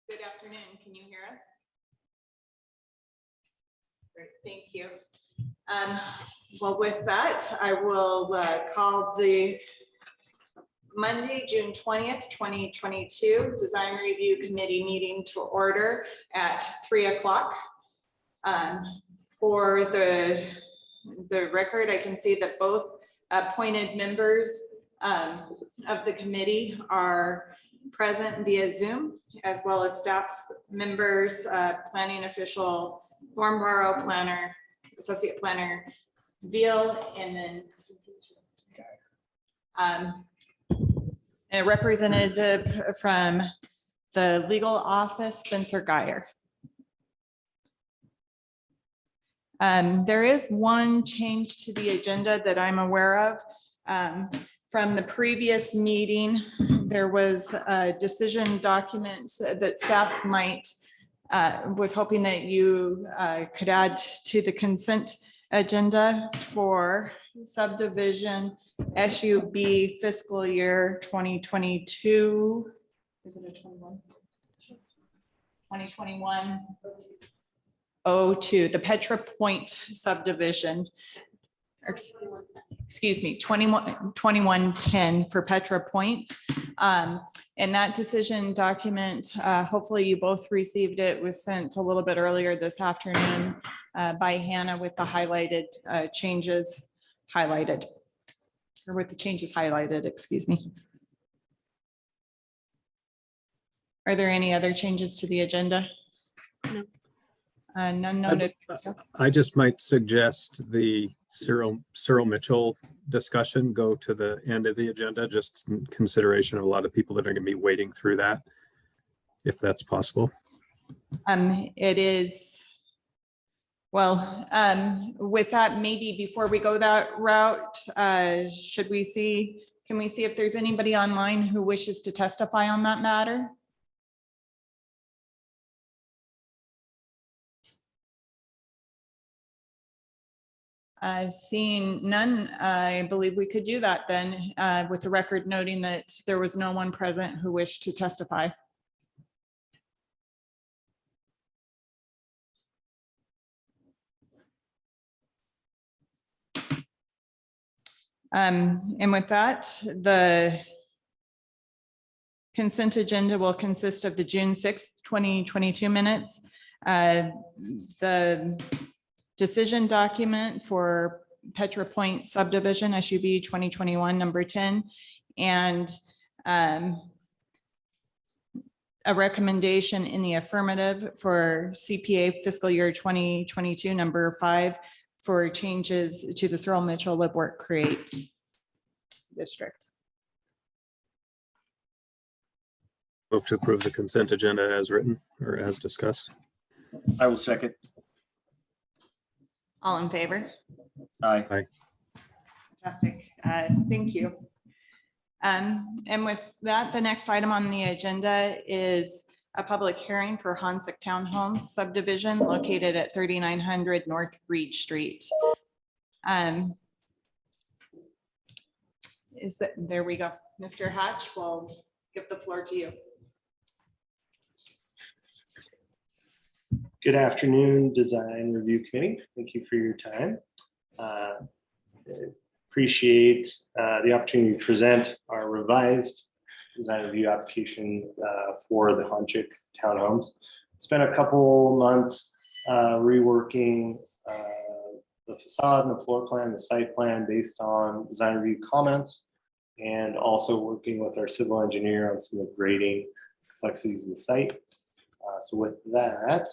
Good afternoon. Can you hear us? Great, thank you. Well, with that, I will call the Monday, June 20th, 2022 Design Review Committee meeting to order at 3 o'clock. For the record, I can see that both appointed members of the committee are present via Zoom, as well as staff members, planning official Thornborrow, planner, associate planner Veal, and then a representative from the legal office, Spencer Geyer. There is one change to the agenda that I'm aware of. From the previous meeting, there was a decision document that staff might was hoping that you could add to the consent agenda for subdivision SUB fiscal year 2022. Is it a 21? 2021. 02, the Petra Point subdivision. Excuse me, 2110 for Petra Point. And that decision document, hopefully you both received it, was sent a little bit earlier this afternoon by Hanna with the highlighted changes highlighted, or with the changes highlighted, excuse me. Are there any other changes to the agenda? No. None noted. I just might suggest the Surel Mitchell discussion go to the end of the agenda, just in consideration of a lot of people that are going to be waiting through that, if that's possible. It is. Well, with that, maybe before we go that route, should we see? Can we see if there's anybody online who wishes to testify on that matter? Seeing none, I believe we could do that then, with the record noting that there was no one present who wished to testify. And with that, the consent agenda will consist of the June 6th, 2022 minutes. The decision document for Petra Point subdivision SUB 2021 number 10, and a recommendation in the affirmative for CPA fiscal year 2022 number 5 for changes to the Surel Mitchell Live Work Create district. Move to approve the consent agenda as written or as discussed. I will second. All in favor? Aye. Aye. Fantastic. Thank you. And with that, the next item on the agenda is a public hearing for Honcik Townhomes subdivision located at 3900 North Reed Street. Is that, there we go. Mr. Hatch, we'll give the floor to you. Good afternoon, Design Review Committee. Thank you for your time. Appreciate the opportunity to present our revised design review application for the Honcik Townhomes. Spent a couple months reworking the facade and the floor plan, the site plan based on design review comments, and also working with our civil engineer on some of the grading complexities of the site. So with that,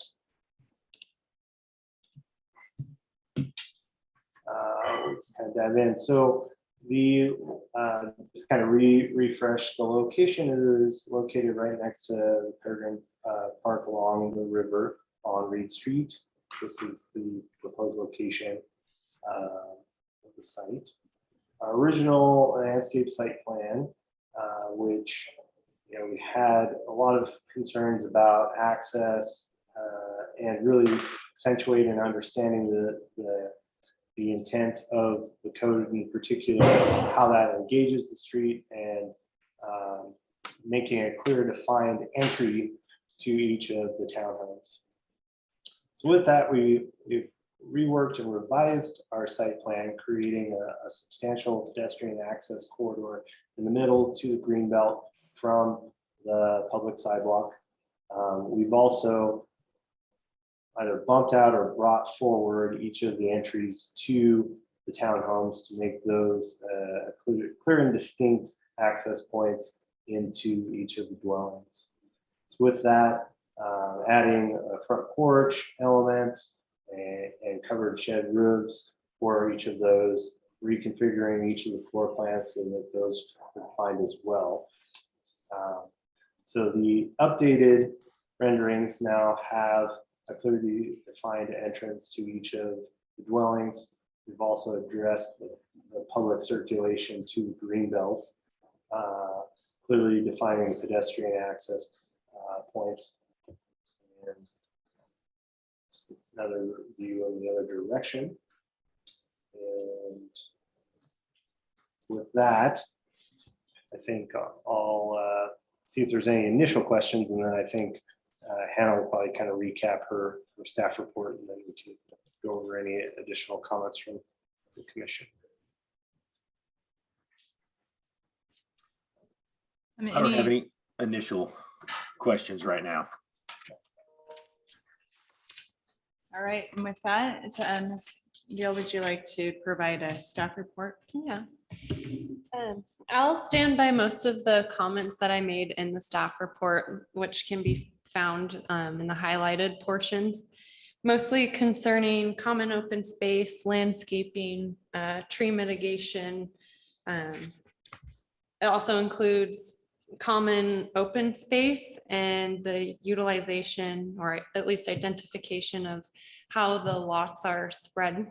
let's kind of dive in. So the just kind of refresh, the location is located right next to the Peregrine Park along the river on Reed Street. This is the proposed location of the site. Our original landscape site plan, which we had a lot of concerns about access and really accentuate and understanding the intent of the code, in particular, how that engages the street, and making a clear defined entry to each of the townhomes. So with that, we've reworked and revised our site plan, creating a substantial pedestrian access corridor in the middle to the green belt from the public sidewalk. We've also either bumped out or brought forward each of the entries to the townhomes to make those clear and distinct access points into each of the dwellings. So with that, adding a front porch elements and covered shed roofs for each of those, reconfiguring each of the floor plans so that those are defined as well. So the updated renderings now have a clearly defined entrance to each of the dwellings. We've also addressed the public circulation to the greenbelt, clearly defining pedestrian access points. And another view in the other direction. And with that, I think I'll see if there's any initial questions, and then I think Hannah will probably kind of recap her staff report, and then we can go over any additional comments from the commission. I mean, I don't have any initial questions right now. all right, and with that, Ms. Veal, would you like to provide a staff report? Yeah. I'll stand by most of the comments that I made in the staff report, which can be found in the highlighted portions, mostly concerning common open space, landscaping, tree mitigation. It also includes common open space and the utilization, or at least identification, of how the lots are spread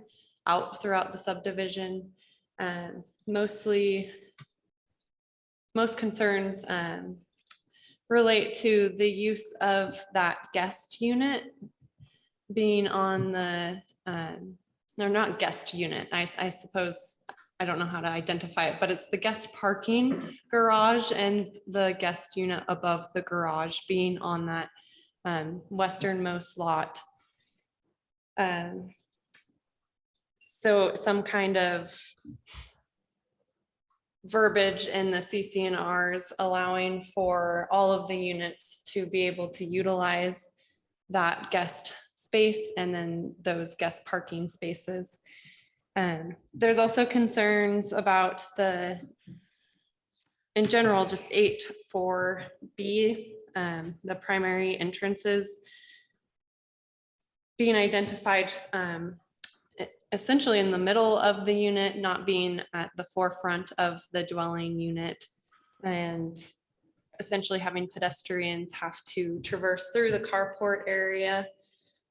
out throughout the subdivision. Most concerns relate to the use of that guest unit being on the, they're not guest unit, I suppose, I don't know how to identify it, but it's the guest parking garage and the guest unit above the garage being on that westernmost lot. So some kind of verbiage in the CC&Rs allowing for all of the units to be able to utilize that guest space and then those guest parking spaces. There's also concerns about in general, just 8.4B, the primary entrances being identified essentially in the middle of the unit, not being at the forefront of the dwelling unit, and essentially having pedestrians have to traverse through the carport area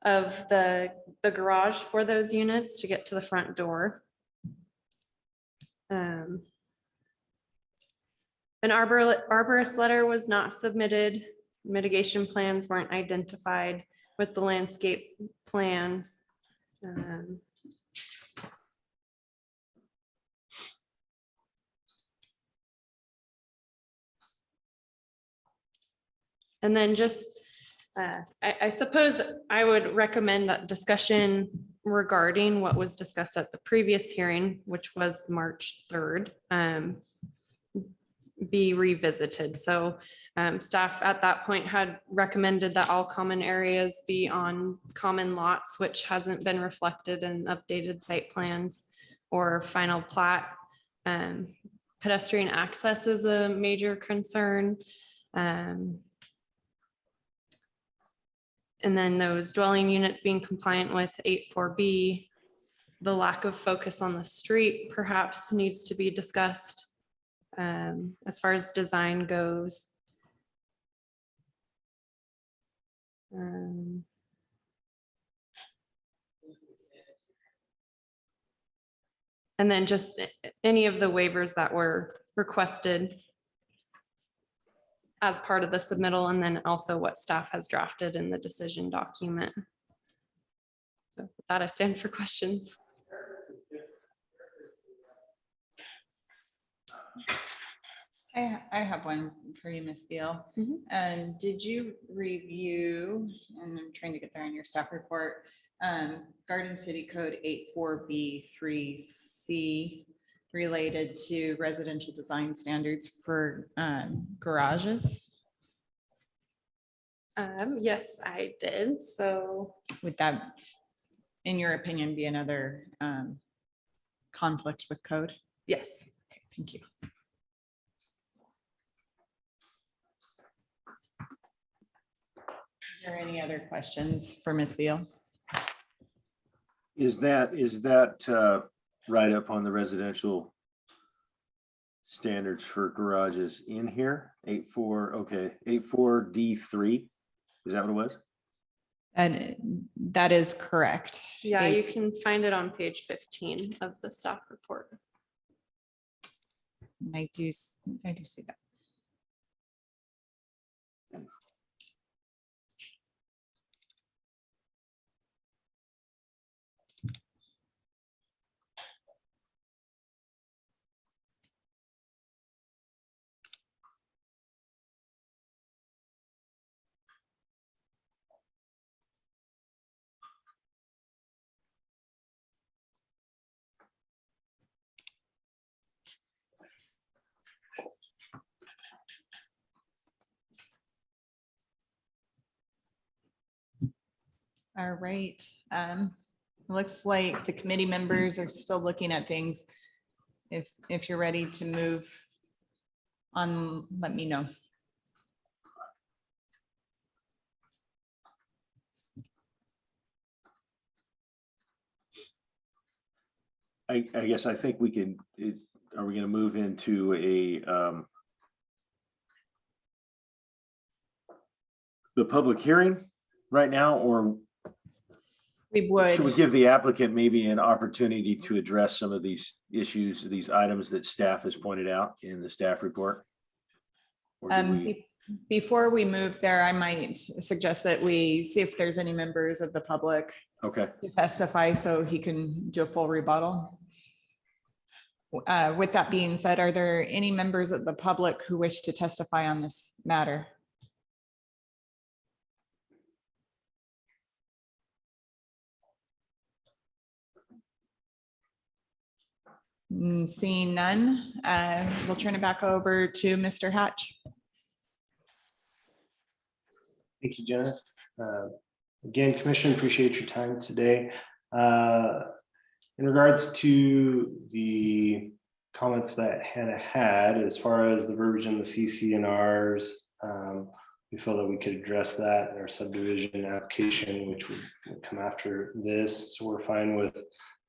of the garage for those units to get to the front door. An arborist letter was not submitted. Mitigation plans weren't identified with the landscape plans. And then just, I suppose I would recommend that discussion regarding what was discussed at the previous hearing, which was March 3rd, be revisited. So staff at that point had recommended that all common areas be on common lots, which hasn't been reflected in updated site plans or final plat. Pedestrian access is a major concern. And then those dwelling units being compliant with 8.4B, the lack of focus on the street perhaps needs to be discussed as far as design goes. And then just any of the waivers that were requested as part of the submittal, and then also what staff has drafted in the decision document. So with that, I stand for questions. I have one for you, Ms. Veal. Mhm. Did you review, and I'm trying to get there in your staff report, Garden City Code 84B3C related to residential design standards for garages? Yes, I did. So Would that, in your opinion, be another conflict with code? yes. Thank you. Are there any other questions for Ms. Veal? Is that right up on the residential standards for garages in here? 84, okay, 84D3. Is that what it was? And that is correct. Yeah, you Eight- can find it on page 15 of the staff report. I do see that. All right. Looks like the committee members are still looking at things. If you're ready to move on, let me know. I guess I think we can, are we gonna move into the public hearing right now, or We should we would, give the applicant maybe an opportunity to address some of these issues, these items that staff has pointed out in the staff report? Or do we- before we move there, I might suggest that we see if there's any members of the public Okay, to testify so he can do a full rebuttal. With that being said, are there any members of the public who wish to testify on this matter? Seeing none, we'll turn it back over to Mr. Hatch. Thank you, Jenna. Again, Commission, appreciate your time today. In regards to the comments that Hannah had, as far as the verbiage in the CC&Rs, we feel that we could address that in our subdivision application, which would come after this. So we're fine with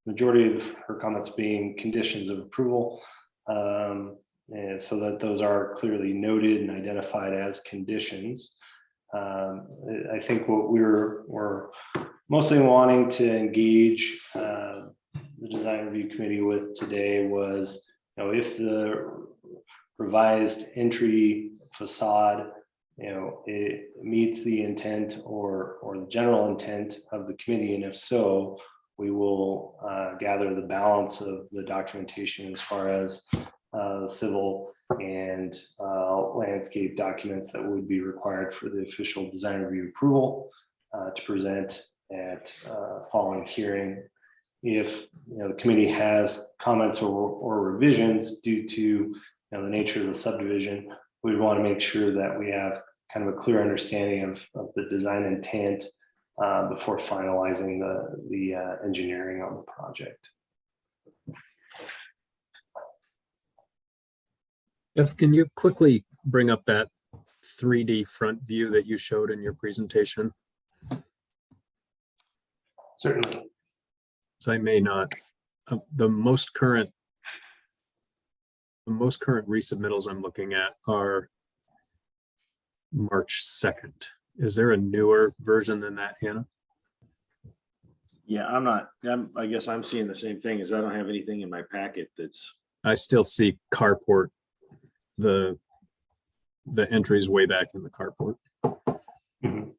majority of her comments being conditions of approval. And so that those are clearly noted and identified as conditions. I think what we're mostly wanting to engage the design review committee with today was, if the revised entry facade, it meets the intent or the general intent of the committee, and if so, we will gather the balance of the documentation as far as civil and landscape documents that would be required for the official design review approval to present at following hearing. If the committee has comments or revisions due to the nature of the subdivision, we want to make sure that we have kind of a clear understanding of the design intent before finalizing the engineering on the project. Jeff, can you quickly bring up that 3D front view that you showed in your presentation? Certainly. So I may not, the most current resubmittals I'm looking at are March 2nd. Is there a newer version than that, Hannah? yeah, I guess I'm seeing the same thing, as I don't have anything in my packet that's, I still see carport, the entries way back in the carport. Mhm.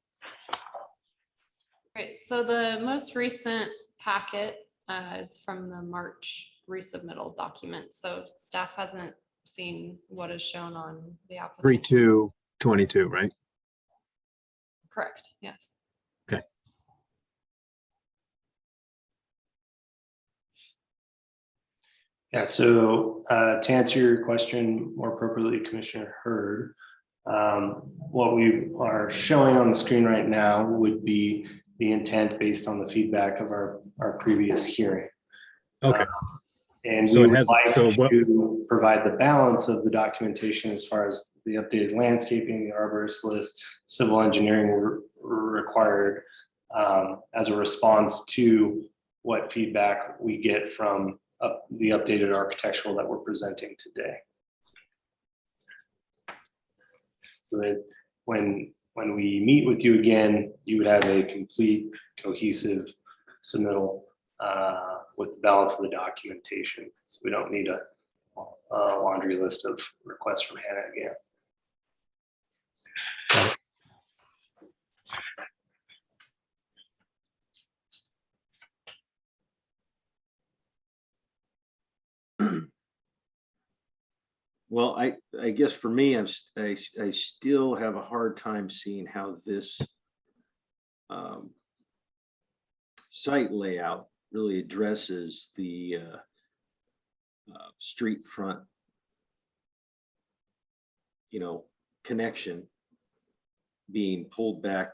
Right, so the most recent packet is from the March resubmittal document. So staff hasn't seen what is shown on the application. 3222, right? Correct, yes. Yeah, so to answer your question more appropriately, Commissioner Hurd, what we are showing on the screen right now would be the intent based on the feedback of our previous hearing. Okay. And So we it would has- like so what- to provide the balance of the documentation as far as the updated landscaping, the arborist list, civil engineering required as a response to what feedback we get from the updated architectural that we're presenting today. So that when we meet with you again, you would have a complete cohesive submittal with the balance of the documentation. So we don't need a laundry list of requests from Hanna again. Well, I guess for me, I still have a hard time seeing how this site layout really addresses the street front, connection being pulled back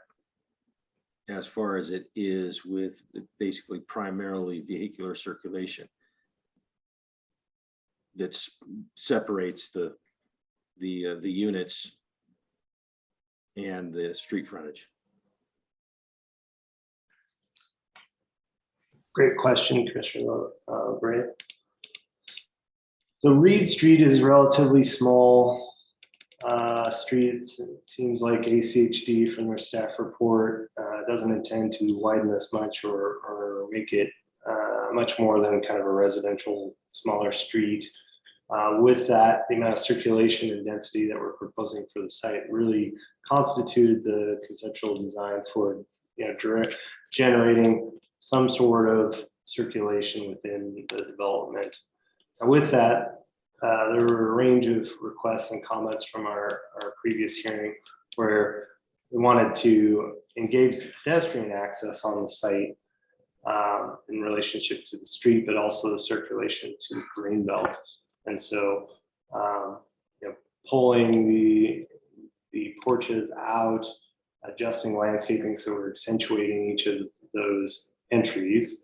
as far as it is with basically primarily vehicular circulation that separates the units and the street frontage. Great question, Commissioner Labrie. So Reed Street is relatively small street. It seems like ACHD from their staff report doesn't intend to widen this much or make it much more than kind of a residential smaller street. With that, the amount of circulation and density that we're proposing for the site really constituted the conceptual design for generating some sort of circulation within the development. And with that, there were a range of requests and comments from our previous hearing where we wanted to engage pedestrian access on the site in relationship to the street, but also the circulation to the green belt. And so, pulling the porches out, adjusting landscaping so we're accentuating each of those entries,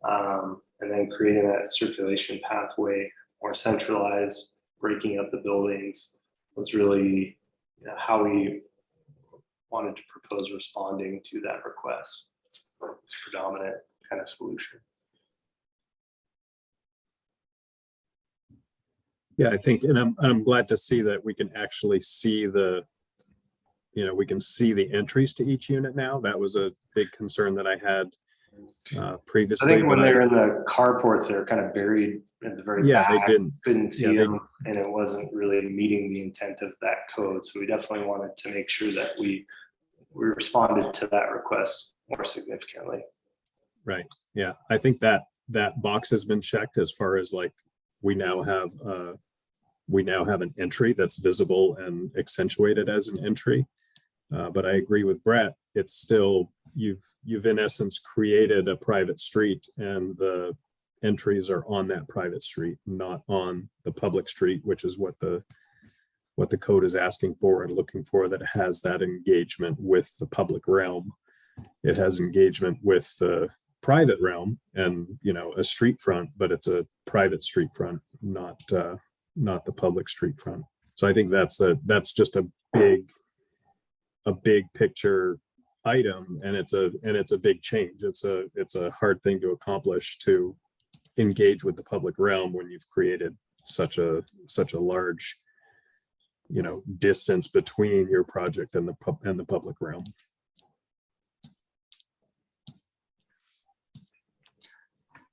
and then creating that circulation pathway more centralized, breaking up the buildings was really how we wanted to propose responding to that request. It's a predominant kind of solution. Yeah, I think, and I'm glad to see that we can actually see we can see the entries to each unit now. That was a big concern that I had previously. I think when they're in the carports, they're kind of buried at the very back. They didn't. Couldn't see Yeah, them, and it wasn't really meeting the intent of that code. So we definitely wanted to make sure that we responded to that request more significantly. Right. Yeah, I think that box has been checked as far as like we now have an entry that's visible and accentuated as an entry. But I agree with Brett. It's still you've in essence created a private street, and the entries are on that private street, not on the public street, which is what the code is asking for and looking for, that has that engagement with the public realm. It has engagement with the private realm and a street front, but it's a private street front, not the public street front. So I think that's just a big picture item, and it's a big change. It's a hard thing to accomplish, to engage with the public realm when you've created such a large distance between your project and the public realm.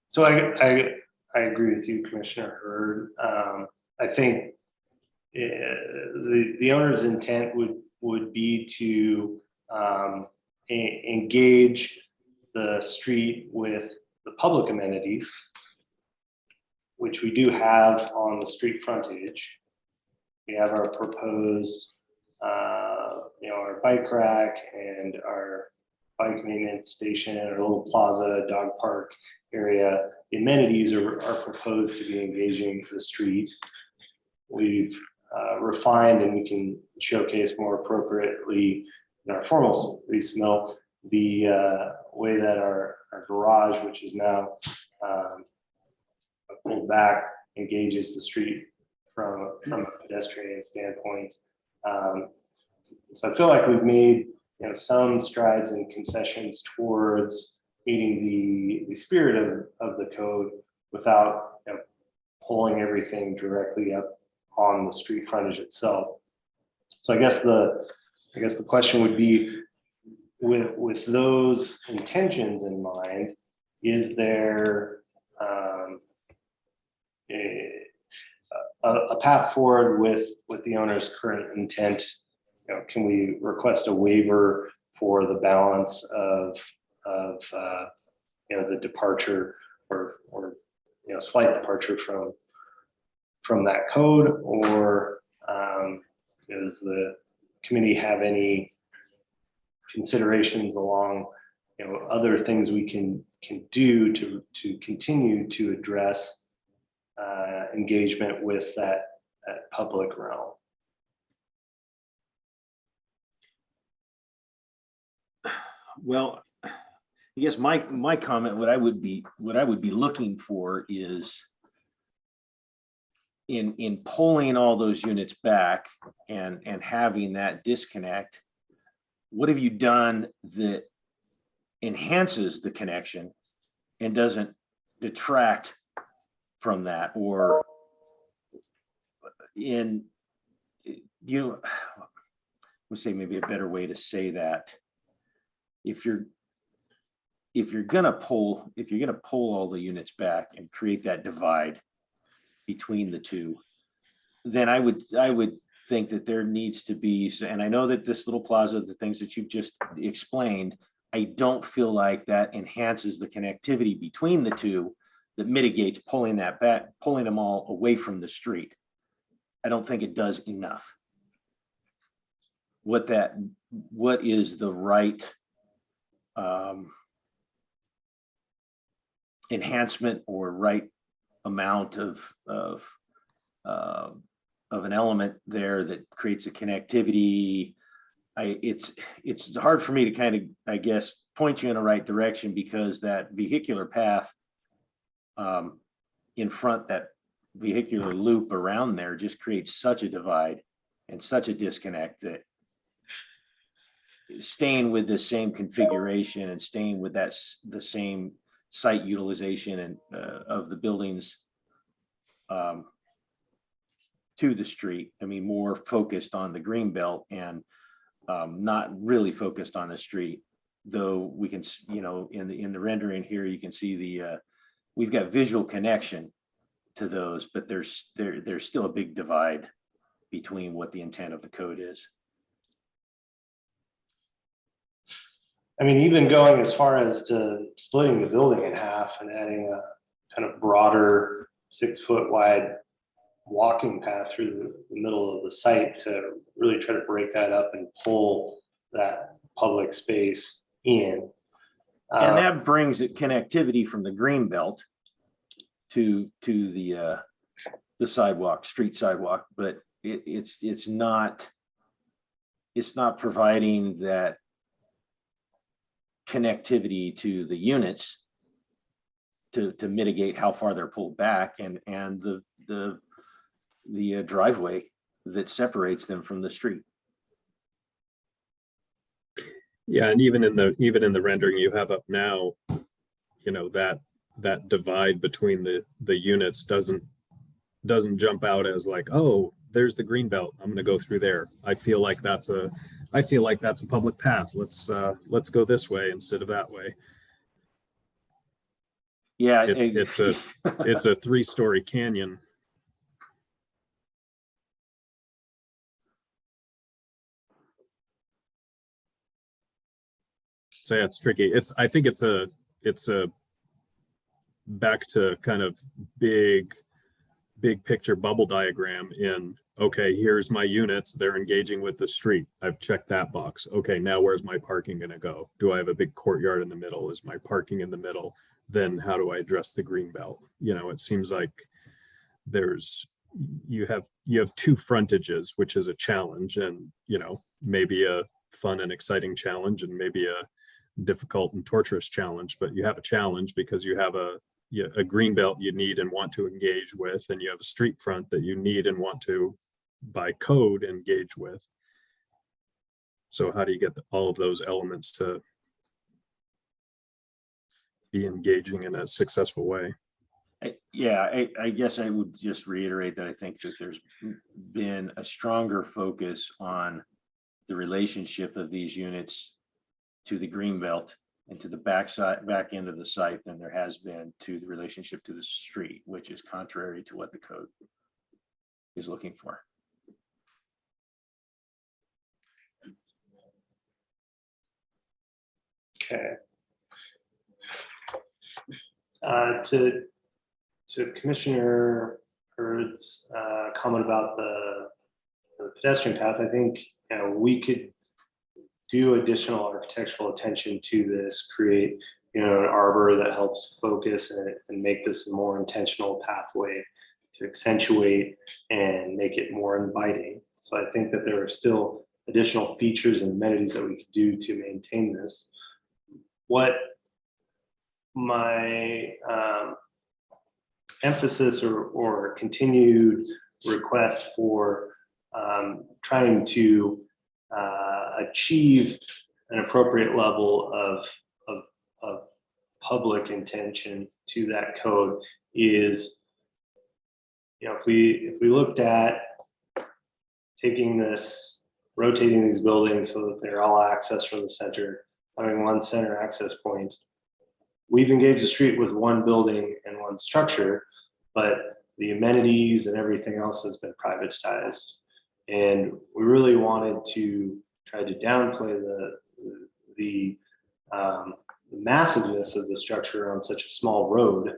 So I agree with you, Commissioner Hurd. I think the owner's intent would be to engage the street with the public amenities, which we do have on the street frontage. we have our proposed, our bike rack and our bike maintenance station and our little plaza, dog park area. The amenities are proposed to be engaging for the street. We've refined, and we can showcase more appropriately in our formal resubmit the way that our garage, which is now pulled back, engages the street from a pedestrian standpoint. So I feel like we've made some strides and concessions towards meeting the spirit of the code without pulling everything directly up on the street frontage itself. So I guess the question would be, with those intentions in mind, is there a path forward with the owner's current intent? Can we request a waiver for the balance of the departure or slight departure from that code, or does the committee have any considerations along other things we can do to continue to address engagement with that public realm? Well, I guess my comment, what I would be looking for is in pulling all those units back and having that disconnect, what have you done that enhances the connection and doesn't detract from that? Or would say maybe a better way to say that, if you're gonna pull all the units back and create that divide between the two, then I would think that there needs to be, and I know that this little plaza, the things that you've just explained, I don't feel like that enhances the connectivity between the two, that mitigates pulling them all away from the street. I don't think it does enough. What is the right enhancement or right amount of an element there that creates a connectivity? It's hard for me to kind of, I guess, point you in the right direction, because that vehicular path in front, that vehicular loop around there just creates such a divide and such a disconnect that staying with the same configuration and staying with the same site utilization and of the buildings to the street. I mean, more focused on the green belt and not really focused on the street. Though we can, in the rendering here, you can see we've got visual connection to those, but there's still a big divide between what the intent of the code is. I mean, even going as far as to splitting the building in half and adding a kind of broader 6 foot wide walking path through the middle of the site to really try to break that up and pull that public space in. And that brings it connectivity from the green belt to the sidewalk, street sidewalk, but it's not providing that connectivity to the units to mitigate how far they're pulled back, and the driveway that separates them from the street. Yeah, and even in the rendering you have up now, that divide between the units doesn't jump out as like, oh, there's the green belt, I'm going to go through there. I feel like that's a public path. Let's go this way instead of that way. Yeah, it's a 3-story canyon. So yeah, it's tricky. I think it's a back to kind of big picture bubble diagram in okay, here's my units, they're engaging with the street. I've checked that box. Okay, now where's my parking gonna go? Do I have a big courtyard in the middle? Is my parking in the middle? Then how do I address the green belt? It seems like you have two frontages, which is a challenge, and maybe a fun and exciting challenge, and maybe a difficult and torturous challenge, but you have a challenge because you have a green belt you need and want to engage with, and you have a street front that you need and want to, by code, engage with. So how do you get all of those elements to be engaging in a successful way? I guess I would just reiterate that I think that there's been a stronger focus on the relationship of these units to the green belt and to the back end of the site than there has been to the relationship to the street, which is contrary to what the code is looking for. Okay. To Commissioner Hurd's comment about the pedestrian path, I think we could do additional architectural attention to this, create an arbor that helps focus and make this a more intentional pathway to accentuate and make it more inviting. So I think that there are still additional features and amenities that we could do to maintain this. What my emphasis or continued request for trying to achieve an appropriate level of public intention to that code is, if we looked at taking this, rotating these buildings so that they're all accessed from the center, having one center access point. We've engaged the street with one building and one structure, but the amenities and everything else has been privatized. And we really wanted to try to downplay the massiveness of the structure on such a small road,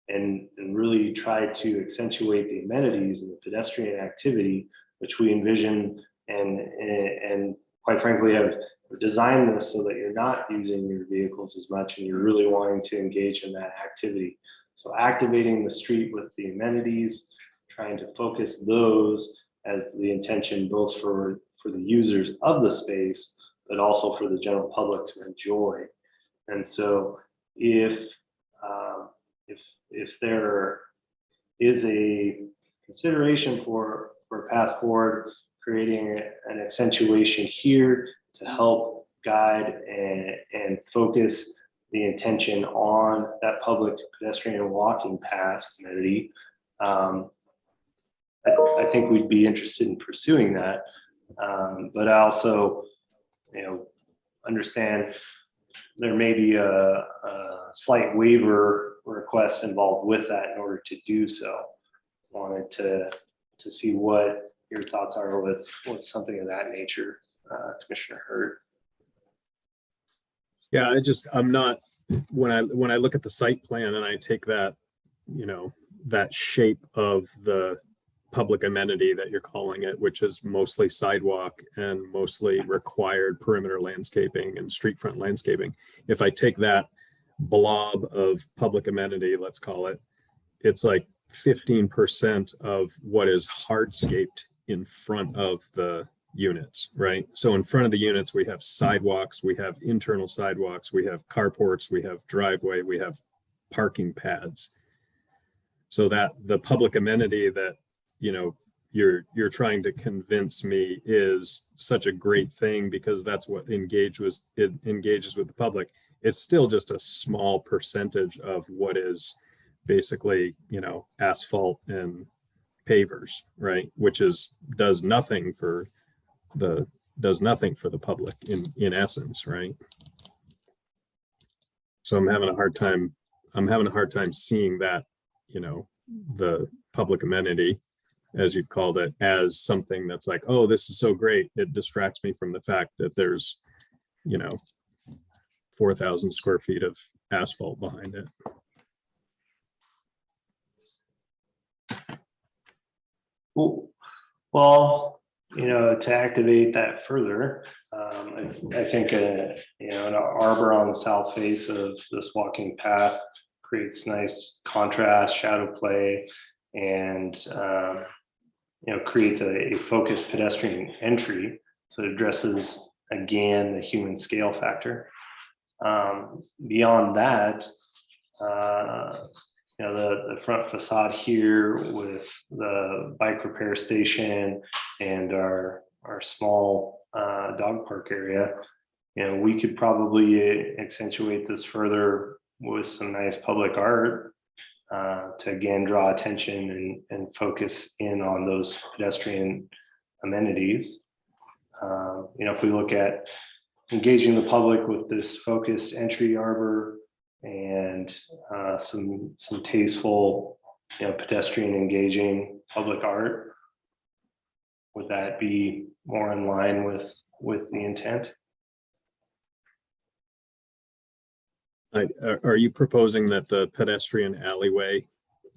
and really try to accentuate the amenities and the pedestrian activity, which we envision and quite frankly have designed this so that you're not using your vehicles as much and you're really wanting to engage in that activity. So activating the street with the amenities, trying to focus those as the intention both for the users of the space, but also for the general public to enjoy. And so if there is a consideration for a path forward, creating an accentuation here to help guide and focus the intention on that public pedestrian walking path amenity, I think we'd be interested in pursuing that. But I also, understand there may be a slight waiver request involved with that in order to do so. Wanted to see what your thoughts are with something of that nature, Commissioner Hurd. Yeah, I'm not, when I look at the site plan and I take that, that shape of the public amenity that you're calling it, which is mostly sidewalk and mostly required perimeter landscaping and street front landscaping. If I take that blob of public amenity, let's call it, it's like 15% of what is hardscaped in front of the units, right? So in front of the units, we have sidewalks, we have internal sidewalks, we have carports, we have driveway, we have parking pads. So that the public amenity that, you're trying to convince me is such a great thing because that's what engages with the public. It's still just a small percentage of what is basically, asphalt and pavers, right? Which does nothing for the public in essence, right? So I'm having a hard time seeing that, the public amenity, as you've called it, as something that's like, oh, this is so great. It distracts me from the fact that there's, 4,000 square feet of asphalt behind it. Well, Well, to activate that further, I think, an arbor on the south face of this walking path creates nice contrast, shadow play, and, creates a focused pedestrian entry. So it addresses, again, the human scale factor. Beyond that, the front facade here with the bike repair station and our small dog park area, we could probably accentuate this further with some nice public art to again draw attention and focus in on those pedestrian amenities. If we look at engaging the public with this focused entry arbor and some tasteful, pedestrian engaging public art, would that be more in line with the intent? Are you proposing that the pedestrian alleyway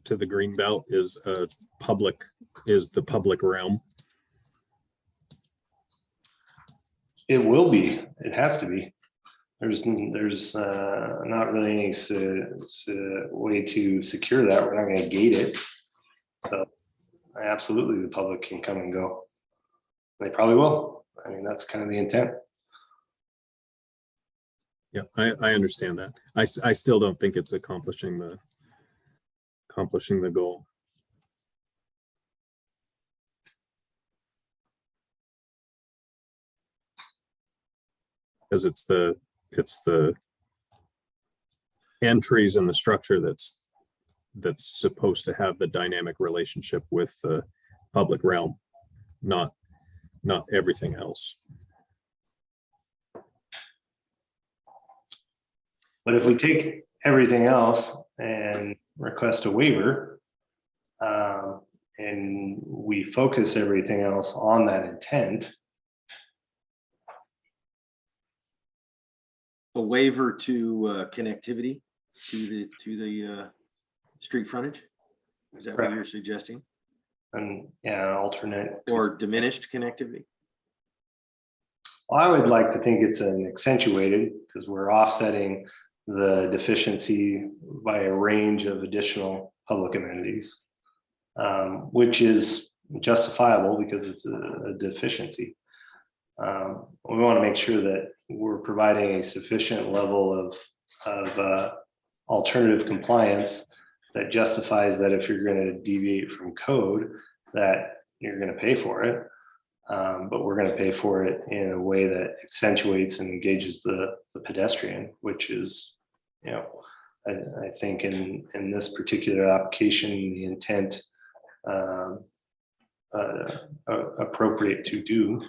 to the greenbelt is the public realm? It will be. It has to be. There's not really any way to secure that. We're not going to gate it. So absolutely the public can come and go. They probably will. I mean, that's kind of the intent. Yeah, I understand that. I still don't think it's accomplishing the goal. Because it's the entries and the structure that's supposed to have the dynamic relationship with the public realm, not everything else. But if we take everything else and request a waiver, and we focus everything else on that intent, A waiver to connectivity to the street frontage? Is that what Correct. you're suggesting? and alternate. Or diminished connectivity? Well, I would like to think it's an accentuated, because we're offsetting the deficiency by a range of additional public amenities, which is justifiable because it's a deficiency. We want to make sure that we're providing a sufficient level of alternative compliance that justifies that if you're going to deviate from code, that you're going to pay for it. But we're going to pay for it in a way that accentuates and engages the pedestrian, which is, I think in this particular application, the intent appropriate to do.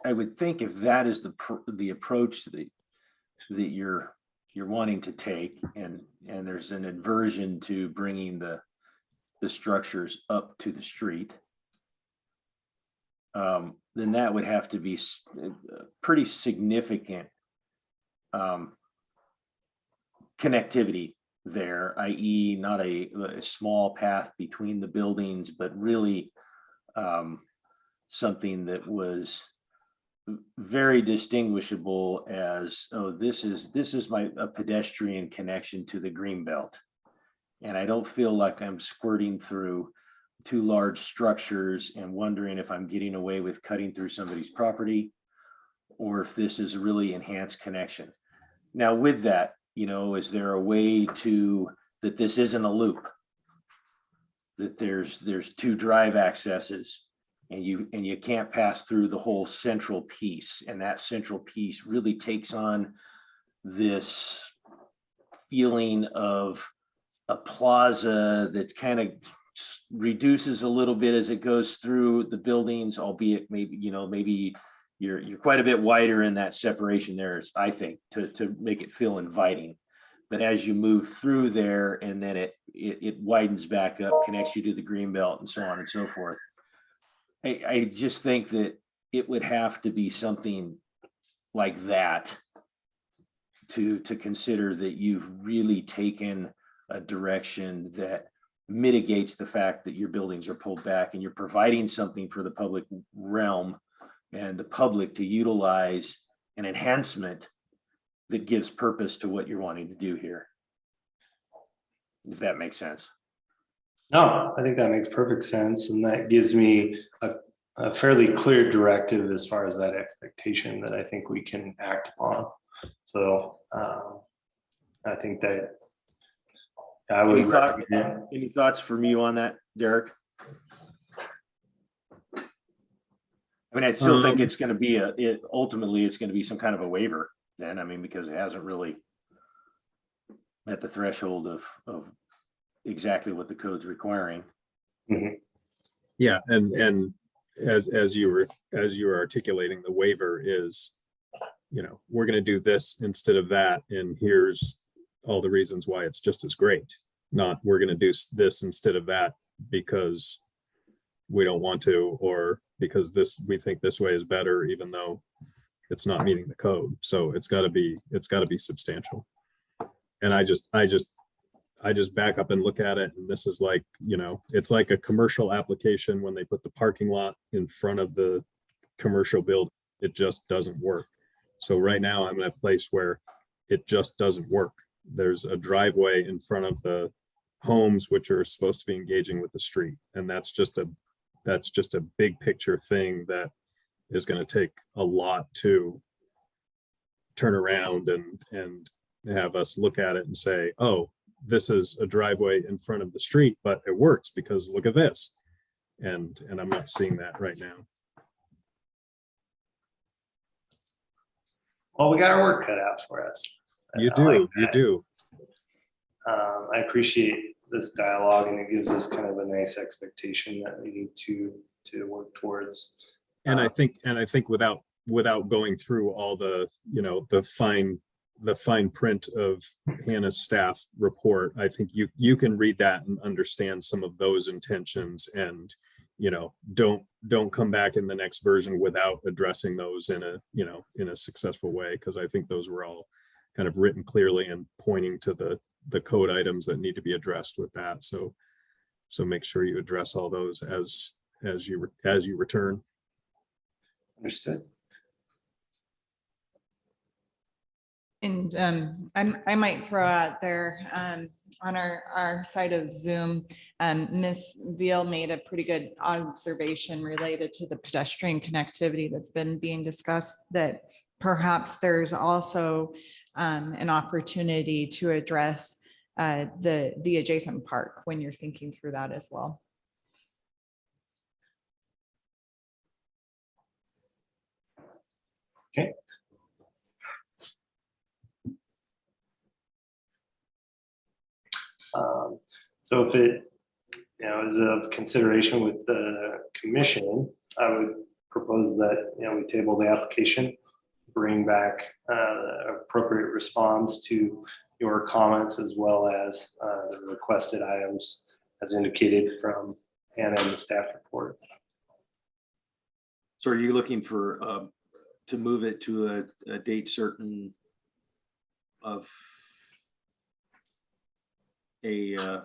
I would think if that is the approach that you're wanting to take, and there's an aversion to bringing the structures up to the street, then that would have to be pretty significant connectivity there, i.e. not a small path between the buildings, but really something that was very distinguishable as, oh, this is a pedestrian connection to the greenbelt. And I don't feel like I'm squirting through two large structures and wondering if I'm getting away with cutting through somebody's property, or if this is a really enhanced connection. Now with that, is there a way that this isn't a loop, that there's two drive accesses, and you can't pass through the whole central piece, and that central piece really takes on this feeling of a plaza that kind of reduces a little bit as it goes through the buildings, albeit maybe you're quite a bit wider in that separation there, I think, to make it feel inviting. But as you move through there, and then it widens back up, connects you to the greenbelt, and so on and so forth. I just think that it would have to be something like that to consider that you've really taken a direction that mitigates the fact that your buildings are pulled back and you're providing something for the public realm and the public to utilize an enhancement that gives purpose to what you're wanting to do here. If that makes sense. No, I think that makes perfect sense, and that gives me a fairly clear directive as far as that expectation that I think we can act upon. So I think that I would recommend. Any thoughts from you on that, Derek? I mean, I still think it's going to be ultimately it's going to be some kind of a waiver then. I mean, because it hasn't really met the threshold of exactly what the code's requiring. Mhm. Yeah, and as you were articulating, the waiver is, you know, we're going to do this instead of that, and here's all the reasons why it's just as great. Not we're going to do this instead of that because we don't want to, or because we think this way is better, even though it's not meeting the code. So it's got to be substantial. And I just back up and look at it, and this is like, you know, it's like a commercial application when they put the parking lot in front of the commercial build. It just doesn't work. So right now I'm in a place where it just doesn't work. There's a driveway in front of the homes which are supposed to be engaging with the street, and that's just a big picture thing that is going to take a lot to turn around and have us look at it and say, oh, this is a driveway in front of the street, but it works because look at this. And I'm not seeing that right now. Well, we got our work cut out for us. You I like do, you that. do. I appreciate this dialogue, and it gives us kind of a nice expectation that we need to work towards. And I think without going through all the, you know, the fine print of Hannah's staff report, I think you can read that and understand some of those intentions, and, you know, don't come back in the next version without addressing those in a successful way, because I think those were all kind of written clearly and pointing to the code items that need to be addressed with that. So make sure you address all those as you return. Understood. And I might throw out there on our side of Zoom, Ms. Veal made a pretty good observation related to the pedestrian connectivity that's been being discussed, that perhaps there's also an opportunity to address the adjacent park when you're thinking through that as well. Okay. So if it, you know, is of consideration with the commission, I would propose that, you know, we table the application, bring back appropriate response to your comments, as well as the requested items as indicated from Hanna and the staff report. So are you looking for to move it to a date certain of a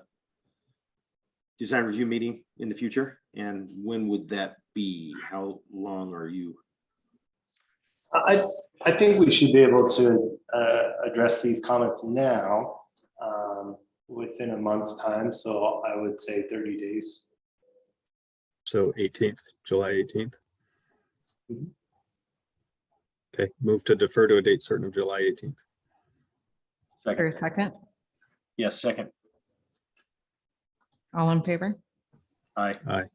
design review meeting in the future? And when would that be? How long are you? I think we should be able to address these comments now within a month's time. So I would say 30 days. So July 18th. Mhm. Okay, move to defer to a date certain of July 18th. For a Second. second, Yes, second. all in favor? Aye. Aye.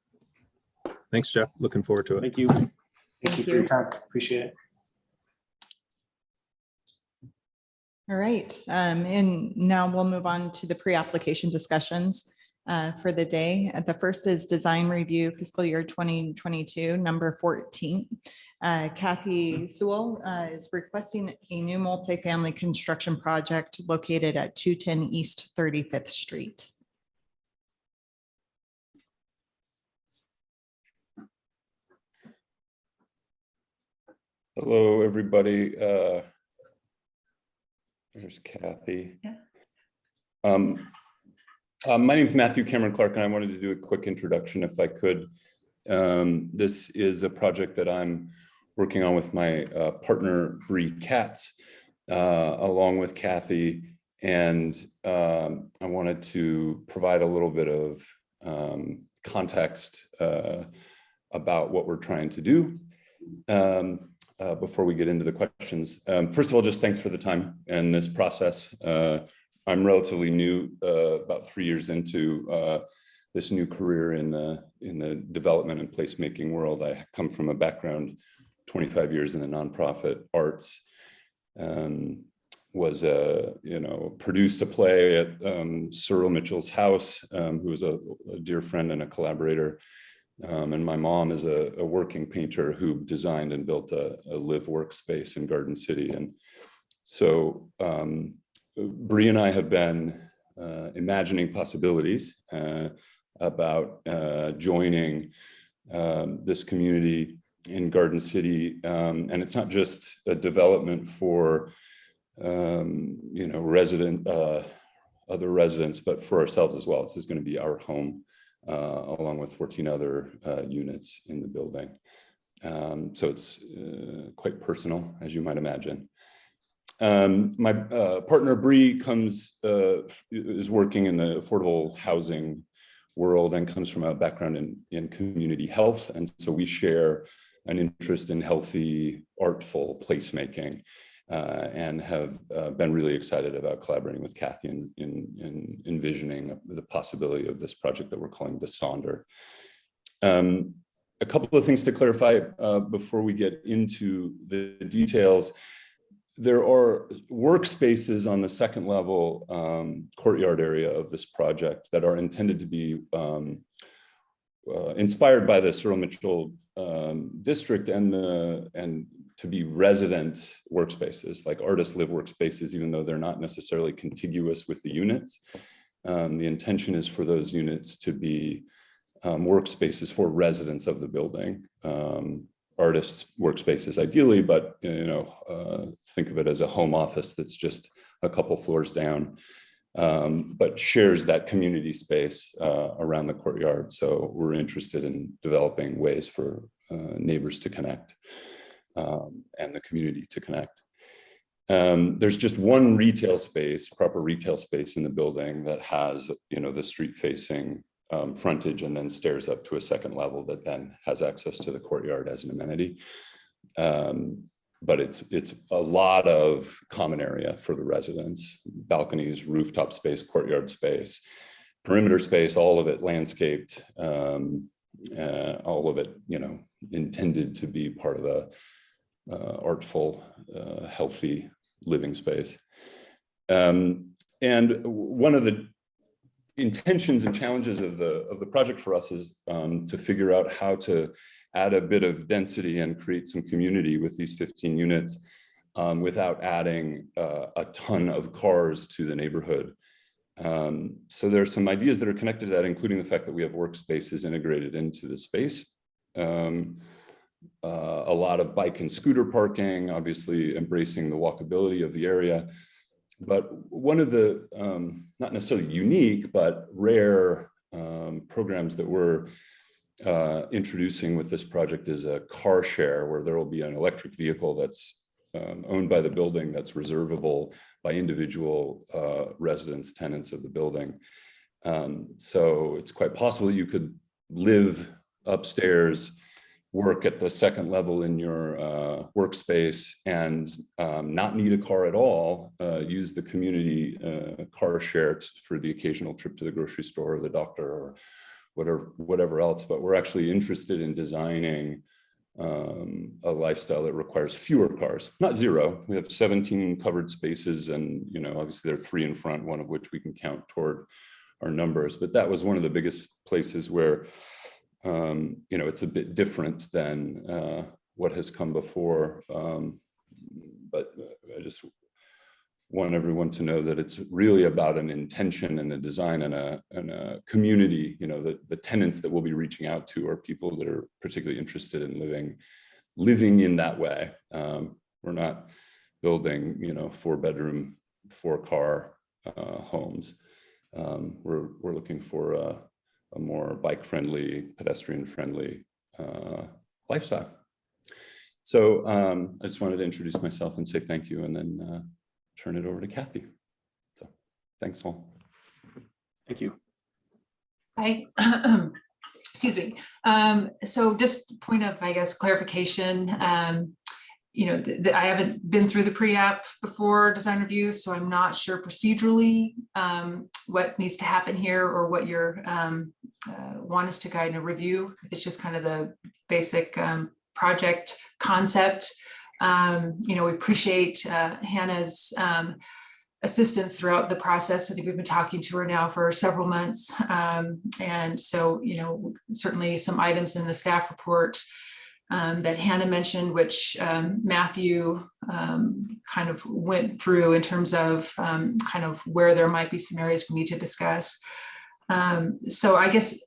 Thanks, Jeff. Looking forward to it. Thank you. Thank you for your time. Appreciate it. All right, and now we'll move on to the pre-application discussions for the day. The first is design review fiscal year 2022, number 14. Kathy Sewell is requesting a new multifamily construction project located at 210 East 35th Street. Hello, everybody. There's Kathy. Yeah. My name is Matthew Cameron Clark, and I wanted to do a quick introduction if I could. This is a project that I'm working on with my partner, Bree Katz, along with Kathy. And I wanted to provide a little bit of context about what we're trying to do. Before we get into the questions. First of all, just thanks for the time and this process. I'm relatively new, about 3 years into this new career in the development and placemaking world. I come from a background, 25 years in the nonprofit arts. Produced a play at Surel Mitchell's house, who was a dear friend and a collaborator. And my mom is a working painter who designed and built a live workspace in Garden City. And so Bree and I have been imagining possibilities about joining this community in Garden City. And it's not just a development for other residents, but for ourselves as well. This is going to be our home. Along with 14 other units in the building. So it's quite personal, as you might imagine. My partner, Bree, is working in the affordable housing world and comes from a background in community health. And so we share an interest in healthy, artful placemaking. And have been really excited about collaborating with Kathy in envisioning the possibility of this project that we're calling the Sonder. A couple of things to clarify before we get into the details. There are workspaces on the second level courtyard area of this project that are intended to be inspired by the Surel Mitchell district and to be resident workspaces, like artist live workspaces, even though they're not necessarily contiguous with the units. The intention is for those units to be workspaces for residents of the building. Artists workspaces ideally, but think of it as a home office that's just a couple floors down, but shares that community space around the courtyard. So we're interested in developing ways for neighbors to connect. And the community to connect. There's just one retail space, proper retail space in the building that has, the street facing frontage and then stairs up to a second level that then has access to the courtyard as an amenity. But it's a lot of common area for the residents, balconies, rooftop space, courtyard space, perimeter space, all of it landscaped, all of it, intended to be part of a artful, healthy living space. And one of the intentions and challenges of the project for us is to figure out how to add a bit of density and create some community with these 15 units without adding a ton of cars to the neighborhood. So there are some ideas that are connected to that, including the fact that we have workspaces integrated into the space. A lot of bike and scooter parking, obviously embracing the walkability of the area. But one of the, not necessarily unique, but rare programs that we're introducing with this project is a car share, where there will be an electric vehicle that's owned by the building that's reservable by individual residents, tenants of the building. So it's quite possible that you could live upstairs, work at the second level in your workspace and not need a car at all, use the community car share for the occasional trip to the grocery store or the doctor or whatever else. But we're actually interested in designing a lifestyle that requires fewer cars, not zero. We have 17 covered spaces and, obviously there are 3 in front, one of which we can count toward our numbers. But that was one of the biggest places where it's a bit different than what has come before. But I just want everyone to know that it's really about an intention and a design and a community. The tenants that we'll be reaching out to are people that are particularly interested in living living in that way. We're not building, 4-bedroom, 4-car homes. We're looking for a more bike-friendly, pedestrian-friendly lifestyle. So I just wanted to introduce myself and say thank you, and then turn it over to Kathy. So thanks all. Thank you. Hi. Excuse me. So just point of, I guess, clarification. I haven't been through the pre-app before design review, so I'm not sure procedurally what needs to happen here or what your want us to guide in a review. It's just kind of the basic project concept. We appreciate Hannah's assistance throughout the process. I think we've been talking to her now for several months. And so, certainly some items in the staff report that Hanna mentioned, which Matthew kind of went through in terms of kind of where there might be some areas we need to discuss. So I guess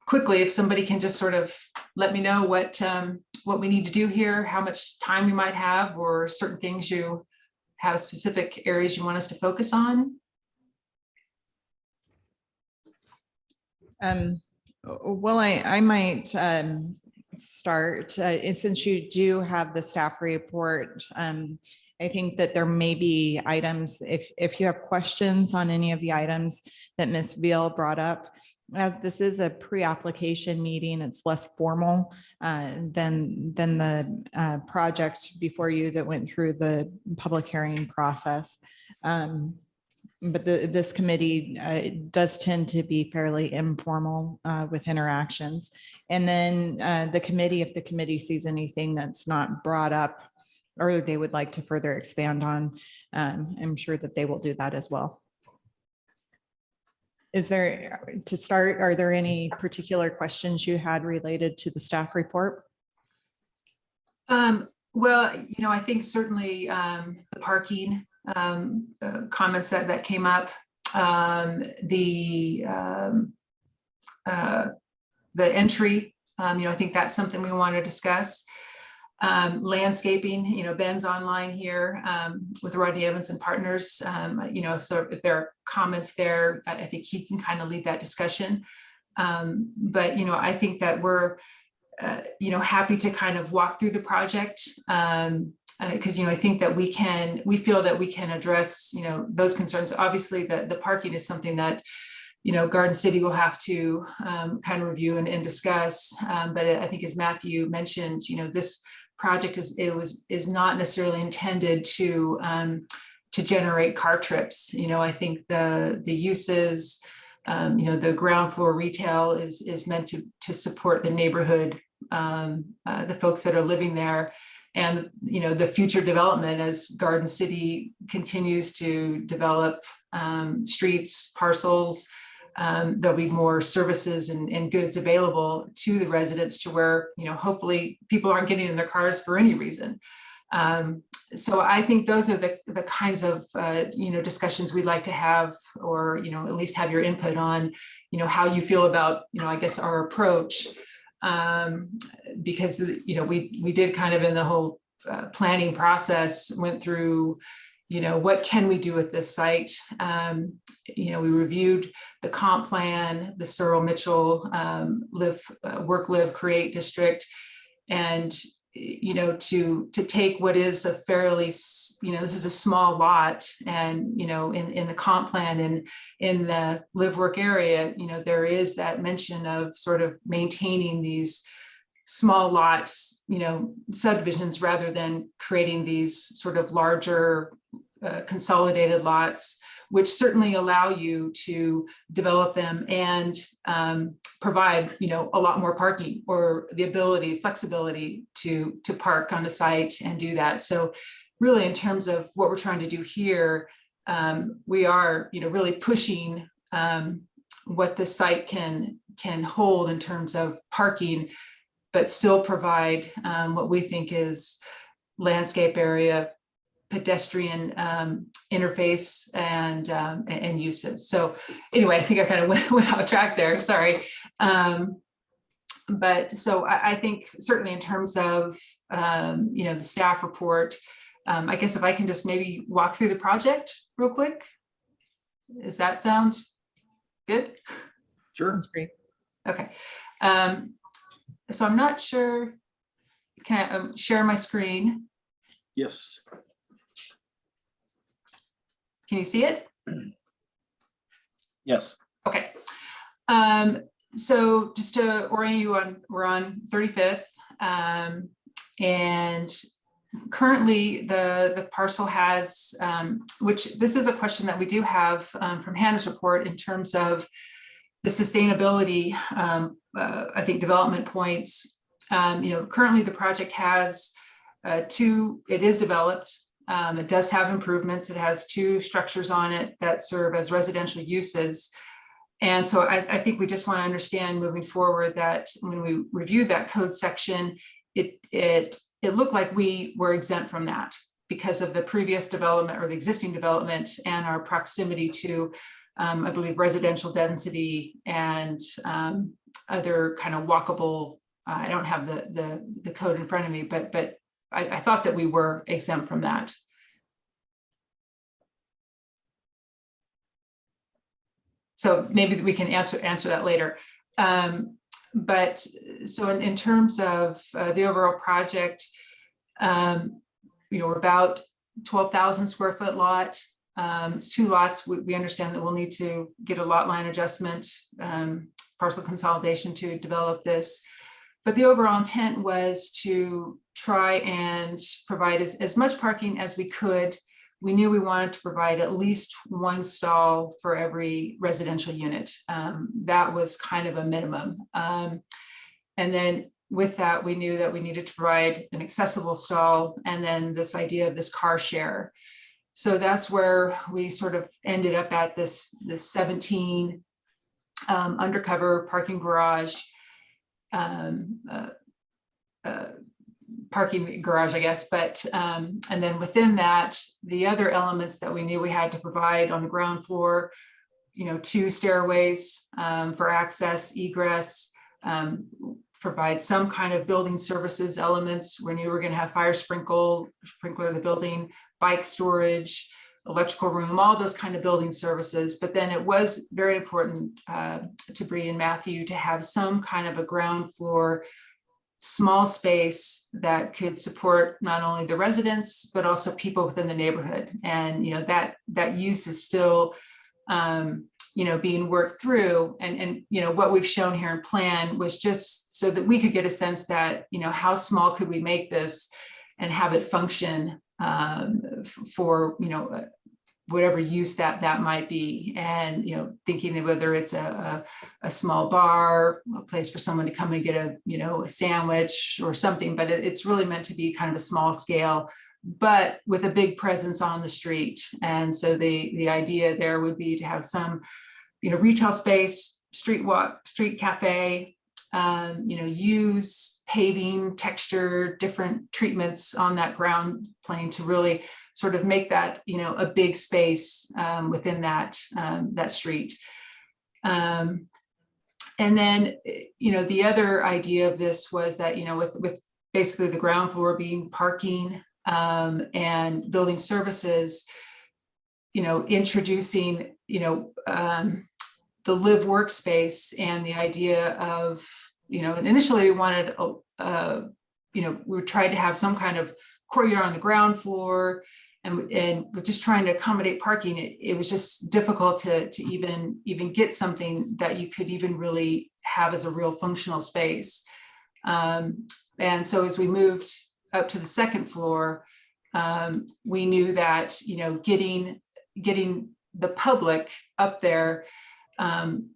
quickly, if somebody can just sort of let me know what we need to do here, how much time we might have, or certain things you have specific areas you want us to focus on. Well, I might start, since you do have the staff report. I think that there may be items, if you have questions on any of the items that Ms. Veal brought up, as this is a pre-application meeting, it's less formal than the project before you that went through the public hearing process. But this committee does tend to be fairly informal with interactions. And then the committee, if the committee sees anything that's not brought up or they would like to further expand on, I'm sure that they will do that as well. Is there, to start, are there any particular questions you had related to the staff report? Well, I think certainly the parking comments that came up, the entry, I think that's something we want to discuss. Landscaping, Ben's online here with Rodney Evans and Partners. So if there are comments there, I think he can kind of lead that discussion. But I think that we're happy to kind of walk through the project because I think that we feel that we can address those concerns. Obviously, the parking is something that Garden City will have to kind of review and discuss. But I think, as Matthew mentioned, this project is not necessarily intended to generate car trips. I think the uses, the ground floor retail is meant to support the neighborhood, the folks that are living there, and the future development as Garden City continues to develop streets, parcels. There'll be more services and goods available to the residents to where, hopefully people aren't getting in their cars for any reason. So I think those are the kinds of, discussions we'd like to have, or, at least have your input on, how you feel about, I guess, our approach. Because, we did kind of in the whole planning process, went through, what can we do with this site? We reviewed the comp plan, the Surel Mitchell work, live, create district, and to take what is a fairly, this is a small lot, and in the comp plan and in the live work area, there is that mention of sort of maintaining these small lots, subdivisions, rather than creating these sort of larger consolidated lots, which certainly allow you to develop them and provide, a lot more parking, or the flexibility to park on the site and do that. So really, in terms of what we're trying to do here, we are, really pushing what the site can hold in terms of parking, but still provide what we think is landscape area, pedestrian interface, and uses. So anyway, I think I kind of went off track there, sorry. But so I think certainly in terms of, you know, the staff report, I guess if I can just maybe walk through the project real quick. Does that sound good? Sure. That's great. Okay. So I'm not sure, can I share my screen? Yes. Can you see it? Yes. Okay. So just to orient you on, we're on 35th. And currently the parcel has, which this is a question that we do have from Hannah's report in terms of the sustainability, I think development points. You know, currently the project has it is developed. It does have improvements. It has 2 structures on it that serve as residential uses. And so I think we just want to understand moving forward that when we reviewed that code section, it looked like we were exempt from that because of the previous development or the existing development and our proximity to, I believe, residential density and other kind of walkable. I don't have the code in front of me, but I thought that we were exempt from that. So maybe we can answer that later. But so in terms of the overall project, you know, we're about 12,000 square foot lot. It's 2 lots. We understand that we'll need to get a lot line adjustment, parcel consolidation to develop this. But the overall intent was to try and provide as much parking as we could. We knew we wanted to provide at least 1 stall for every residential unit. That was kind of a minimum. And then with that, we knew that we needed to provide an accessible stall and then this idea of this car share. So that's where we sort of ended up at this 17 undercover parking garage, parking garage, I guess, but and then within that, the other elements that we knew we had to provide on the ground floor, you know, 2 stairways for access, egress, provide some kind of building services elements. We knew we were going to have fire sprinkler of the building, bike storage, electrical room, all those kind of building services. But then it was very important to Bree and Matthew to have some kind of a ground floor small space that could support not only the residents, but also people within the neighborhood. And, you know, that use is still, you know, being worked through. And, you know, what we've shown here in plan was just so that we could get a sense that, you know, how small could we make this and have it function for, you know, whatever use that might be. And, you know, thinking of whether it's a small bar, a place for someone to come and get a, you know, a sandwich or something, but it's really meant to be kind of a small scale, but with a big presence on the street. And so the idea there would be to have some, you know, retail space, street cafe, you know, use paving, texture, different treatments on that ground plane to really sort of make that, you know, a big space within that street. And then, you know, the other idea of this was that, you know, with basically the ground floor being parking and building services, you know, introducing, you know, the live workspace and the idea of, you know, and initially we wanted, you know, we tried to have some kind of courtyard on the ground floor, and with just trying to accommodate parking, it was just difficult to even get something that you could even really have as a real functional space. And so as we moved up to the 2nd floor, we knew that, you know, getting the public up there,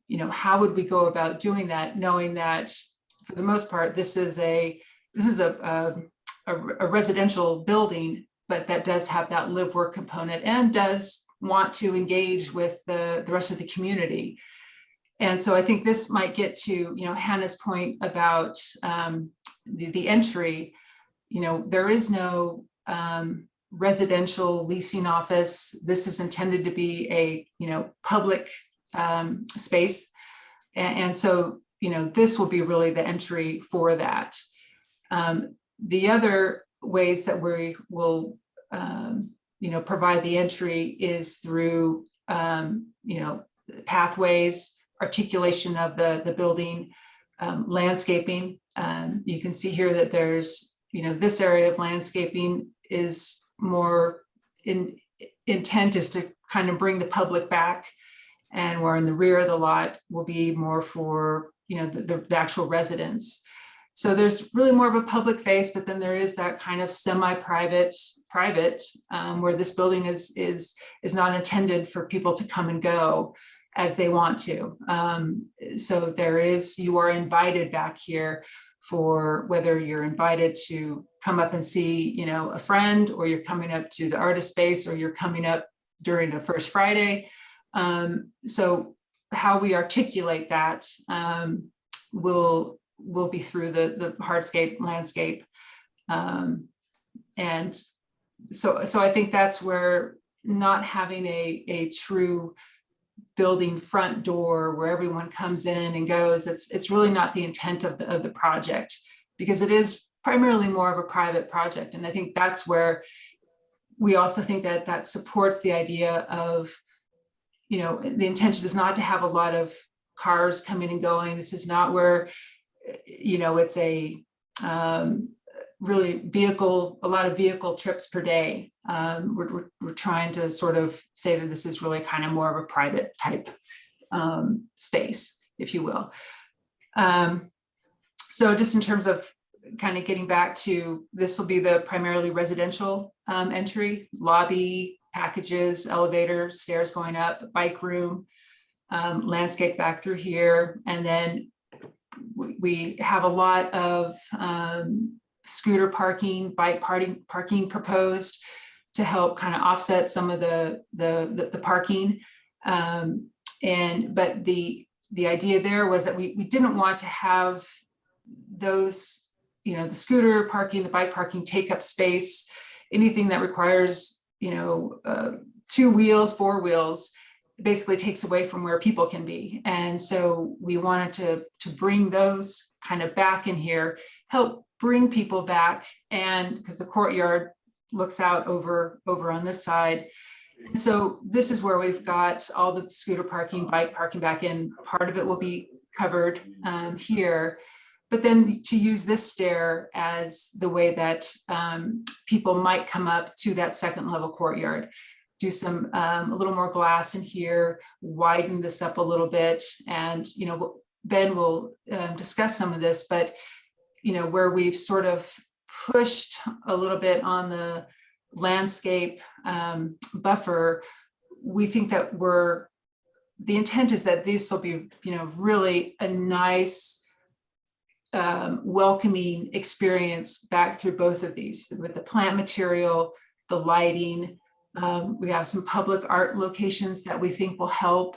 you know, how would we go about doing that, knowing that for the most part, this is a residential building, but that does have that live work component and does want to engage with the rest of the community. And so I think this might get to, you know, Hannah's point about the entry. You know, there is no residential leasing office. This is intended to be a, you know, public space. And so this will be really the entry for that. The other ways that we will, provide the entry is through, pathways, articulation of the building, landscaping. You can see here that there's, this area of landscaping is more intent is to kind of bring the public back, and where in the rear of the lot will be more for, the actual residents. So there's really more of a public face, but then there is that kind of semi-private, where this building is not intended for people to come and go as they want to. So you are invited back here for whether you're invited to come up and see, a friend, or you're coming up to the artist space, or you're coming up during the first Friday. So how we articulate that will be through the hardscape landscape. And so I think that's where not having a true building front door where everyone comes in and goes, it's really not the intent of the project, because it is primarily more of a private project. And I think that's where we also think that supports the idea of, the intention is not to have a lot of cars coming and going. This is not where, it's a really a lot of vehicle trips per day. We're trying to sort of say that this is really kind of more of a private type space, if you will. So just in terms of kind of getting back to, this will be the primarily residential entry, lobby, packages, elevator, stairs going up, bike room, landscape back through here. And then we have a lot of scooter parking, bike parking proposed to help kind of offset some of the parking. But the idea there was that we didn't want to have those, the scooter parking, the bike parking take up space, anything that requires, 2 wheels, 4 wheels, basically takes away from where people can be. And so we wanted to bring those kind of back in here, help bring people back. And because the courtyard looks out over on this side. And so this is where we've got all the scooter parking, bike parking back in. Part of it will be covered here. But then to use this stair as the way that people might come up to that second level courtyard, do some a little more glass in here, widen this up a little bit. And, Ben will discuss some of this, but, where we've sort of pushed a little bit on the landscape buffer, we think that the intent is that this will be, really a nice, welcoming experience back through both of these, with the plant material, the lighting. We have some public art locations that we think will help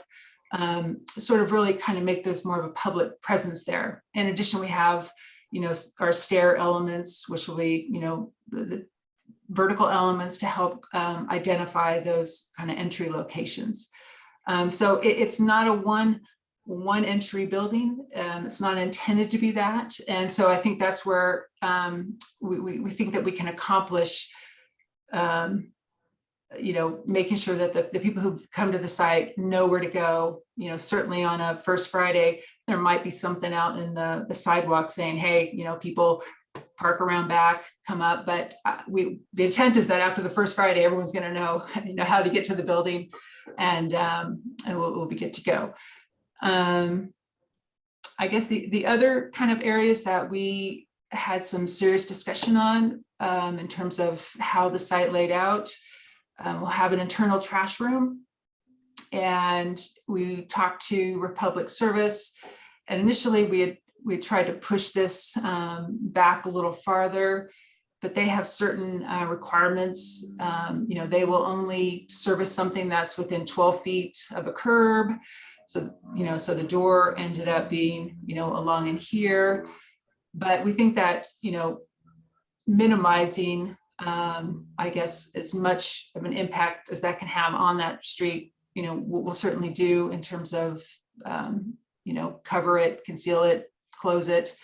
sort of really kind of make this more of a public presence there. In addition, we have, our stair elements, which will be, the vertical elements to help identify those kind of entry locations. So it's not a one entry building. It's not intended to be that. And so I think that's where we think that we can accomplish, making sure that the people who come to the site know where to go. Certainly on a first Friday, there might be something out in the sidewalk saying, hey, people park around back, come up. But the intent is that after the first Friday, everyone's going to know, how to get to the building, and we'll be good to go. I guess the other kind of areas that we had some serious discussion on in terms of how the site laid out, we'll have an internal trash room, and we talked to Republic Service, and initially we tried to push this back a little farther, but they have certain requirements. They will only service something that's within 12 feet of a curb. So, so the door ended up being, along in here. But we think that, minimizing, I guess, as much of an impact as that can have on that street, we'll certainly do in terms of, cover it, conceal it, close it.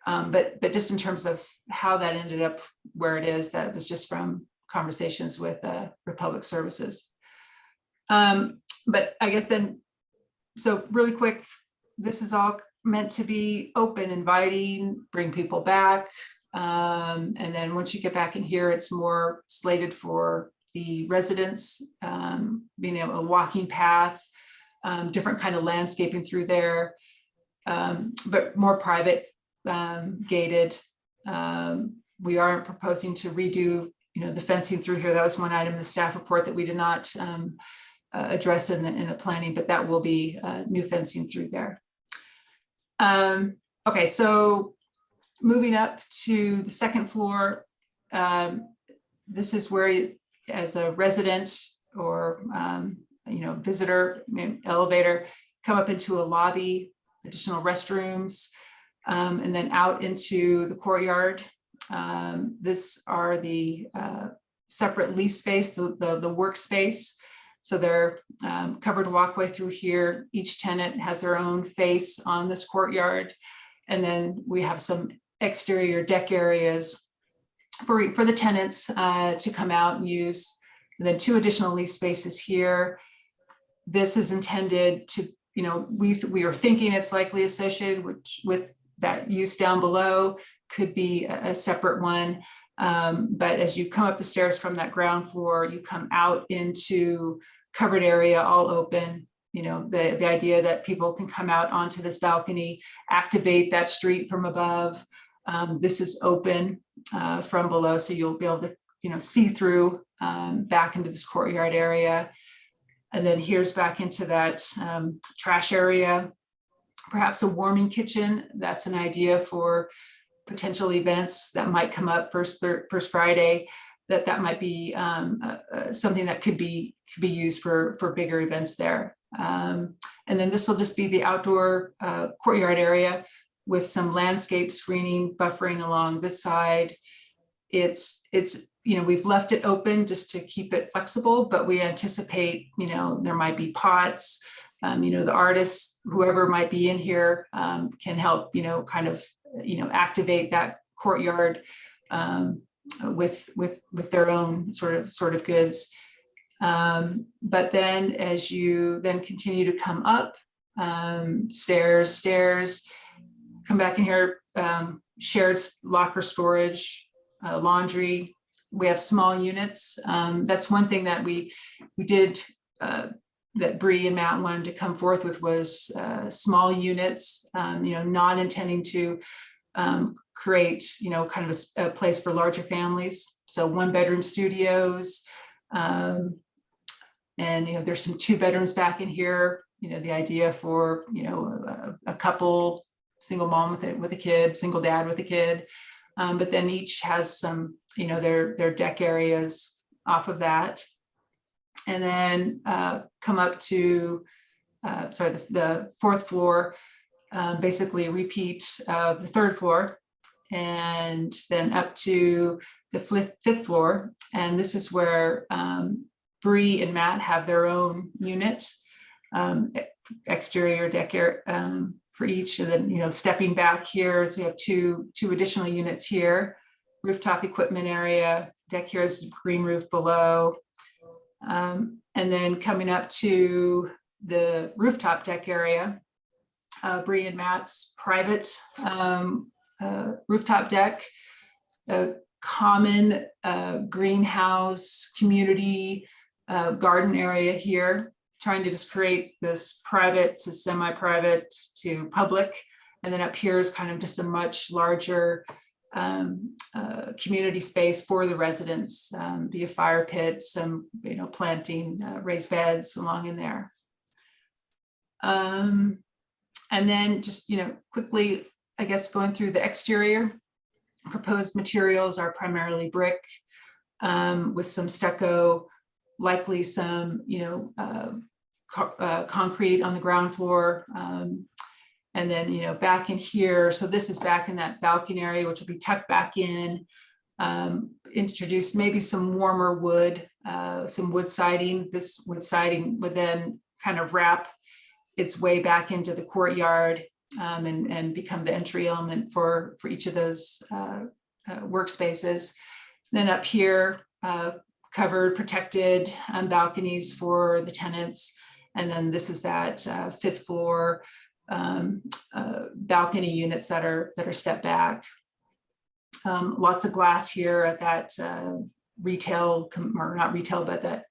But just in terms of how that ended up where it is, that was just from conversations with Republic Services. But I guess then, so really quick, this is all meant to be open, inviting, bring people back. And then once you get back in here, it's more slated for the residents, being a walking path, different kind of landscaping through there, but more private, gated. We aren't proposing to redo, the fencing through here. That was one item in the staff report that we did not address in the planning, but that will be new fencing through there. Okay, so moving up to the second floor, this is where, as a resident or visitor, elevator, come up into a lobby, additional restrooms, and then out into the courtyard. This are the separate lease space, the workspace. So they're covered walkway through here. Each tenant has their own face on this courtyard. And then we have some exterior deck areas for the tenants to come out and use. And then 2 additional lease spaces here. This is intended to, we are thinking it's likely associated with that use down below, could be a separate one. But as you come up the stairs from that ground floor, you come out into covered area, all open. The idea that people can come out onto this balcony, activate that street from above. This is open from below, so you'll be able to, see through back into this courtyard area. And then here's back into that trash area, perhaps a warming kitchen. That's an idea for potential events that might come up first Friday, that might be something that could be used for bigger events there. And then this will just be the outdoor courtyard area with some landscape screening buffering along this side. It's we've left it open just to keep it flexible, but we anticipate, there might be pots, the artists, whoever might be in here can help, kind of, activate that courtyard with their own sort of goods. But then as you then continue to come up, stairs, come back in here, shared locker storage, laundry. We have small units. That's one thing that we did, that Bree and Matt wanted to come forth with, was small units, not intending to create, kind of a place for larger families. So 1-bedroom studios, and there's some 2 bedrooms back in here. The idea for a couple, single mom with a kid, single dad with a kid, but then each has some their deck areas off of that. And then come up to the 4th floor, basically repeat the 3rd floor, and then up to the 5th floor. And this is where Bree and Matt have their own unit, exterior deck area for each. And then stepping back here, so we have two additional units here, rooftop equipment area, deck here is green roof below. And then coming up to the rooftop deck area, Bree and Matt's private rooftop deck, a common greenhouse, community garden area here, trying to just create this private to semi-private to public. And then up here is kind of just a much larger community space for the residents, be a fire pit, some planting, raised beds along in there. And then just quickly, I guess, going through the exterior, proposed materials are primarily brick with some stucco, likely some concrete on the ground floor. And then, back in here, so this is back in that balcony area, which will be tucked back in, introduce maybe some warmer wood, some wood siding. This wood siding would then kind of wrap its way back into the courtyard and become the entry element for each of those workspaces. Then up here, covered, protected balconies for the tenants. And then this is that fifth floor balcony units that are stepped back. Lots of glass here at that retail, or not retail, but that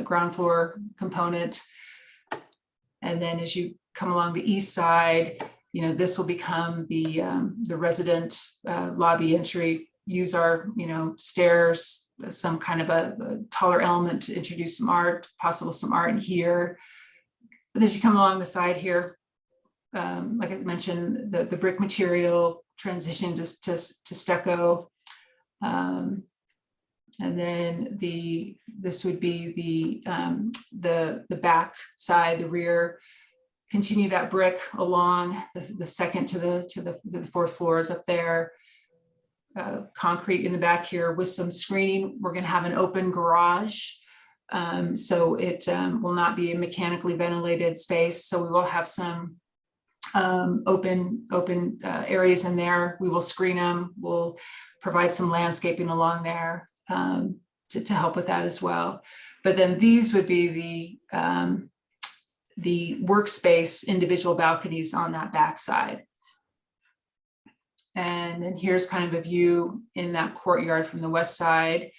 ground floor component. And then as you come along the east side, this will become the resident lobby entry. Use our, stairs, some kind of a taller element to introduce some art, possible some art in here. But as you come along the side here, like I mentioned, the brick material transition just to stucco. And then this would be the back side, the rear. Continue that brick along the second to the fourth floors up there. Concrete in the back here with some screening. We're going to have an open garage. So it will not be a mechanically ventilated space. So we will have some open areas in there. We will screen them. We'll provide some landscaping along there to help with that as well. But then these would be the workspace individual balconies on that back side. And then here's kind of a view in that courtyard from the west side.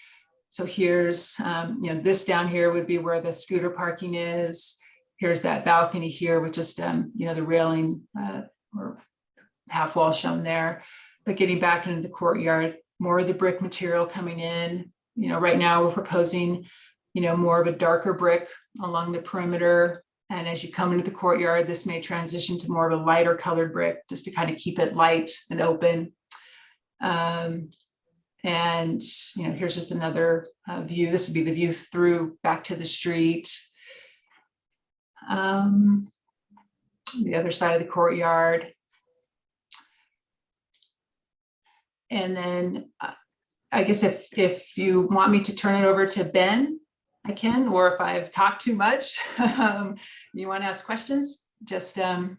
So here's, this down here would be where the scooter parking is. Here's that balcony here with just, the railing or half wall shown there. But getting back into the courtyard, more of the brick material coming in. Right now we're proposing, more of a darker brick along the perimeter. And as you come into the courtyard, this may transition to more of a lighter colored brick just to kind of keep it light and open. And, here's just another view. This would be the view through back to the street. The other side of the courtyard. And then I guess if you want me to turn it over to Ben, I can, or if I've talked too much, you want to ask questions, just let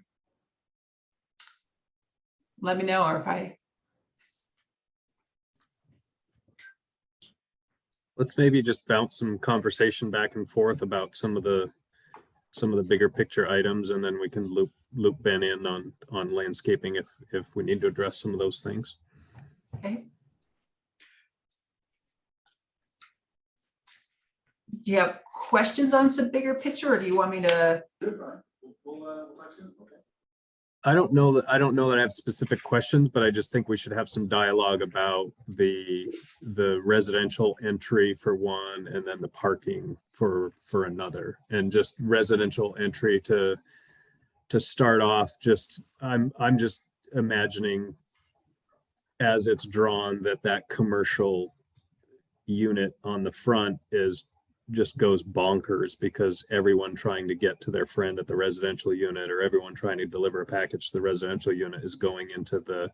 me know, or if I. Let's maybe just bounce some conversation back and forth about some of the bigger picture items, and then we can loop Ben in on landscaping if we need to address some of those things. Okay. Do you have questions on some bigger picture, or do you want me to? I don't know that I have specific questions, but I just think we should have some dialogue about the residential entry for one, and then the parking for another, and just residential entry to start off. I'm just imagining as it's drawn that commercial unit on the front just goes bonkers, because everyone trying to get to their friend at the residential unit, or everyone trying to deliver a package to the residential unit, is going into the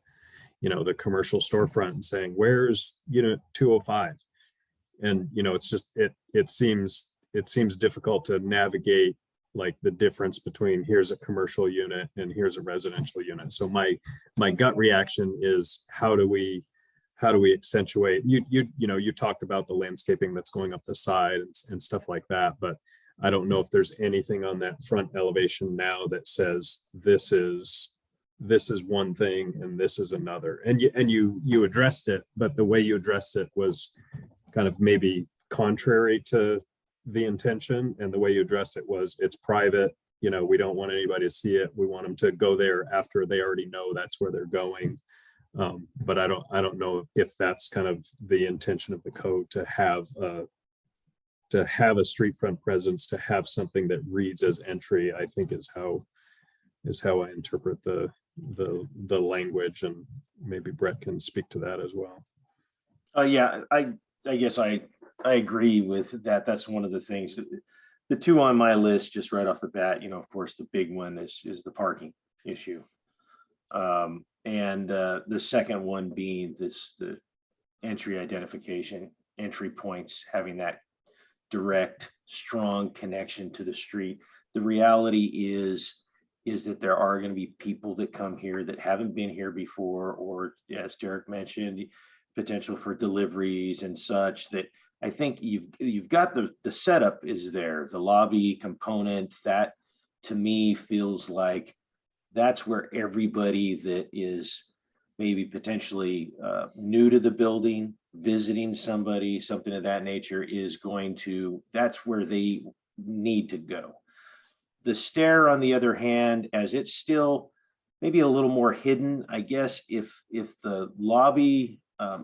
commercial storefront and saying, where's unit 205? And it's just it seems difficult to navigate, like, the difference between here's a commercial unit and here's a residential unit. So my gut reaction is, how do we accentuate, you talked about the landscaping that's going up the side and stuff like that, but I don't know if there's anything on that front elevation now that says this is one thing and this is another. And you addressed it, but the way you addressed it was kind of maybe contrary to the intention. And the way you addressed it was, it's private, we don't want anybody to see it. We want them to go there after they already know that's where they're going. But I don't know if that's kind of the intention of the code, to have a street front presence, to have something that reads as entry, I think is how I interpret the language, and maybe Brett can speak to that as well. Yeah, I guess I agree with that. That's one of the things. The two on my list, just right off the bat, of course, the big one is the parking issue. And the second one being the entry identification, entry points, having that direct, strong connection to the street. The reality is, is that there are going to be people that come here that haven't been here before, or as Derek mentioned, potential for deliveries and such, that I think you've got the setup is there, the lobby component. That to me feels like that's where everybody that is maybe potentially new to the building, visiting somebody, something of that nature, is going to, that's where they need to go. The stair, on the other hand, as it's still maybe a little more hidden, I guess if the lobby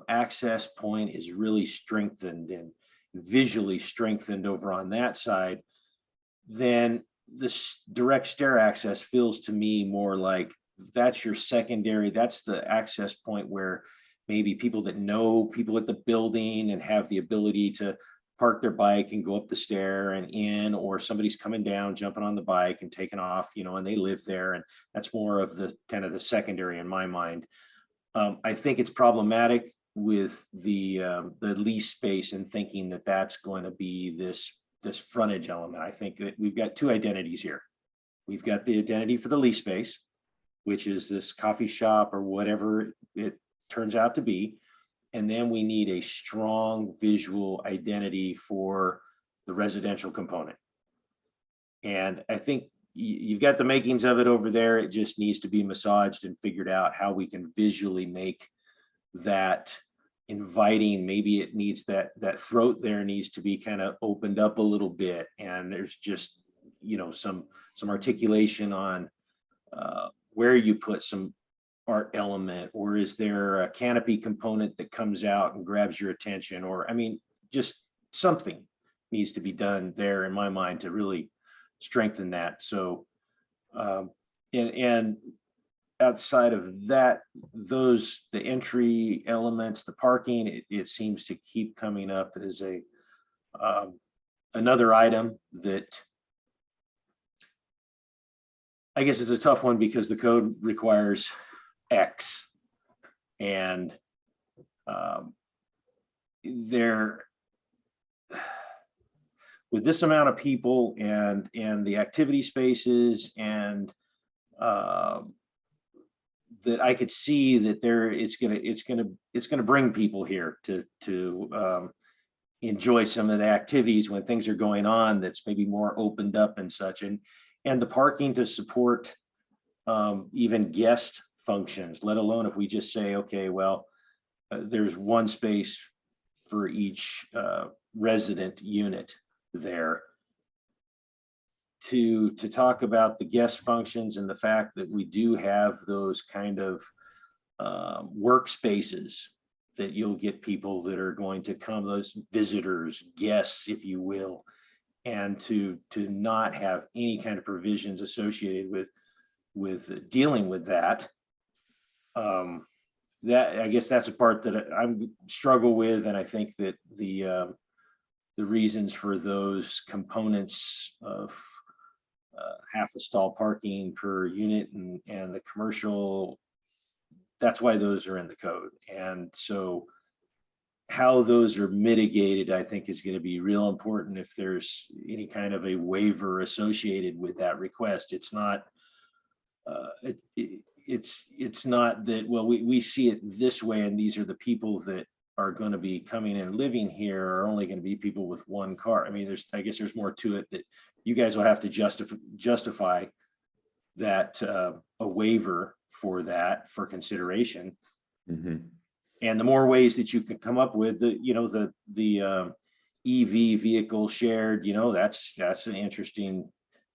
access point is really strengthened and visually strengthened over on that side, then this direct stair access feels to me more like that's your secondary, that's the access point where maybe people that know people at the building and have the ability to park their bike and go up the stair and in, or somebody's coming down, jumping on the bike and taking off, and they live there. And that's more of the kind of the secondary in my mind. I think it's problematic with the lease space and thinking that that's going to be this frontage element. I think that we've got two identities here. We've got the identity for the lease space, which is this coffee shop or whatever it turns out to be. And then we need a strong visual identity for the residential component. And I think you've got the makings of it over there. It just needs to be massaged and figured out how we can visually make that inviting. Maybe it needs that throat there needs to be kind of opened up a little bit. And there's just, some articulation on where you put some art element, or is there a canopy component that comes out and grabs your attention, or just something needs to be done there in my mind to really strengthen that. So and outside of that, the entry elements, the parking, it seems to keep coming up as a another item that I guess is a tough one, because the code requires X, and there, with this amount of people and the activity spaces, and that I could see that it's gonna bring people here to enjoy some of the activities when things are going on. That's maybe more opened up and such, and the parking to support even guest functions, let alone if we just say, okay, well, there's one space for each resident unit there. To talk about the guest functions and the fact that we do have those kind of workspaces that you'll get people that are going to come, those visitors, guests, if you will, and to not have any kind of provisions associated with dealing with that. That, I guess that's a part that I struggle with, and I think that the reasons for those components of half a stall parking per unit and the commercial, that's why those are in the code. And so how those are mitigated, I think, is going to be real important. If there's any kind of a waiver associated with that request, it's not it's not that, well, we see it this way, and these are the people that are going to be coming and living here are only going to be people with one car. I guess there's more to it that you guys will have to justify that a waiver for that for consideration. Mm-hmm. And the more ways that you can come up with, the EV vehicle shared, that's an interesting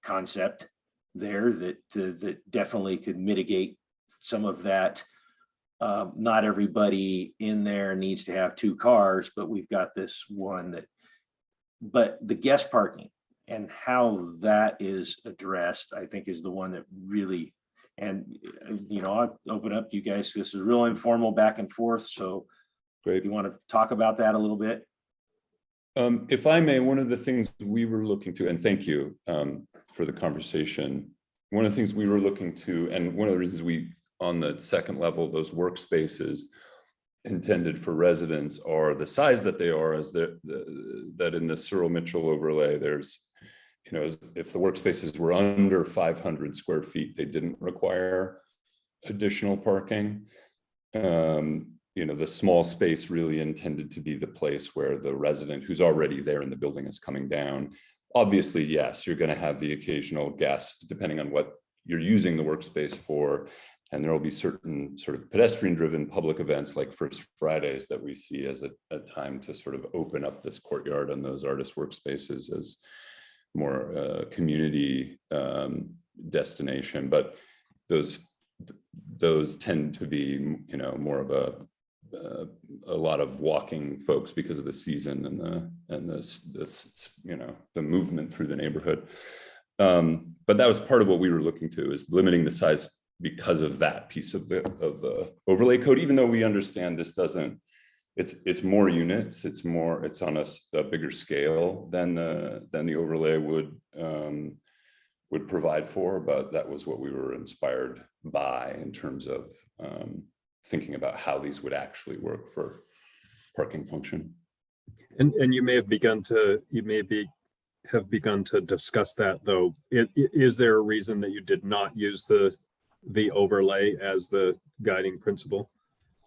concept there that definitely could mitigate some of that. Not everybody in there needs to have two cars, but we've got this one but the guest parking and how that is addressed, I think, is the one that really, and I'll open up to you guys. This is real informal back and forth. So great. You want to talk about that a little bit? If I may, one of the things we were looking to, and thank you for the conversation. One of the things we were looking to, and one of the reasons we, on the second level, those workspaces intended for residents are the size that they are, as that in the Surel Mitchell overlay, there's you know, if the workspaces were under 500 square feet, they didn't require additional parking. You know, the small space really intended to be the place where the resident who's already there in the building is coming down. Obviously, yes, you're going to have the occasional guest, depending on what you're using the workspace for. And there will be certain sort of pedestrian driven public events like First Fridays that we see as a time to sort of open up this courtyard and those artist workspaces as more community destination. But those tend to be, you know, more of a lot of walking folks because of the season and the you know, the movement through the neighborhood. But that was part of what we were looking to, is limiting the size because of that piece of the overlay code. Even though we understand this doesn't, it's more units, it's on a bigger scale than the overlay would provide for. But that was what we were inspired by in terms of thinking about how these would actually work for parking function. And you may have begun to discuss that, though. Is there a reason that you did not use the overlay as the guiding principle?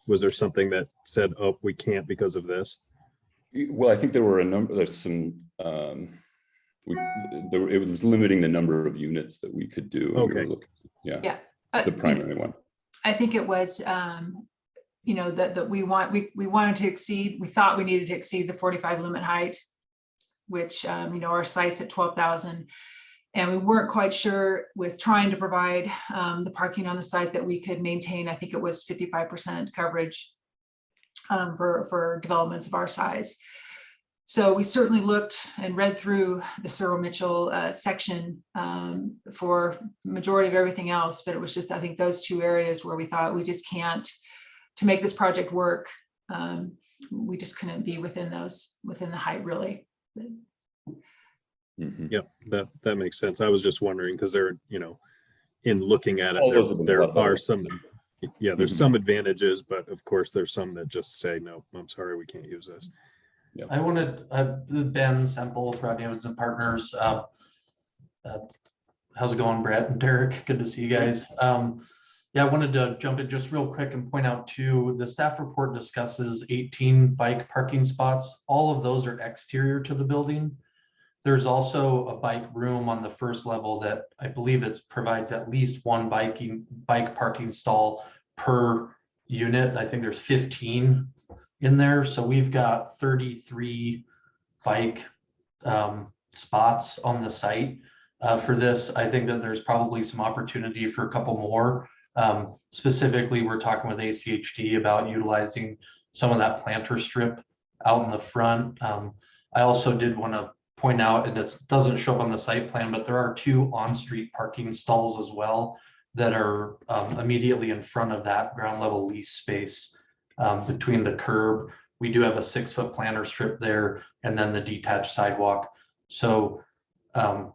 Was there something that said, oh, we can't because of this? Well, I think there were there's some, it was limiting the number of units that we could do. Okay. Yeah. The primary one. I think it was, you know, that we wanted to exceed, we thought we needed to exceed the 45 limit height, which, you know, our site's at 12,000. And we weren't quite sure with trying to provide the parking on the site that we could maintain. I think it was 55% coverage for developments of our size. So we certainly looked and read through the Surel Mitchell section for majority of everything else, but it was just, I think, those two areas where we thought we just can't, to make this project work, we just couldn't be within the height, really. Mm-hmm. Yep, that makes sense. I was just wondering because there, you know, in looking at it, there are some, yeah, there's some advantages, but of course there's some that just say, no, I'm sorry, we can't use this. Yep. I wanted Ben Semple with Rodney Evans and Partners. How's it going, Brett and Derek? Good to see you guys. Yeah, I wanted to jump in just real quick and point out too, the staff report discusses 18 bike parking spots. All of those are exterior to the building. There's also a bike room on the first level that I believe it provides at least one bike parking stall per unit. I think there's 15 in there. So we've got 33 bike spots on the site for this. I think that there's probably some opportunity for a couple more. Specifically, we're talking with ACHD about utilizing some of that planter strip out in the front. I also did want to point out, and it doesn't show up on the site plan, but there are 2 on-street parking stalls as well that are immediately in front of that ground level lease space between the curb. We do have a 6-foot planter strip there and then the detached sidewalk. So I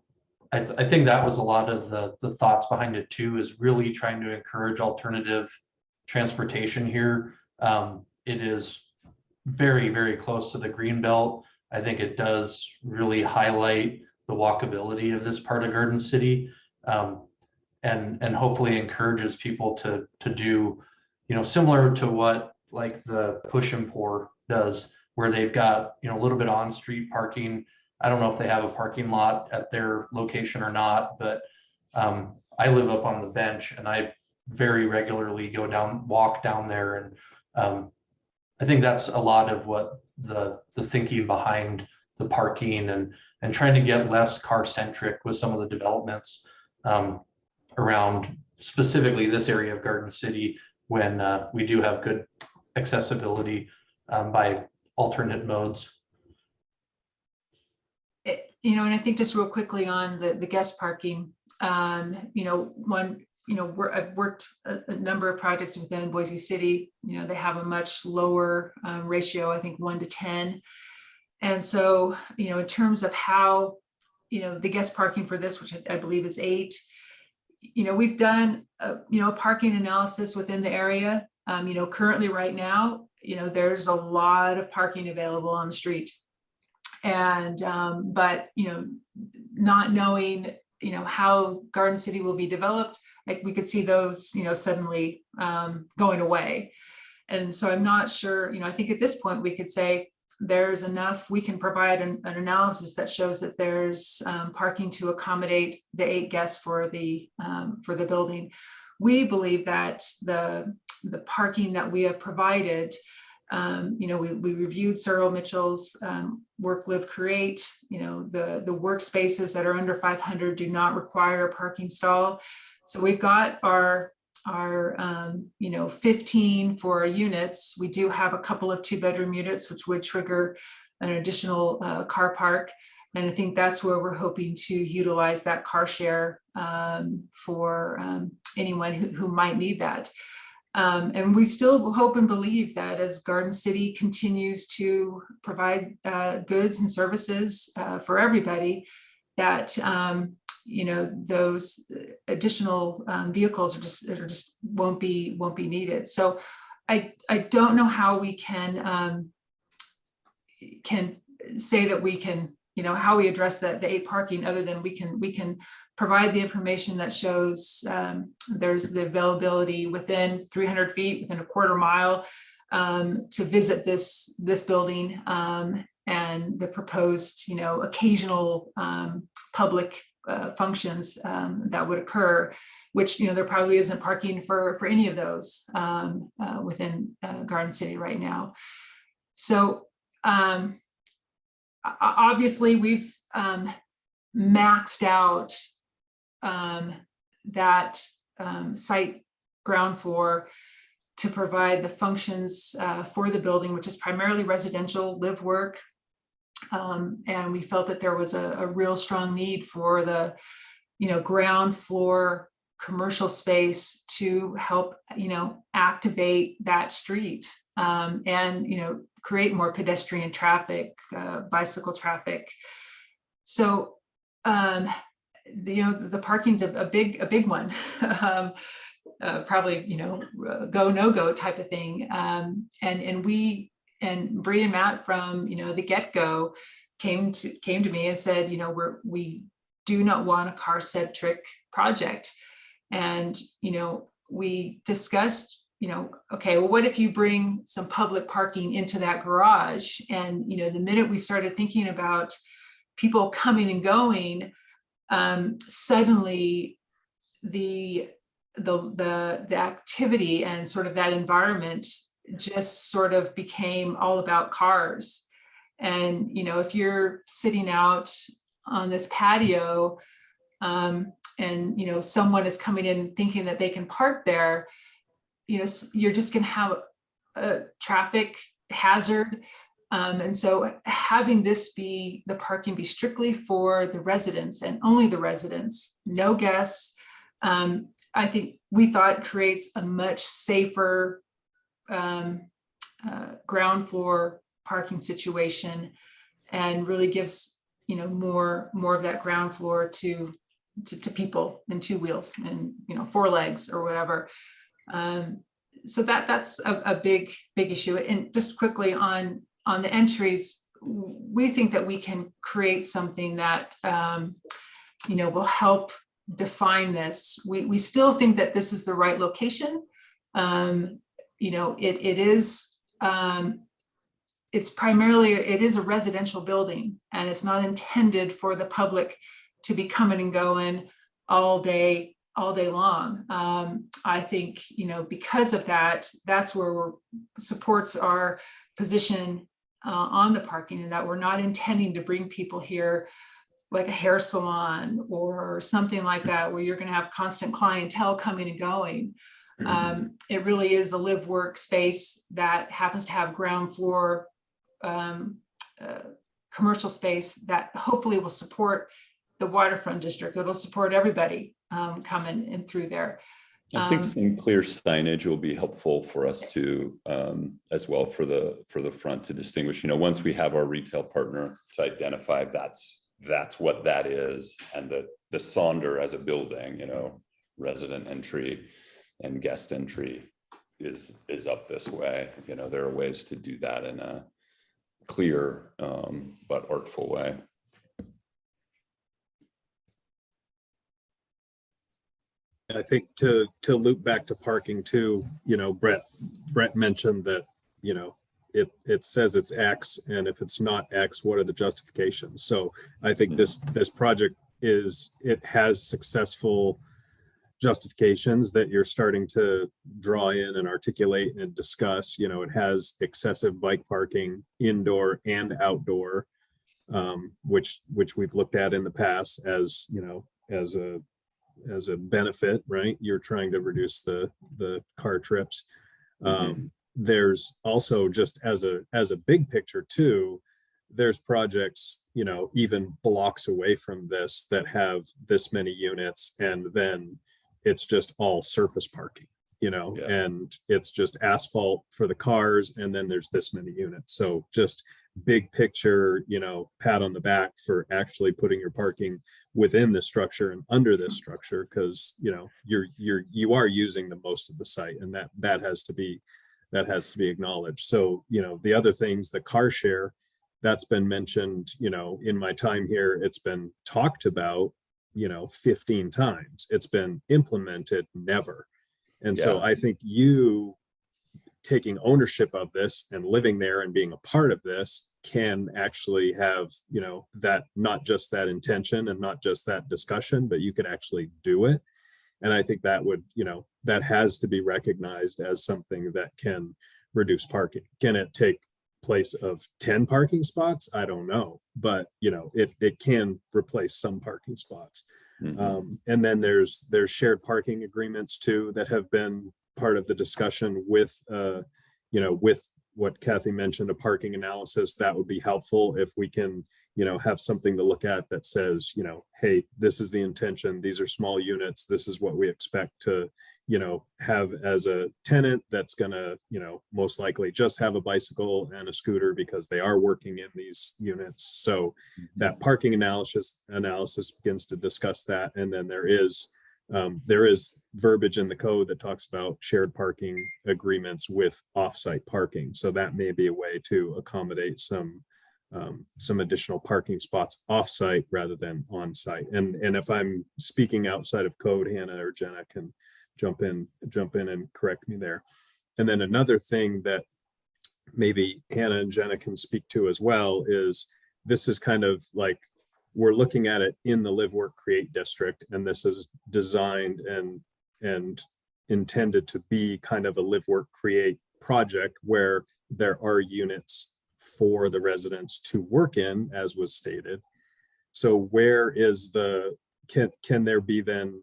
think that was a lot of the thoughts behind it too, is really trying to encourage alternative transportation here. It is very, very close to the green belt. I think it does really highlight the walkability of this part of Garden City, and hopefully encourages people to do, you know, similar to what like the Push and Pour does, where they've got, you know, a little bit on street parking. I don't know if they have a parking lot at their location or not, but I live up on the bench and I very regularly walk down there, and I think that's a lot of what the thinking behind the parking and trying to get less car centric with some of the developments around specifically this area of Garden City, when we do have good accessibility by alternate modes. You know, and I think just real quickly on the guest parking, you know, I've worked a number of projects within Boise City. You know, they have a much lower ratio, I think 1 to 10. And so, you know, in terms of how, you know, the guest parking for this, which I believe is 8, you know, we've done, you know, a parking analysis within the area. You know, currently right now, you know, there's a lot of parking available on the street. And, but, not knowing, how Garden City will be developed, like we could see those, suddenly going away. And so I'm not sure, I think at this point we could say there's enough, we can provide an analysis that shows that there's parking to accommodate the 8 guests for the building. We believe that the parking that we have provided, we reviewed Surel Mitchell's work, live, create, the workspaces that are under 500 do not require a parking stall. So we've got our 15 for our units. We do have a couple of 2-bedroom units, which would trigger an additional car park. And I think that's where we're hoping to utilize that car share for anyone who might need that. And we still hope and believe that as Garden City continues to provide goods and services for everybody, that those additional vehicles just won't be needed. So I don't know how we can say that we can, how we address the 8 parking, other than we can provide the information that shows there's the availability within 300 feet, within a quarter mile, to visit this building, and the proposed, occasional public functions that would occur, which, there probably isn't parking for any of those within Garden City right now. So obviously we've maxed out that site ground floor to provide the functions for the building, which is primarily residential, live, work. And we felt that there was a real strong need for the, ground floor commercial space to help, activate that street, and, create more pedestrian traffic, bicycle traffic. So, the parking's a big one. Probably, go, no go type of thing. And Bree and Matt from, the get-go came to me and said, we do not want a car-centric project. And, we discussed, okay, well, what if you bring some public parking into that garage? And, the minute we started thinking about people coming and going, suddenly the activity and sort of that environment just sort of became all about cars. And, if you're sitting out on this patio, and, someone is coming in thinking that they can park there, you're just going to have a traffic hazard. And so having this be, the parking be strictly for the residents and only the residents, no guests, I think we thought creates a much safer ground floor parking situation, and really gives, more of that ground floor to people in 2 wheels and, 4 legs or whatever. So that's a big issue. And just quickly on the entries, we think that we can create something that, will help define this. We still think that this is the right location. It is, it's primarily, it is a residential building, and it's not intended for the public to be coming and going all day long. I think, because of that, that's where supports our position on the parking, and that we're not intending to bring people here like a hair salon or something like that, where you're going to have constant clientele coming and going. It really is a live work space that happens to have ground floor commercial space that hopefully will support the waterfront district. It'll support everybody coming in through there. I think some clear signage will be helpful for us to, as well, for the front to distinguish. Once we have our retail partner to identify that's what that is, and the Sonder as a building, resident entry and guest entry is up this way. There are ways to do that in a clear but artful way. I think to loop back to parking too, you know, Brett mentioned that, you know, it says it's X, and if it's not X, what are the justifications? So I think this project it has successful justifications that you're starting to draw in and articulate and discuss. You know, it has excessive bike parking indoor and outdoor, which we've looked at in the past as, you know, as a benefit, right? You're trying to reduce the car trips. There's also, just as a big picture too, there's projects, you know, even blocks away from this that have this many units, and then it's just all surface parking, you know, and it's just asphalt for the cars, and then there's this many units. So just big picture, you know, pat on the back for actually putting your parking within the structure and under this structure, because, you know, you are using the most of the site, and that has to be acknowledged. So, you know, the other things, the car share, that's been mentioned, you know, in my time here, it's been talked about, you know, 15 times. It's been implemented, never. And so I think you taking ownership of this and living there and being a part of this can actually have, you know, that, not just that intention and not just that discussion, but you could actually do it. And I think that would, you know, that has to be recognized as something that can reduce parking. Can it take place of 10 parking spots? I don't know, but, you know, it can replace some parking spots. And then there's shared parking agreements too that have been part of the discussion with, you know, with what Kathy mentioned, a parking analysis. That would be helpful if we can, you know, have something to look at that says, you know, hey, this is the intention. These are small units. This is what we expect to, you know, have as a tenant that's gonna, you know, most likely just have a bicycle and a scooter because they are working in these units. So that parking analysis begins to discuss that. And then there is verbiage in the code that talks about shared parking agreements with offsite parking. So that may be a way to accommodate some additional parking spots offsite rather than on-site. And if I'm speaking outside of code, Hanna or Jenah can jump in and correct me there. And then another thing that maybe Hanna and Jenah can speak to as well is, this is kind of like, we're looking at it in the live work create district, and this is designed and intended to be kind of a live work create project where there are units for the residents to work in, as was stated. So where is can there be then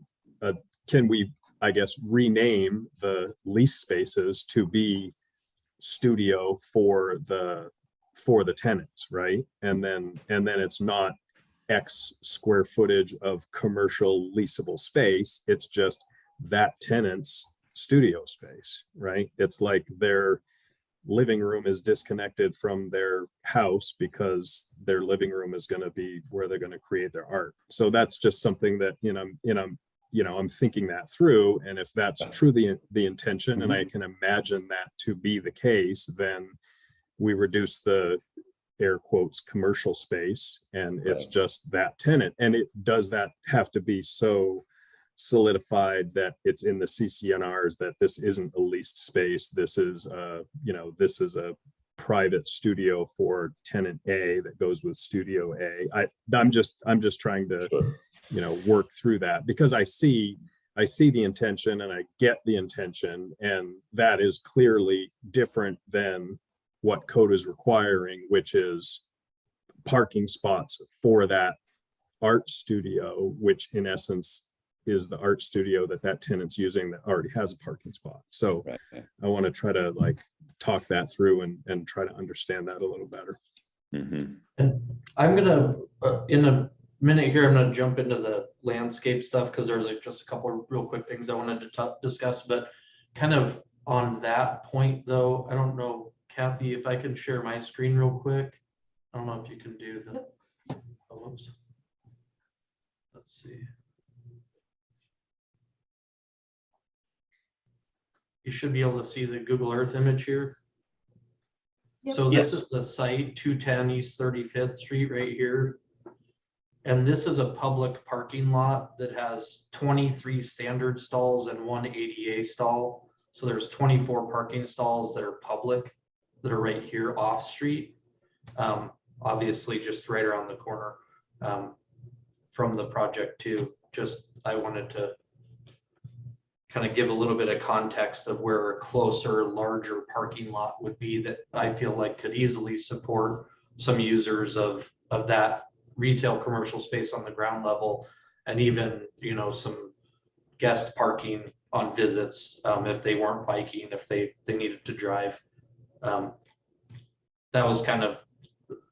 can we, I guess, rename the lease spaces to be studio for the tenants, right? And then it's not X square footage of commercial leasable space. It's just that tenant's studio space, right? It's like their living room is disconnected from their house because their living room is going to be where they're going to create their art. So that's just something that, I'm thinking that through. And if that's truly the intention, and I can imagine that to be the case, then we reduce the air quotes commercial space, and it's just that tenant. And does that have to be so solidified that it's in the CCNRs that this isn't a leased space? This is this is a private studio for tenant A that goes with studio A. I'm just trying to work through that, because I see the intention and I get the intention, and that is clearly different than what code is requiring, which is parking spots for that art studio, which in essence is the art studio that tenant's using that already has a parking spot. So I want to try to talk that through and try to understand that a little better. And I'm gonna in a minute here, I'm gonna jump into the landscape stuff, because there's just a couple of real quick things I wanted to discuss. But kind of on that point though, I don't know, Kathy, if I can share my screen real quick. I don't know if you can do the, whoops. Let's see. You should be able to see the Google Earth image here. So this Yes. is the site, 210 East 35th Street right here. And this is a public parking lot that has 23 standard stalls and 1 ADA stall. So there's 24 parking stalls that are public that are right here off street. Obviously just right around the corner from the project too. Just, I wanted to kind of give a little bit of context of where a closer, larger parking lot would be that I feel like could easily support some users of that retail commercial space on the ground level, and even, you know, some guest parking on visits if they weren't biking, if they needed to drive. That was kind of,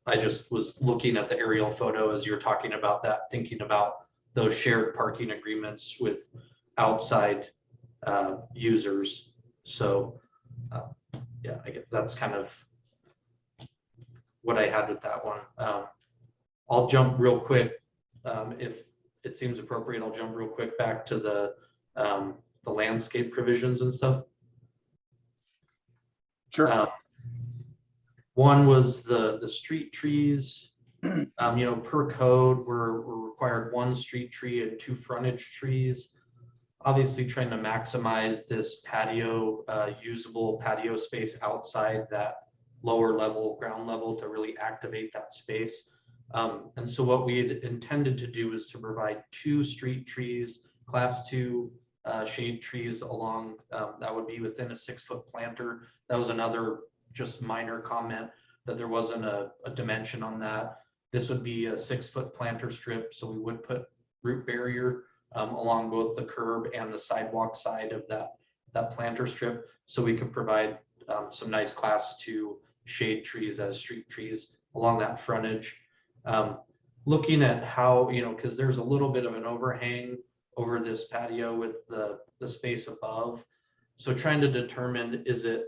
I just was looking at the aerial photo as you were talking about that, thinking about those shared parking agreements with outside users. So yeah, I get, that's kind of what I had with that one. I'll jump real quick. If it seems appropriate, I'll jump real quick back to the landscape provisions and stuff. Sure. One was the street trees. You know, per code, we're required 1 street tree and 2 frontage trees. Obviously trying to maximize this patio, usable patio space outside that lower level, ground level, to really activate that space. And so what we had intended to do is to provide 2 street trees, class 2 shade trees along, that would be within a 6-foot planter. That was another just minor comment, that there wasn't a dimension on that. This would be a 6-foot planter strip, so we would put root barrier along both the curb and the sidewalk side of that planter strip, so we could provide some nice class 2 shade trees as street trees along that frontage. Looking at how, you know, because there's a little bit of an overhang over this patio with the space above. So trying to determine, is it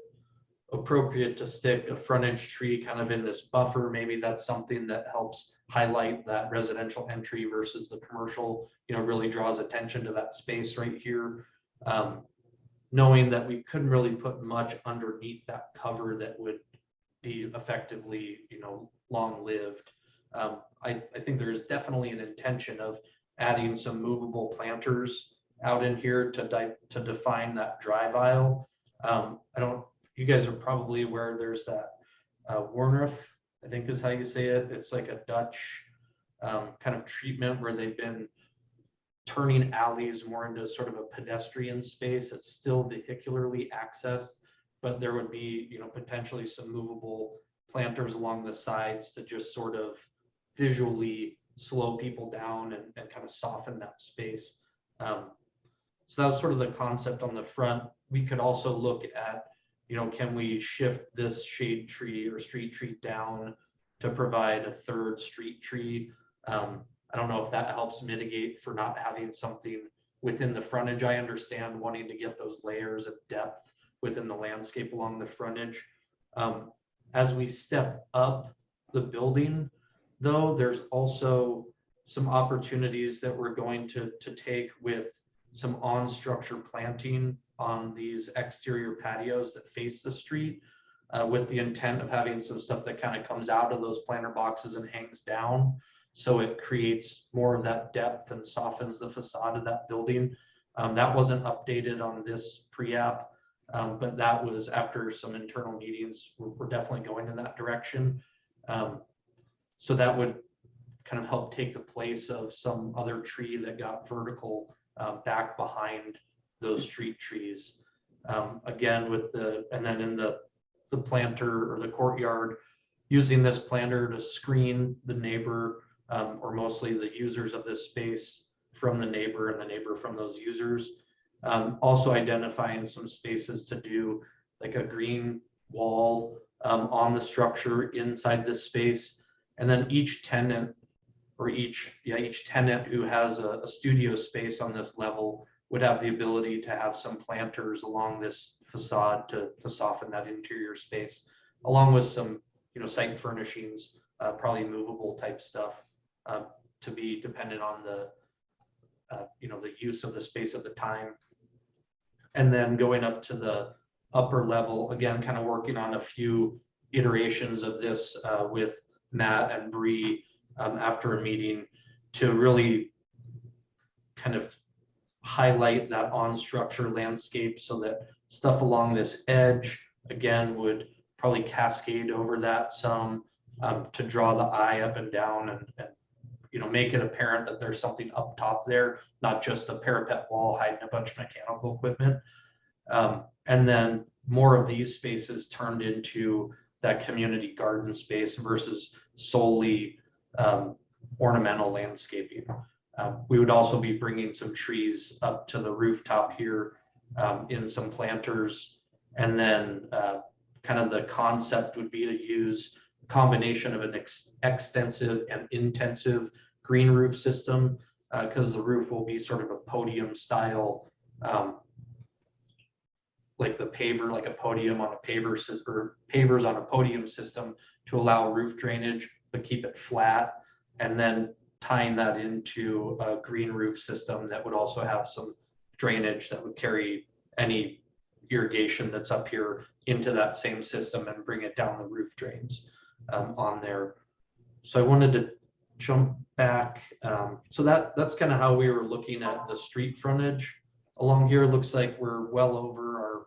appropriate to stick a frontage tree kind of in this buffer? Maybe that's something that helps highlight that residential entry versus the commercial, you know, really draws attention to that space right here. Knowing that we couldn't really put much underneath that cover that would be effectively, you know, long-lived. I think there's definitely an intention of adding some movable planters out in here to define that drive aisle. You guys are probably aware there's that Warnroof, I think is how you say it. It's like a Dutch kind of treatment where they've been turning alleys more into sort of a pedestrian space. It's still vehicularly accessed, but there would be, you know, potentially some movable planters along the sides to just sort of visually slow people down and kind of soften that space. So that was sort of the concept on the front. We could also look at, you know, can we shift this shade tree or street tree down to provide a 3rd street tree? I don't know if that helps mitigate for not having something within the frontage. I understand wanting to get those layers of depth within the landscape along the frontage. As we step up the building, though, there's also some opportunities that we're going to take with some on-structure planting on these exterior patios that face the street, with the intent of having some stuff that kind of comes out of those planter boxes and hangs down. So it creates more of that depth and softens the facade of that building. That wasn't updated on this pre-app, but that was after some internal meetings. We're definitely going in that direction. So that would kind of help take the place of some other tree that got vertical back behind those street trees. Again, with and then in the planter or the courtyard, using this planter to screen the neighbor, or mostly the users of this space, from the neighbor and the neighbor from those users. Also identifying some spaces to do like a green wall on the structure inside this space. And then each tenant or each tenant who has a studio space on this level would have the ability to have some planters along this facade to soften that interior space, along with some, you know, site furnishings, probably movable type stuff, to be dependent on the, you know, the use of the space at the time. And then going up to the upper level, again, kind of working on a few iterations of this with Matt and Bree after a meeting to really kind of highlight that on structure landscape so that stuff along this edge, again, would probably cascade over that some to draw the eye up and down and you know, make it apparent that there's something up top there, not just a parapet wall hiding a bunch of mechanical equipment. And then more of these spaces turned into that community garden space versus solely ornamental landscaping. We would also be bringing some trees up to the rooftop here in some planters. And then kind of the concept would be to use a combination of an extensive and intensive green roof system because the roof will be sort of a podium style, like the paver, like a podium on a paver or pavers on a podium system to allow roof drainage, but keep it flat. And then tying that into a green roof system that would also have some drainage that would carry any irrigation that's up here into that same system and bring it down the roof drains on there. So I wanted to jump back. So that's kind of how we were looking at the street frontage along here. Looks like we're well over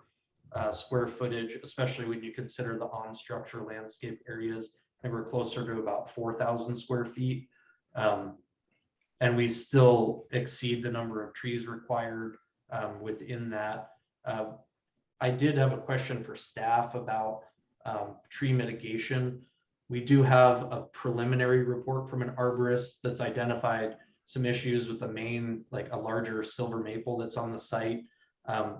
our square footage, especially when you consider the on structure landscape areas. I think we're closer to about 4,000 square feet. And we still exceed the number of trees required within that. I did have a question for staff about tree mitigation. We do have a preliminary report from an arborist that's identified some issues with the main, like a larger silver maple that's on the site.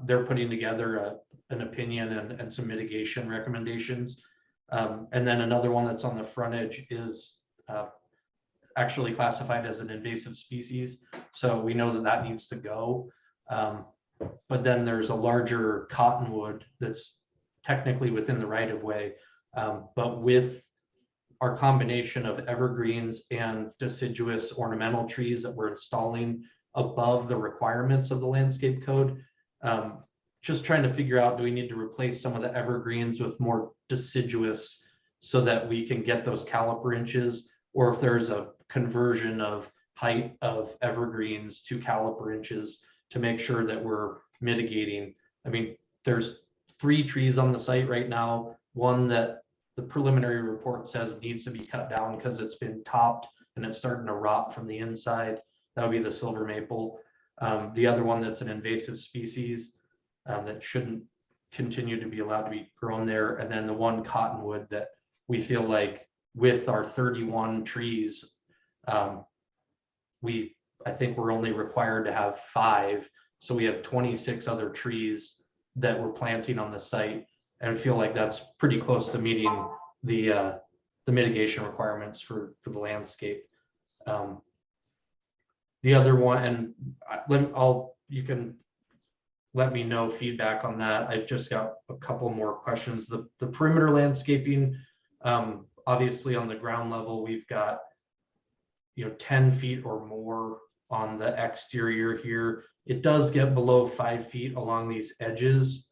They're putting together an opinion and some mitigation recommendations. And then another one that's on the frontage is actually classified as an invasive species. So we know that that needs to go. But then there's a larger cottonwood that's technically within the right of way, but with our combination of evergreens and deciduous ornamental trees that we're installing above the requirements of the landscape code. Just trying to figure out, do we need to replace some of the evergreens with more deciduous so that we can get those caliper inches, or if there's a conversion of height of evergreens to caliper inches to make sure that we're mitigating. I mean, there's 3 trees on the site right now, one that the preliminary report says needs to be cut down because it's been topped and it's starting to rot from the inside. That would be the silver maple. The other one that's an invasive species that shouldn't continue to be allowed to be grown there. And then the one cottonwood that we feel like with our 31 trees, I think we're only required to have 5. So we have 26 other trees that we're planting on the site. And I feel like that's pretty close to meeting the mitigation requirements for the landscape. The other one, and you can let me know feedback on that. I just got a couple more questions. The perimeter landscaping, obviously on the ground level, we've got 10 feet or more on the exterior here. It does get below 5 feet along these edges.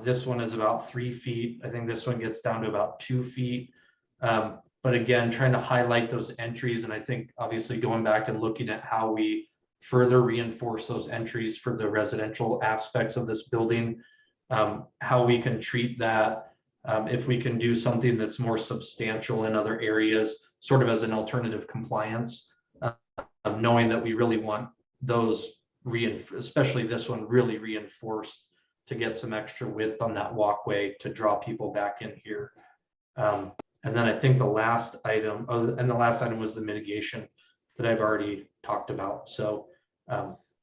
This one is about 3 feet. I think this one gets down to about 2 feet. But again, trying to highlight those entries. And I think obviously going back and looking at how we further reinforce those entries for the residential aspects of this building, how we can treat that. If we can do something that's more substantial in other areas, sort of as an alternative compliance, knowing that we really want those, especially this one, really reinforced to get some extra width on that walkway to draw people back in here. And then I think the last item, was the mitigation that I've already talked about. So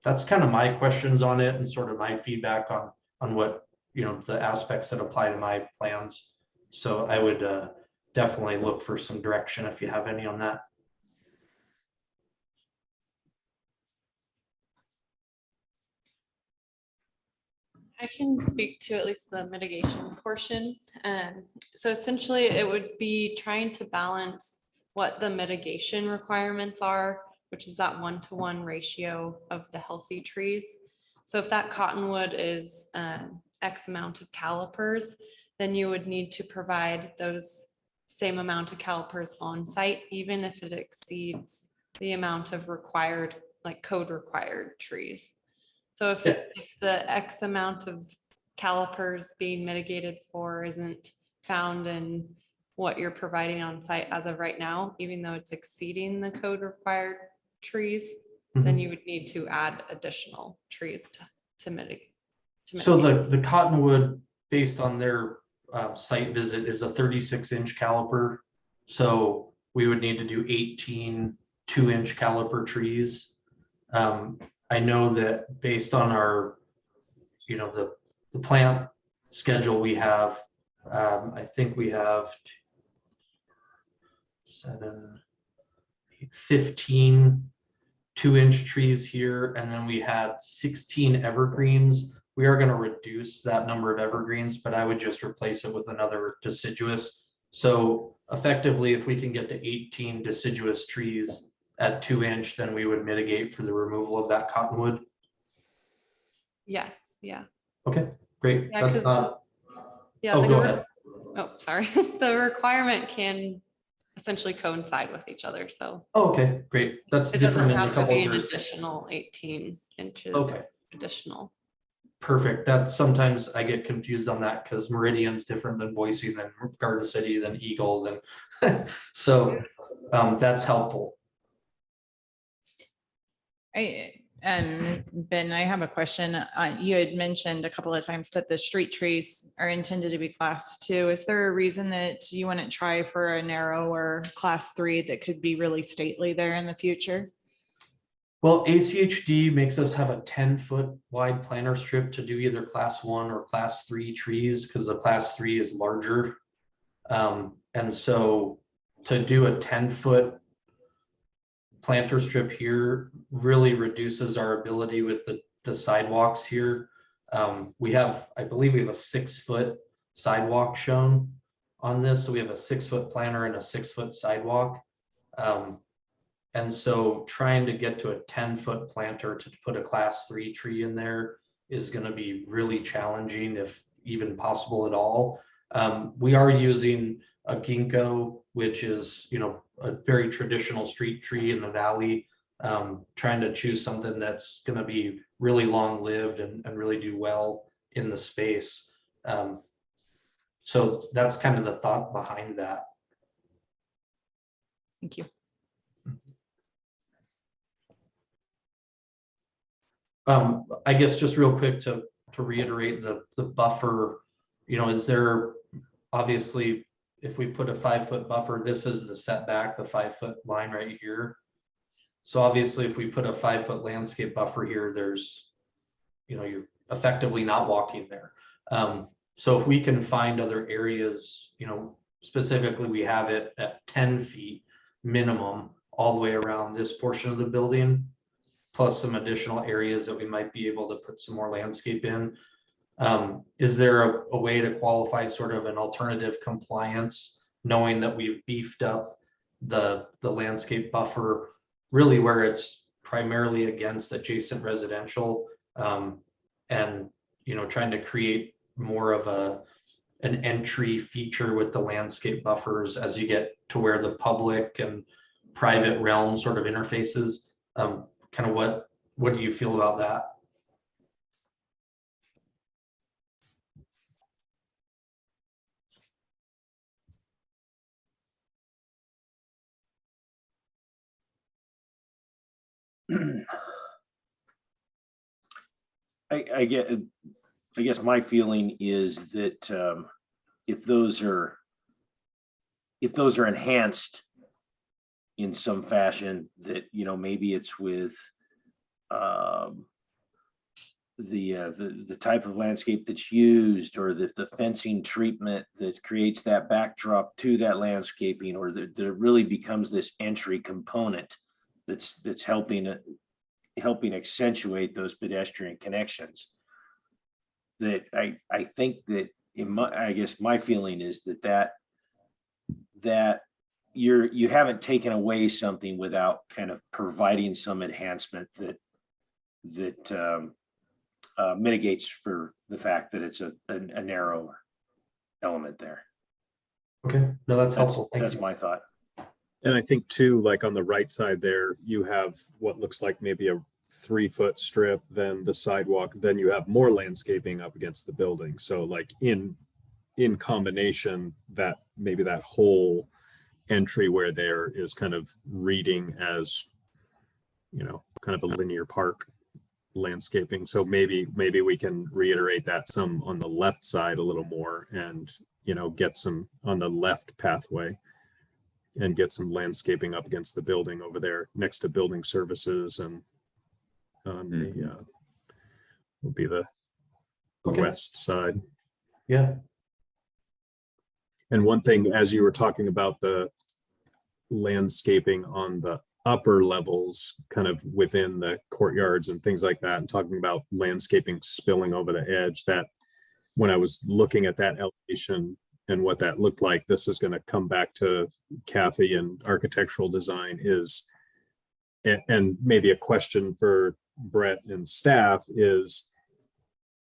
that's kind of my questions on it and sort of my feedback on what, the aspects that apply to my plans. So I would definitely look for some direction if you have any on that. I can speak to at least the mitigation portion. So essentially it would be trying to balance what the mitigation requirements are, which is that 1-to-1 ratio of the healthy trees. So if that cottonwood is X amount of calipers, then you would need to provide those same amount of calipers on site, even if it exceeds the amount of required, like code required trees. So if the X amount of calipers being mitigated for isn't found in what you're providing on site as of right now, even though it's exceeding the code required trees, then you would need to add additional trees to mitigate. So the cottonwood, based on their site visit, is a 36-inch caliper. So we would need to do 18 2-inch caliper trees. I know that based on our, the plant schedule we have, I think we have 15 2-inch trees here, and then we had 16 evergreens. We are going to reduce that number of evergreens, but I would just replace it with another deciduous. So effectively, if we can get to 18 deciduous trees at 2-inch, then we would mitigate for the removal of that cottonwood. Yes, yeah. Okay, great. Yeah, That's not. Yeah. Oh, go ahead. Oh, sorry. The requirement can essentially coincide with each other. So. Oh, okay, great. That's It different doesn't in a have to couple be an years. additional 18 inches. Okay. Additional. Perfect. That sometimes I get confused on that because Meridian's different than Boise, than Garden City, than Eagle, than so that's helpful. Ben, I have a question. You had mentioned a couple of times that the street trees are intended to be class 2. Is there a reason that you wouldn't try for a narrower class 3 that could be really stately there in the future? Well, ACHD makes us have a 10-foot wide planter strip to do either class 1 or class 3 trees because the class 3 is larger. And so to do a 10-foot planter strip here really reduces our ability with the sidewalks here. We have, I believe we have a 6-foot sidewalk shown on this. So we have a 6-foot planter and a 6-foot sidewalk. And so trying to get to a 10-foot planter to put a class 3 tree in there is going to be really challenging, if even possible at all. We are using a ginkgo, which is, a very traditional street tree in the valley, trying to choose something that's going to be really long lived and really do well in the space. So that's kind of the thought behind that. Thank you. I guess just real quick to reiterate the buffer, is there, obviously, if we put a 5-foot buffer, this is the setback, the 5-foot line right here. So obviously, if we put a 5-foot landscape buffer here, there's, you're effectively not walking there. So if we can find other areas, specifically we have it at 10 feet minimum all the way around this portion of the building, plus some additional areas that we might be able to put some more landscape in. Is there a way to qualify sort of an alternative compliance, knowing that we've beefed up the landscape buffer really where it's primarily against adjacent residential, and trying to create more of an entry feature with the landscape buffers as you get to where the public and private realm sort of interfaces? Kind of what do you feel about that? I guess my feeling is that if those are enhanced in some fashion, that maybe it's with the type of landscape that's used, or the fencing treatment that creates that backdrop to that landscaping, or that it really becomes this entry component that's helping accentuate those pedestrian connections. That I think that I guess my feeling is that you haven't taken away something without kind of providing some enhancement that mitigates for the fact that it's a narrower. element there. Okay, no, that's helpful. Thank That's you. my thought. And I think too, like on the right side there, you have what looks like maybe a 3-foot strip, then the sidewalk, then you have more landscaping up against the building. So like in combination, that maybe that whole entryway there is kind of reading as, you know, kind of a linear park landscaping. So maybe we can reiterate that some on the left side a little more, and, you know, get some on the left pathway and get some landscaping up against the building over there next to building services, and on the will be the Okay. west side. Yeah, And one thing, as you were talking about the landscaping on the upper levels, kind of within the courtyards and things like that, and talking about landscaping spilling over the edge, that when I was looking at that elevation and what that looked like, this is going to come back to Kathy and architectural design is, and maybe a question for Brett and staff is,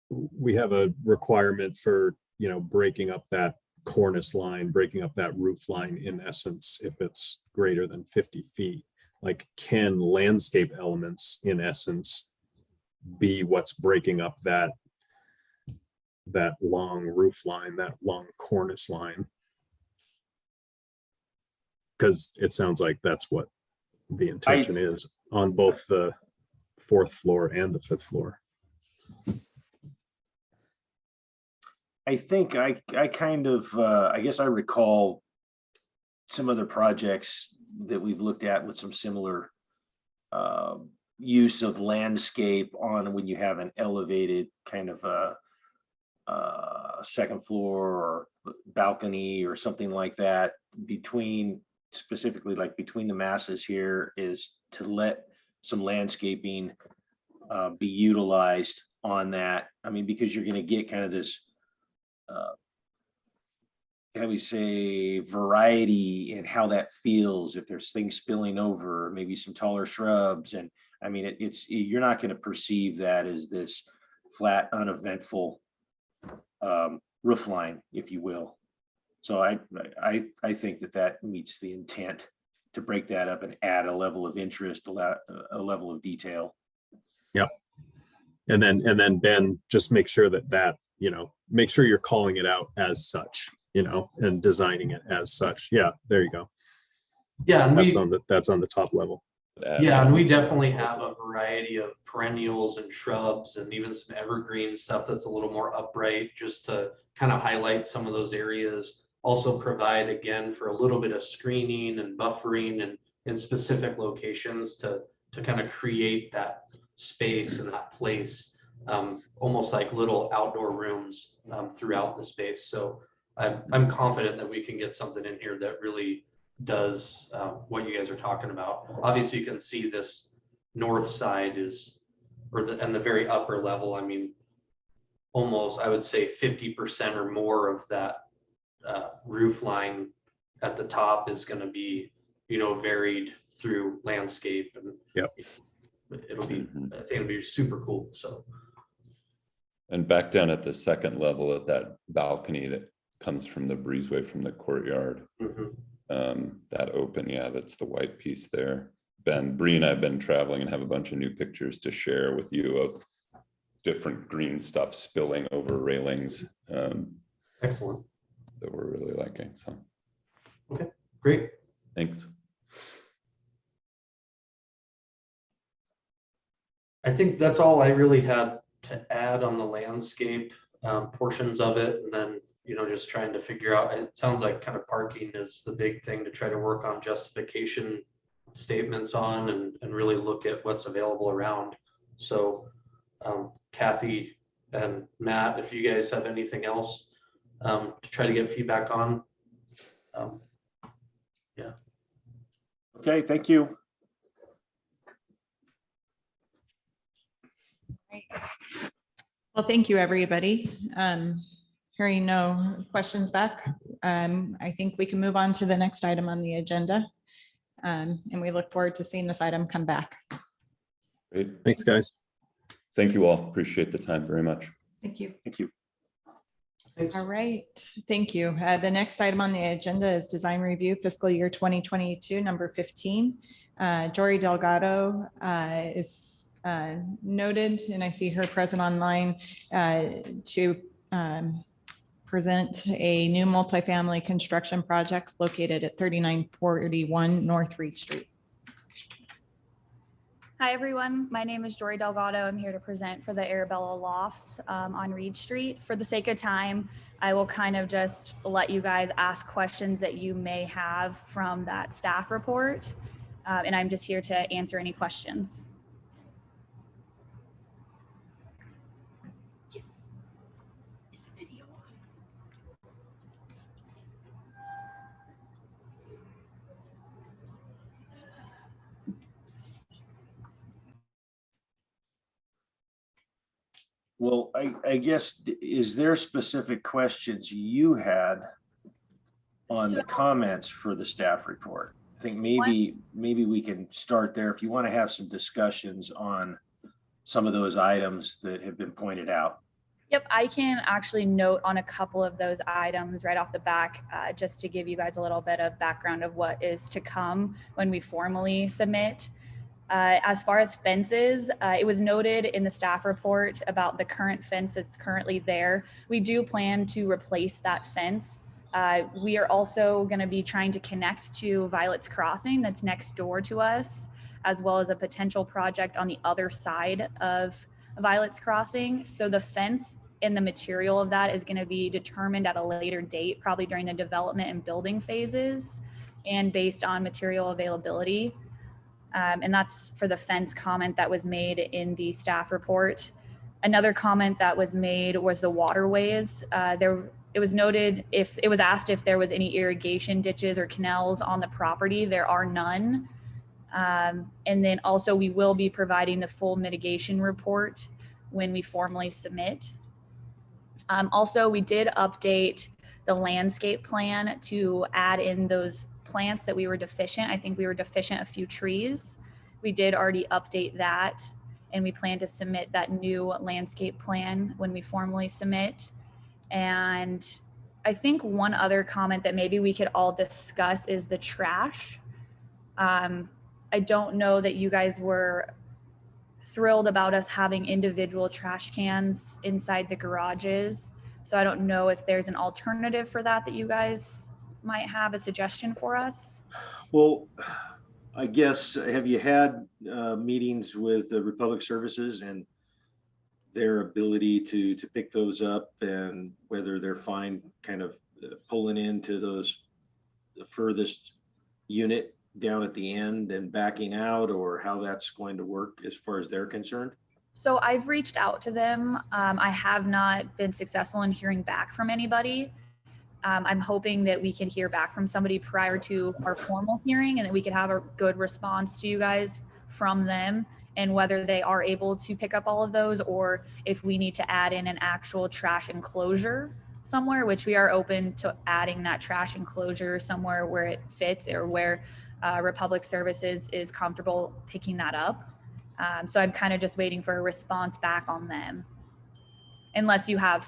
we have a requirement for, you know, breaking up that cornice line, breaking up that roof line in essence, if it's greater than 50 feet. Like, can landscape elements in essence be what's breaking up that long roof line, that long cornice line? Because it sounds like that's what the intention is on both the 4th floor and the 5th floor. I think I kind of, I guess I recall some other projects that we've looked at with some similar use of landscape on when you have an elevated kind of a 2nd floor or balcony or something like that, between, specifically like between the masses here, is to let some landscaping be utilized on that. I mean, because you're going to get kind of this how we say, variety in how that feels, if there's things spilling over, maybe some taller shrubs. And I mean, you're not going to perceive that as this flat, uneventful roof line, if you will. So I think that meets the intent to break that up and add a level of interest, a level of detail. Yep. And then Ben, just make sure that, you know, make sure you're calling it out as such, you know, and designing it as such. Yeah, there you go. yeah, and That's on the top level. yeah, and we definitely have a variety of perennials and shrubs and even some evergreen stuff that's a little more upright, just to kind of highlight some of those areas. Also provide, again, for a little bit of screening and buffering and in specific locations to kind of create that space and that place, almost like little outdoor rooms throughout the space. So I'm confident that we can get something in here that really does what you guys are talking about. Obviously, you can see this north side is, and the very upper level, I mean, almost, I would say 50% or more of that roof line at the top is going to be, you know, varied through landscape, and yep, it'll be, I think it'll be super cool. So, and back down at the 2nd level at that balcony that comes from the breezeway from the courtyard, that open, yeah, that's the white piece there. Ben, Bree and I have been traveling and have a bunch of new pictures to share with you of different green stuff spilling over railings. excellent. That we're really liking. So, okay, great. Thanks. I think that's all I really had to add on the landscape portions of it. And then, you know, just trying to figure out, it sounds like kind of parking is the big thing to try to work on justification statements on, and really look at what's available around. So Kathy and Matt, if you guys have anything else to try to get feedback on. Yeah. Okay, thank you. Well, thank you, everybody. Hearing no questions back, I think we can move on to the next item on the agenda. And we look forward to seeing this item come back. Great. Thanks, guys. Thank you all. Appreciate the time very much. Thank you. Thank you. Thanks. All right, thank you. The next item on the agenda is design review fiscal year 2022, number 15. Jory Delgado is noted, and I see her present online to present a new multifamily construction project located at 3941 North Reed Street. Hi, everyone. My name is Jory Delgado. I'm here to present for the Arabella Lofts on Reed Street. For the sake of time, I will kind of just let you guys ask questions that you may have from that staff report. And I'm just here to answer any questions. Well, I guess, is there specific questions you had on the So- comments for the staff report? I think maybe we can start there if you want to have some discussions on some of those items that have been pointed out. Yep, I can actually note on a couple of those items right off the back, just to give you guys a little bit of background of what is to come when we formally submit. As far as fences, it was noted in the staff report about the current fence that's currently there. We do plan to replace that fence. We are also going to be trying to connect to Violet's Crossing that's next door to us, as well as a potential project on the other side of Violet's Crossing. So the fence and the material of that is going to be determined at a later date, probably during the development and building phases and based on material availability. And that's for the fence comment that was made in the staff report. Another comment that was made was the waterways. It was noted, if it was asked if there was any irrigation ditches or canals on the property, there are none. And then also we will be providing the full mitigation report when we formally submit. Also, we did update the landscape plan to add in those plants that we were deficient. I think we were deficient a few trees. We did already update that, and we plan to submit that new landscape plan when we formally submit. And I think one other comment that maybe we could all discuss is the trash. I don't know that you guys were thrilled about us having individual trash cans inside the garages. So I don't know if there's an alternative for that you guys might have a suggestion for us. Well, I guess, have you had meetings with the Republic Services and their ability to pick those up, and whether they're fine kind of pulling into those, the furthest unit down at the end and backing out, or how that's going to work as far as they're concerned? So I've reached out to them. I have not been successful in hearing back from anybody. I'm hoping that we can hear back from somebody prior to our formal hearing, and that we could have a good response to you guys from them, and whether they are able to pick up all of those, or if we need to add in an actual trash enclosure somewhere, which we are open to adding that trash enclosure somewhere where it fits, or where Republic Services is comfortable picking that up. So I'm kind of just waiting for a response back on them, unless you have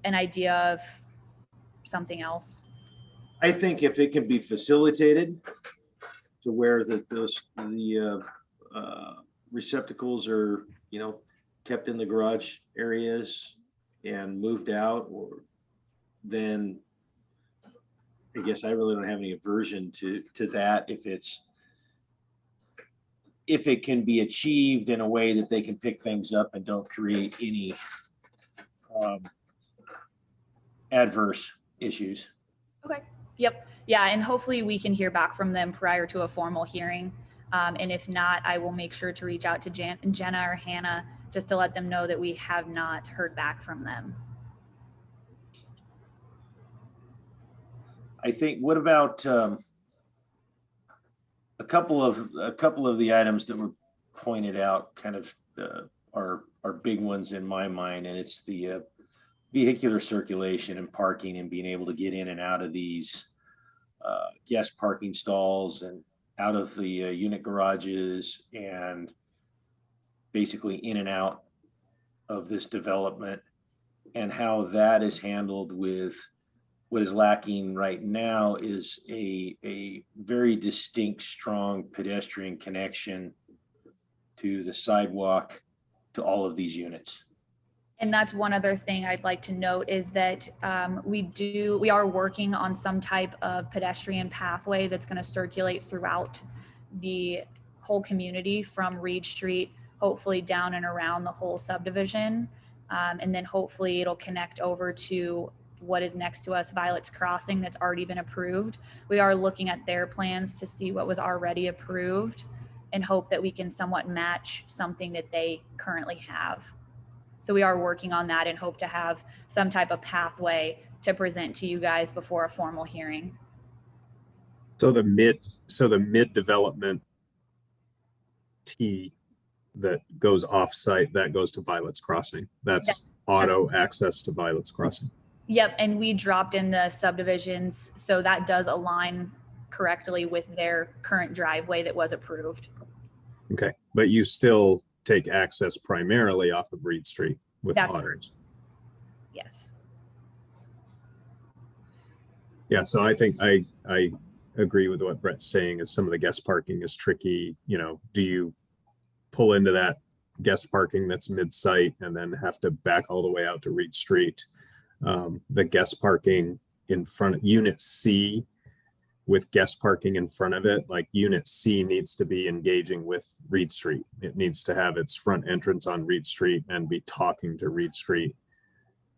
an idea of something else. I think if it can be facilitated to where the receptacles are, kept in the garage areas and moved out, or then I guess I really don't have any aversion to that if it can be achieved in a way that they can pick things up and don't create any adverse issues. Okay. Yep. Yeah. And hopefully we can hear back from them prior to a formal hearing. And if not, I will make sure to reach out to Jenah or Hanna just to let them know that we have not heard back from them. I think, what about a couple of the items that were pointed out kind of are big ones in my mind, and it's the vehicular circulation and parking, and being able to get in and out of these guest parking stalls and out of the unit garages, and basically in and out of this development. and how that is handled with what is lacking right now is a very distinct, strong pedestrian connection to the sidewalk to all of these units. And that's one other thing I'd like to note is that we are working on some type of pedestrian pathway that's going to circulate throughout the whole community from Reed Street, hopefully down and around the whole subdivision. And then hopefully it'll connect over to what is next to us, Violet's Crossing, that's already been approved. We are looking at their plans to see what was already approved and hope that we can somewhat match something that they currently have. So we are working on that and hope to have some type of pathway to present to you guys before a formal hearing. So the mid development T that goes off-site, that goes to Violet's Crossing. That's auto access to Violet's Crossing. Yep, and we dropped in the subdivisions, so that does align correctly with their current driveway that was approved. Okay, but you still take access primarily off of Reed Street with That's autos. Yes. Yeah, so I think I agree with what Brett's saying is some of the guest parking is tricky. You know, do you pull into that guest parking that's mid-site and then have to back all the way out to Reed Street? The guest parking in front of Unit C with guest parking in front of it, like Unit C needs to be engaging with Reed Street. It needs to have its front entrance on Reed Street and be talking to Reed Street,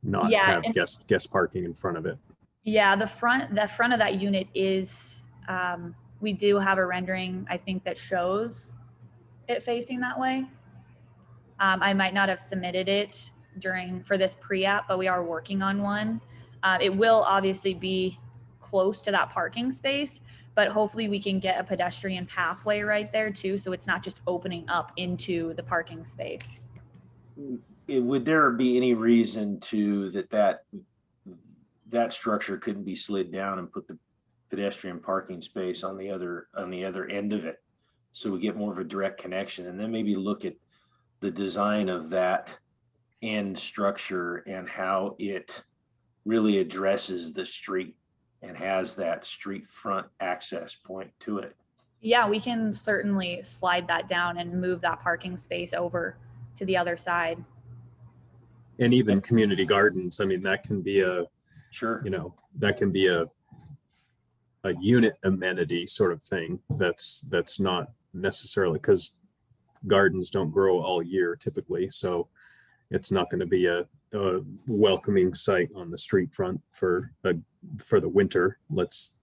not have guest parking in front of it. Yeah, the front of that unit is, we do have a rendering, I think, that shows it facing that way. I might not have submitted it for this pre-app, but we are working on one. It will obviously be close to that parking space, but hopefully we can get a pedestrian pathway right there too, so it's not just opening up into the parking space. Would there be any reason to that structure couldn't be slid down and put the pedestrian parking space on the other end of it, so we get more of a direct connection, and then maybe look at the design of that end structure and how it really addresses the street and has that street front access point to it? Yeah, we can certainly slide that down and move that parking space over to the other side. And even community gardens, I mean, that can be that can be a unit amenity sort of thing. That's not necessarily, because gardens don't grow all year typically. So it's not going to be a welcoming site on the street front for the winter. Let's,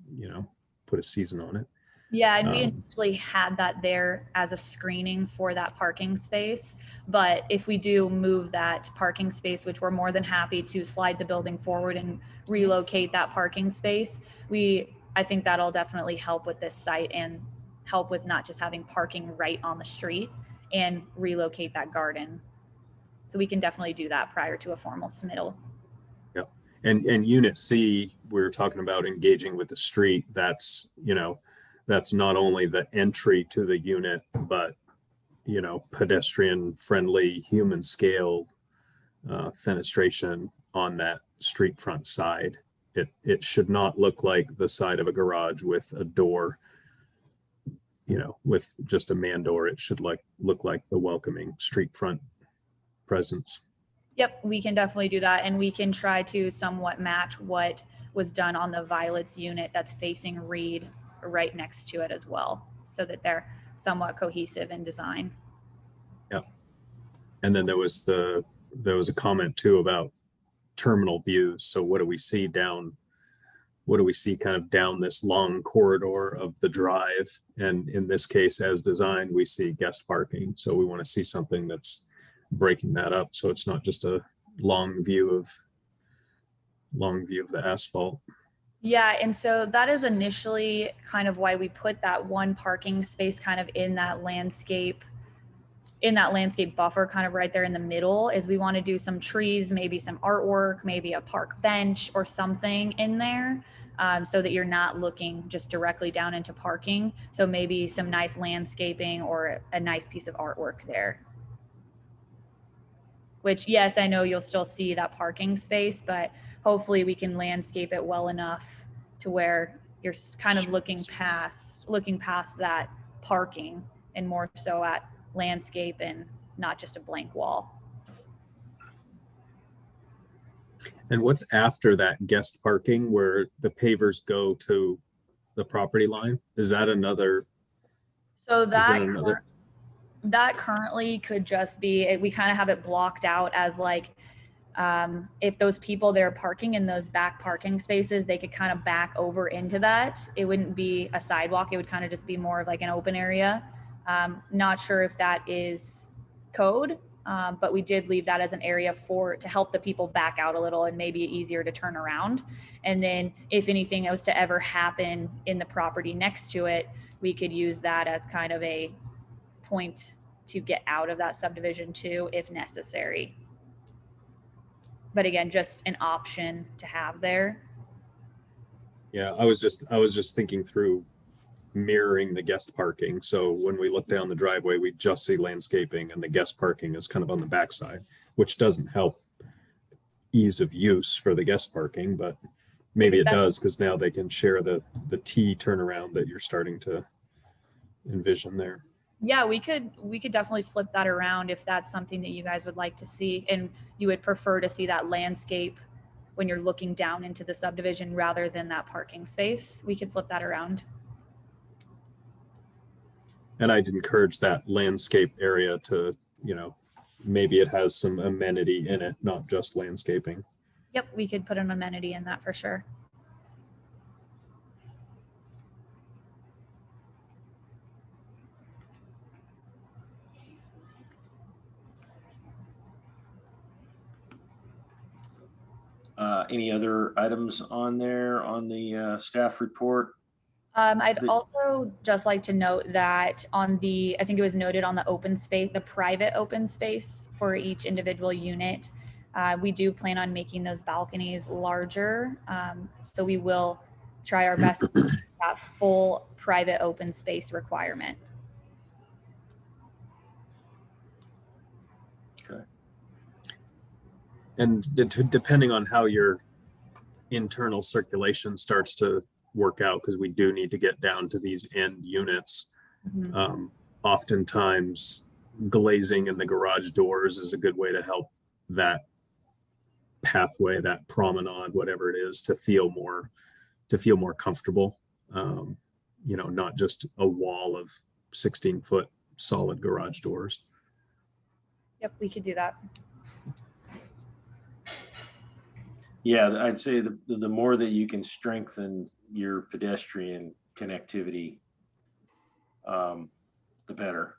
put a season on it. Yeah, and we initially had that there as a screening for that parking space. But if we do move that parking space, which we're more than happy to slide the building forward and relocate that parking space, I think that'll definitely help with this site and help with not just having parking right on the street and relocate that garden. So we can definitely do that prior to a formal submittal. Yeah. And Unit C, we were talking about engaging with the street. That's not only the entry to the unit, but, pedestrian friendly, human scale fenestration on that street front side. It should not look like the side of a garage with a door, with just a man door. It should look like the welcoming street front presence. Yep, we can definitely do that. And we can try to somewhat match what was done on the Violet's unit that's facing Reed right next to it as well, so that they're somewhat cohesive in design. Yeah. And then there was a comment too about terminal views. So what do we see kind of down this long corridor of the drive? And in this case, as designed, we see guest parking. So we want to see something that's breaking that up, so it's not just a long view of the asphalt. Yeah, and so that is initially kind of why we put that one parking space kind of in that landscape buffer, kind of right there in the middle, is we want to do some trees, maybe some artwork, maybe a park bench or something in there, so that you're not looking just directly down into parking. So maybe some nice landscaping or a nice piece of artwork there. which yes, I know you'll still see that parking space, but hopefully we can landscape it well enough to where you're kind of looking past that parking and more so at landscape and not just a blank wall. And what's after that guest parking where the pavers go to the property line? Is that another? So Is that that currently could just be, we kind of have it blocked out as like, if those people that are parking in those back parking spaces, they could kind of back over into that. It wouldn't be a sidewalk. It would kind of just be more of like an open area. Not sure if that is code, but we did leave that as an area to help the people back out a little and maybe easier to turn around. And then if anything was to ever happen in the property next to it, we could use that as kind of a point to get out of that subdivision too, if necessary. But again, just an option to have there. Yeah, I was just thinking through mirroring the guest parking. So when we look down the driveway, we just see landscaping and the guest parking is kind of on the backside, which doesn't help ease of use for the guest parking, but maybe it does because now they can share the T turnaround that you're starting to envision there. Yeah, we could definitely flip that around if that's something that you guys would like to see, and you would prefer to see that landscape when you're looking down into the subdivision rather than that parking space. We could flip that around. And I'd encourage that landscape area to, maybe it has some amenity in it, not just landscaping. Yep, we could put an amenity in that for sure. Any other items on there on the staff report? I'd also just like to note that I think it was noted on the open space, the private open space for each individual unit, we do plan on making those balconies larger. So we will try our best to meet that full private open space requirement. Okay. And depending on how your internal circulation starts to work out, because we do need to get down to these end units. Mm-hmm. Oftentimes glazing in the garage doors is a good way to help that pathway, that promenade, whatever it is, to feel more comfortable. Not just a wall of 16-foot solid garage doors. Yep, we could do that. Yeah, I'd say the more that you can strengthen your pedestrian connectivity, the better.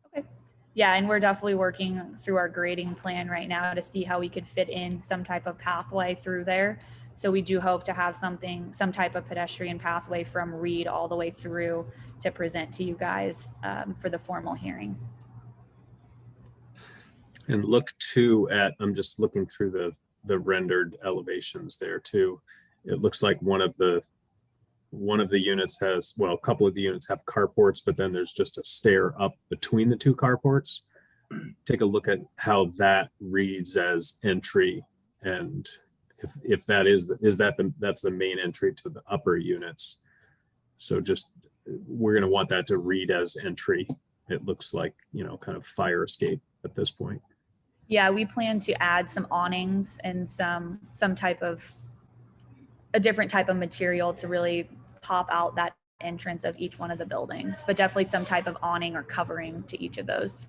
Okay. Yeah, and we're definitely working through our grading plan right now to see how we could fit in some type of pathway through there. So we do hope to have some type of pedestrian pathway from Reed all the way through to present to you guys for the formal hearing. And look too at, I'm just looking through the rendered elevations there too. It looks like one of the units has, well, a couple of the units have carports, but then there's just a stair up between the two carports. Take a look at how that reads as entry, and if that that's the main entry to the upper units. So we're going to want that to read as entry. It looks like, kind of fire escape at this point. Yeah, we plan to add some awnings and a different type of material to really pop out that entrance of each one of the buildings, but definitely some type of awning or covering to each of those.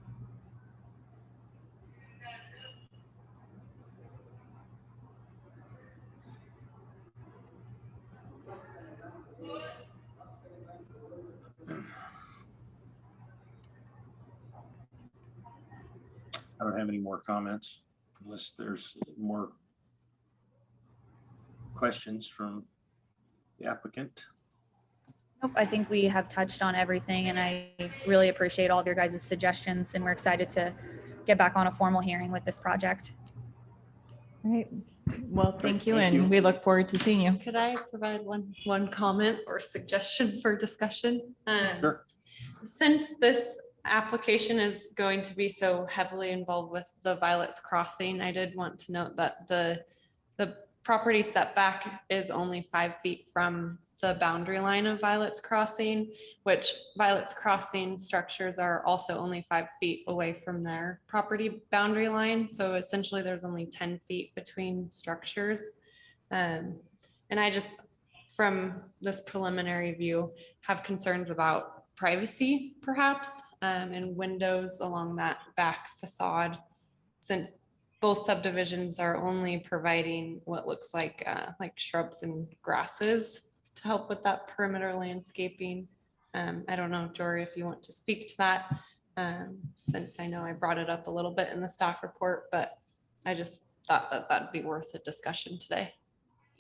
I don't have any more comments unless there's more questions from the applicant. Nope, I think we have touched on everything, and I really appreciate all of your guys' suggestions, and we're excited to get back on a formal hearing with this project. All right. Well, thank you, Thank you. and we look forward to seeing you. Could I provide one comment or suggestion for discussion? Sure. Since this application is going to be so heavily involved with the Violet's Crossing, I did want to note that the property setback is only 5 feet from the boundary line of Violet's Crossing, which Violet's Crossing structures are also only 5 feet away from their property boundary line. So essentially there's only 10 feet between structures. And I just, from this preliminary view, have concerns about privacy perhaps, and windows along that back facade, since both subdivisions are only providing what looks like shrubs and grasses to help with that perimeter landscaping. I don't know, Jory, if you want to speak to that, since I know I brought it up a little bit in the staff report, but I just thought that that'd be worth a discussion today.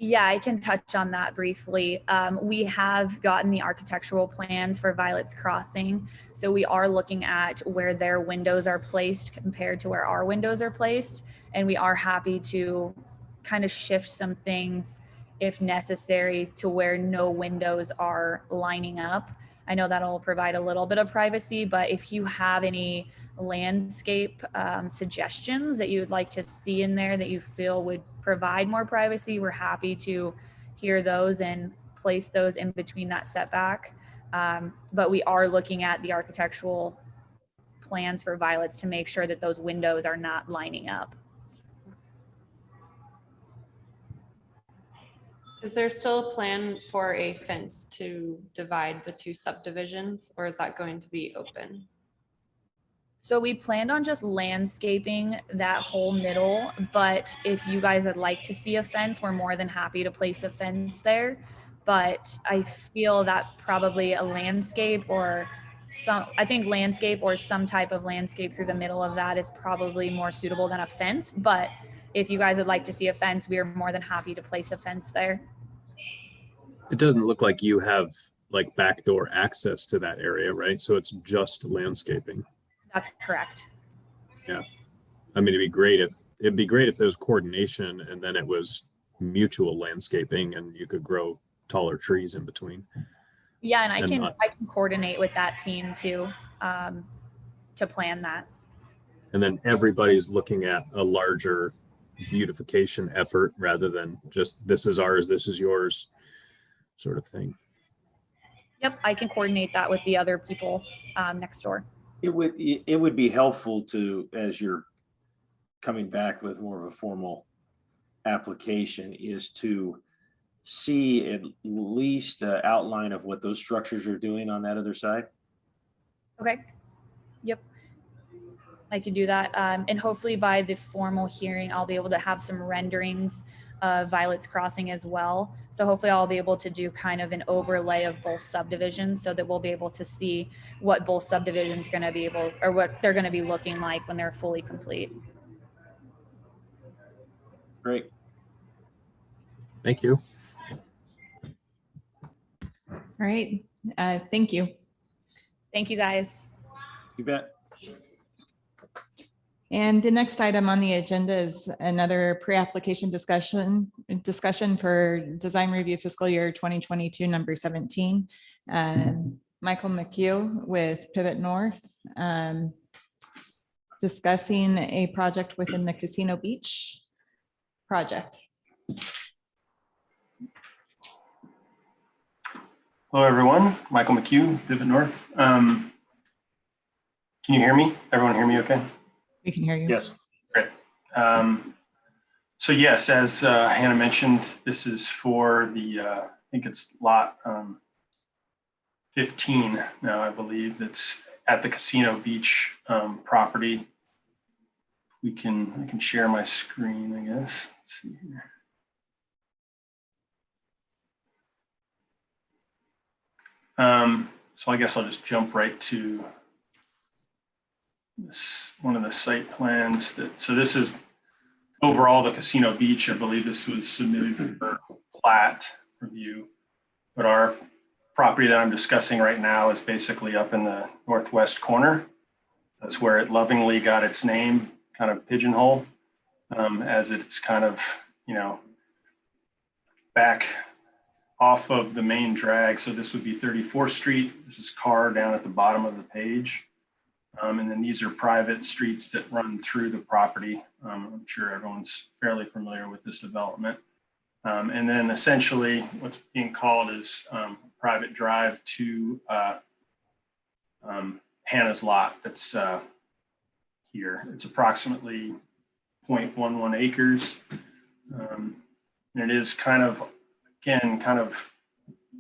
Yeah, I can touch on that briefly. We have gotten the architectural plans for Violet's Crossing. So we are looking at where their windows are placed compared to where our windows are placed. And we are happy to kind of shift some things if necessary to where no windows are lining up. I know that'll provide a little bit of privacy, but if you have any landscape suggestions that you would like to see in there that you feel would provide more privacy, we're happy to hear those and place those in between that setback. But we are looking at the architectural plans for Violet's to make sure that those windows are not lining up. Is there still a plan for a fence to divide the two subdivisions, or is that going to be open? So we planned on just landscaping that whole middle, but if you guys would like to see a fence, we're more than happy to place a fence there. But I feel that probably a landscape or I think landscape or some type of landscape through the middle of that is probably more suitable than a fence. But if you guys would like to see a fence, we are more than happy to place a fence there. It doesn't look like you have like backdoor access to that area, right? So it's just landscaping. That's correct. Yeah. I mean, it'd be great if there was coordination and then it was mutual landscaping and you could grow taller trees in between. Yeah, and I can coordinate with that team too, to plan that. And then everybody's looking at a larger beautification effort rather than just this is ours, this is yours sort of thing. Yep, I can coordinate that with the other people next door. It would be helpful to, as you're coming back with more of a formal application, is to see at least an outline of what those structures are doing on that other side. Okay. Yep. I can do that. And hopefully by the formal hearing, I'll be able to have some renderings of Violet's Crossing as well. So hopefully I'll be able to do kind of an overlay of both subdivisions so that we'll be able to see what both subdivisions are going to be able, or what they're going to be looking like when they're fully complete. Great. Thank you. All right. Thank you. Thank you guys. You bet. And the next item on the agenda is another pre-application discussion for design review fiscal year 2022, number 17. Michael McHugh with Pivot North, discussing a project within the Casino Beach project. Hello, everyone. Michael McHugh, Pivot North. Can you hear me? Everyone hear me okay? We can hear you. Yes. Great. So yes, as Hannah mentioned, this is for the, I think it's lot 15 now, I believe. It's at the Casino Beach property. I can share my screen, I guess. Let's see here. So I guess I'll just jump right to this, one of the site plans so this is overall the Casino Beach. I believe this was submitted for plat review, but our property that I'm discussing right now is basically up in the northwest corner. That's where it lovingly got its name, kind of pigeonhole, as it's kind of, back off of the main drag. So this would be 34th Street. This is Carr down at the bottom of the page. And then these are private streets that run through the property. I'm sure everyone's fairly familiar with this development. And then essentially what's being called is private drive to Hanna's lot that's here. It's approximately 0.11 acres. And it is kind of, again, kind of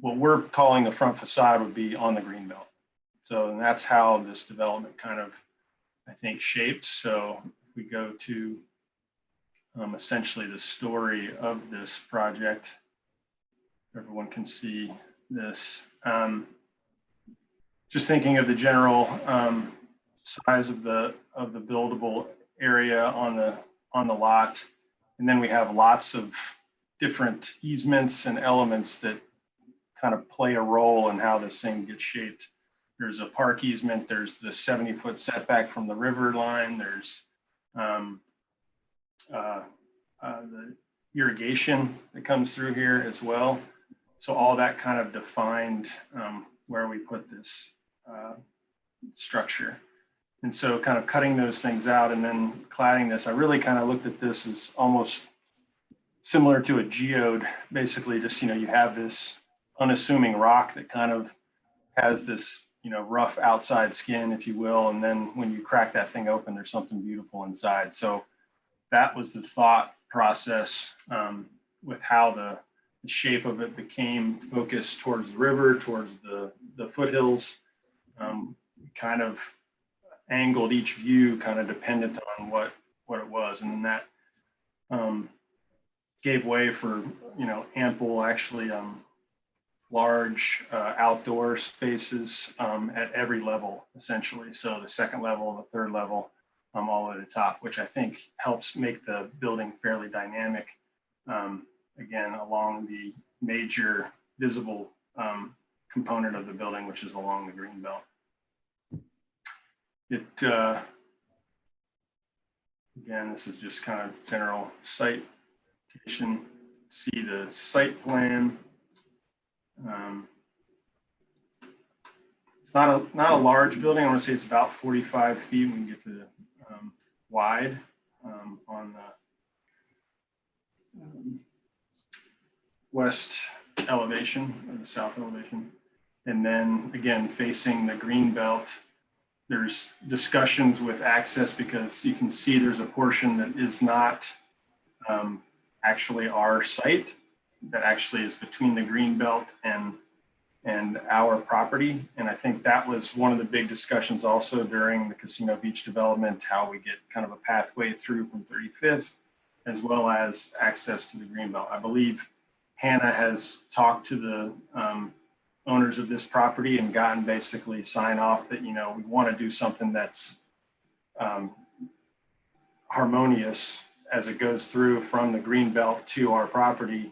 what we're calling the front facade would be on the greenbelt. So and that's how this development kind of, I think, shaped. So if we go to essentially the story of this project, everyone can see this. Just thinking of the general size of the buildable area on the lot, and then we have lots of different easements and elements that kind of play a role in how this thing gets shaped. There's a park easement. There's the 70-foot setback from the river line. There's the irrigation that comes through here as well. So all that kind of defined where we put this structure. And so kind of cutting those things out and then cladding this, I really kind of looked at this as almost similar to a geode. Basically just, you have this unassuming rock that kind of has this, rough outside skin, if you will. And then when you crack that thing open, there's something beautiful inside. So that was the thought process with how the shape of it became focused towards the river, towards the foothills. Kind of angled each view kind of dependent on what it was. And then that gave way for, ample, actually large outdoor spaces at every level, essentially. So the second level, the third level, all the way to the top, which I think helps make the building fairly dynamic, again, along the major visible component of the building, which is along the green belt. Again, this is just kind of general site location. See the site plan. It's not a large building. I want to say it's about 45 feet. We can get to the wide on the west elevation or the south elevation. And then again, facing the green belt, there's discussions with access because you can see there's a portion that is not actually our site, that actually is between the green belt and our property. And I think that was one of the big discussions also during the Casino Beach development, how we get kind of a pathway through from 35th, as well as access to the green belt. I believe Hanna has talked to the owners of this property and gotten basically sign off that, we want to do something that's harmonious as it goes through from the green belt to our property.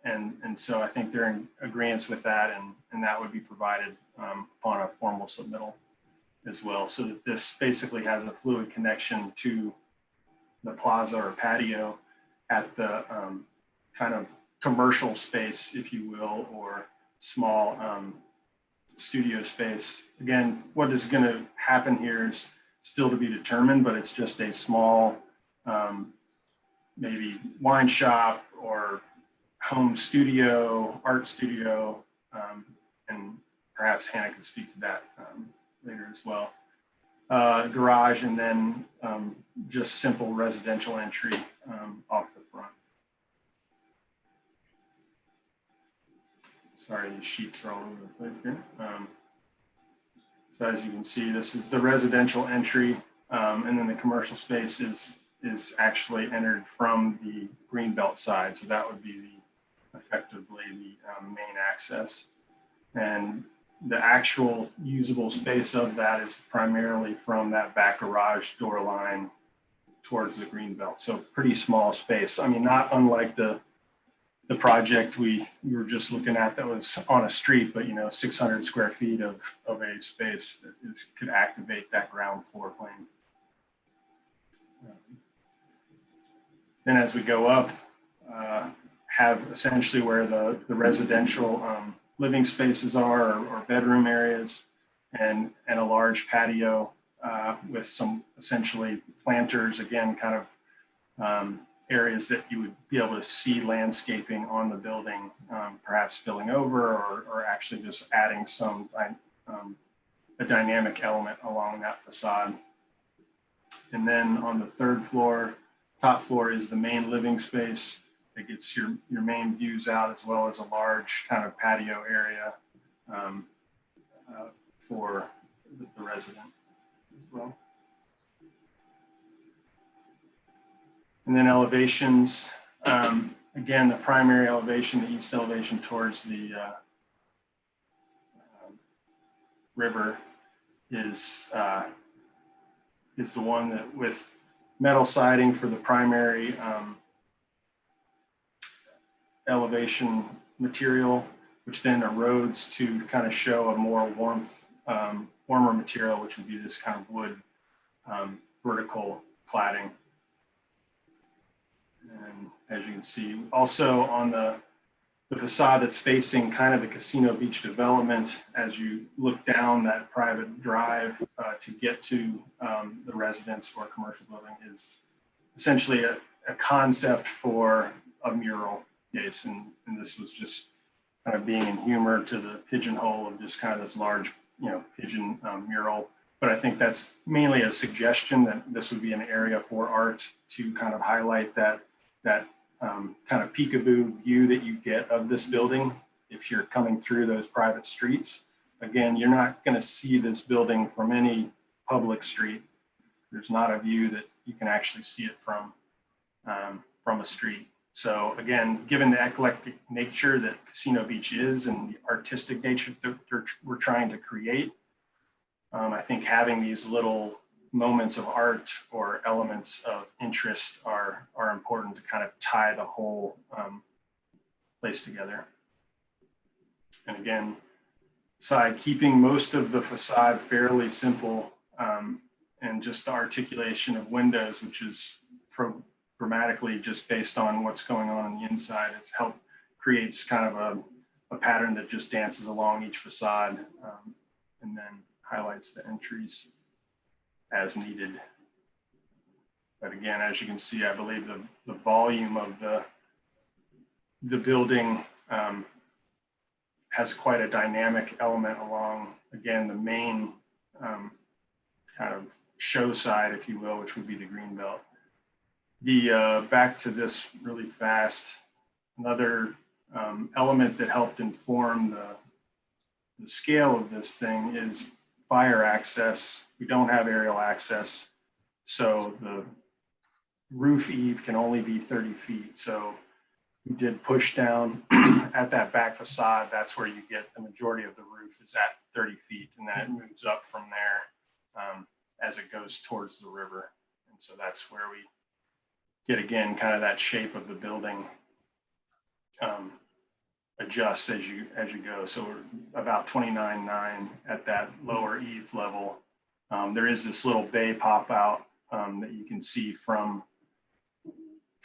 And so I think they're in agreement with that, and that would be provided upon a formal submittal as well. So that this basically has a fluid connection to the plaza or patio at the kind of commercial space, if you will, or small studio space. Again, what is going to happen here is still to be determined, but it's just a small maybe wine shop or home studio, art studio, and perhaps Hanna can speak to that later as well. Garage, and then just simple residential entry off the front. Sorry, these sheets are all over the place here. So as you can see, this is the residential entry, and then the commercial space is actually entered from the greenbelt side. So that would be effectively the main access. And the actual usable space of that is primarily from that back garage door line towards the greenbelt. So pretty small space. I mean, not unlike the project we were just looking at that was on a street, but 600 square feet of a space that could activate that ground floor plane. Then as we go up, have essentially where the residential living spaces are, or bedroom areas, and a large patio with some essentially planters, again, kind of areas that you would be able to see landscaping on the building, perhaps spilling over or actually just adding some a dynamic element along that facade. And then on the third floor, top floor is the main living space that gets your main views out, as well as a large kind of patio area for the resident as well. And then elevations, again, the primary elevation, the east elevation towards the river is the one that with metal siding for the primary elevation material, which then erodes to kind of show a more warmer material, which would be this kind of wood vertical cladding. And as you can see, also on the facade that's facing kind of the Casino Beach development, as you look down that private drive to get to the residence or commercial building, is essentially a concept for a mural case. And this was just kind of being in humor to the pigeonhole of just kind of this large, pigeon mural. But I think that's mainly a suggestion that this would be an area for art to kind of highlight that kind of peekaboo view that you get of this building if you're coming through those private streets. Again, you're not going to see this building from any public street. There's not a view that you can actually see it from a street. So again, given the eclectic nature that Casino Beach is and the artistic nature that we're trying to create, I think having these little moments of art or elements of interest are important to kind of tie the whole place together. And again, keeping most of the facade fairly simple, and just the articulation of windows, which is grammatically just based on what's going on the inside. It's creates kind of a pattern that just dances along each facade, and then highlights the entries as needed. But again, as you can see, I believe the volume of the building has quite a dynamic element along, again, the main kind of show side, if you will, which would be the green belt. Back to this really fast, another element that helped inform the scale of this thing is fire access. We don't have aerial access, so the roof eave can only be 30 feet. So we did push down at that back facade. That's where you get the majority of the roof is at 30 feet, and then it moves up from there as it goes towards the river. And so that's where we get, again, kind of that shape of the building adjusts as you go. So we're about 29.9 at that lower eave level. There is this little bay pop out that you can see from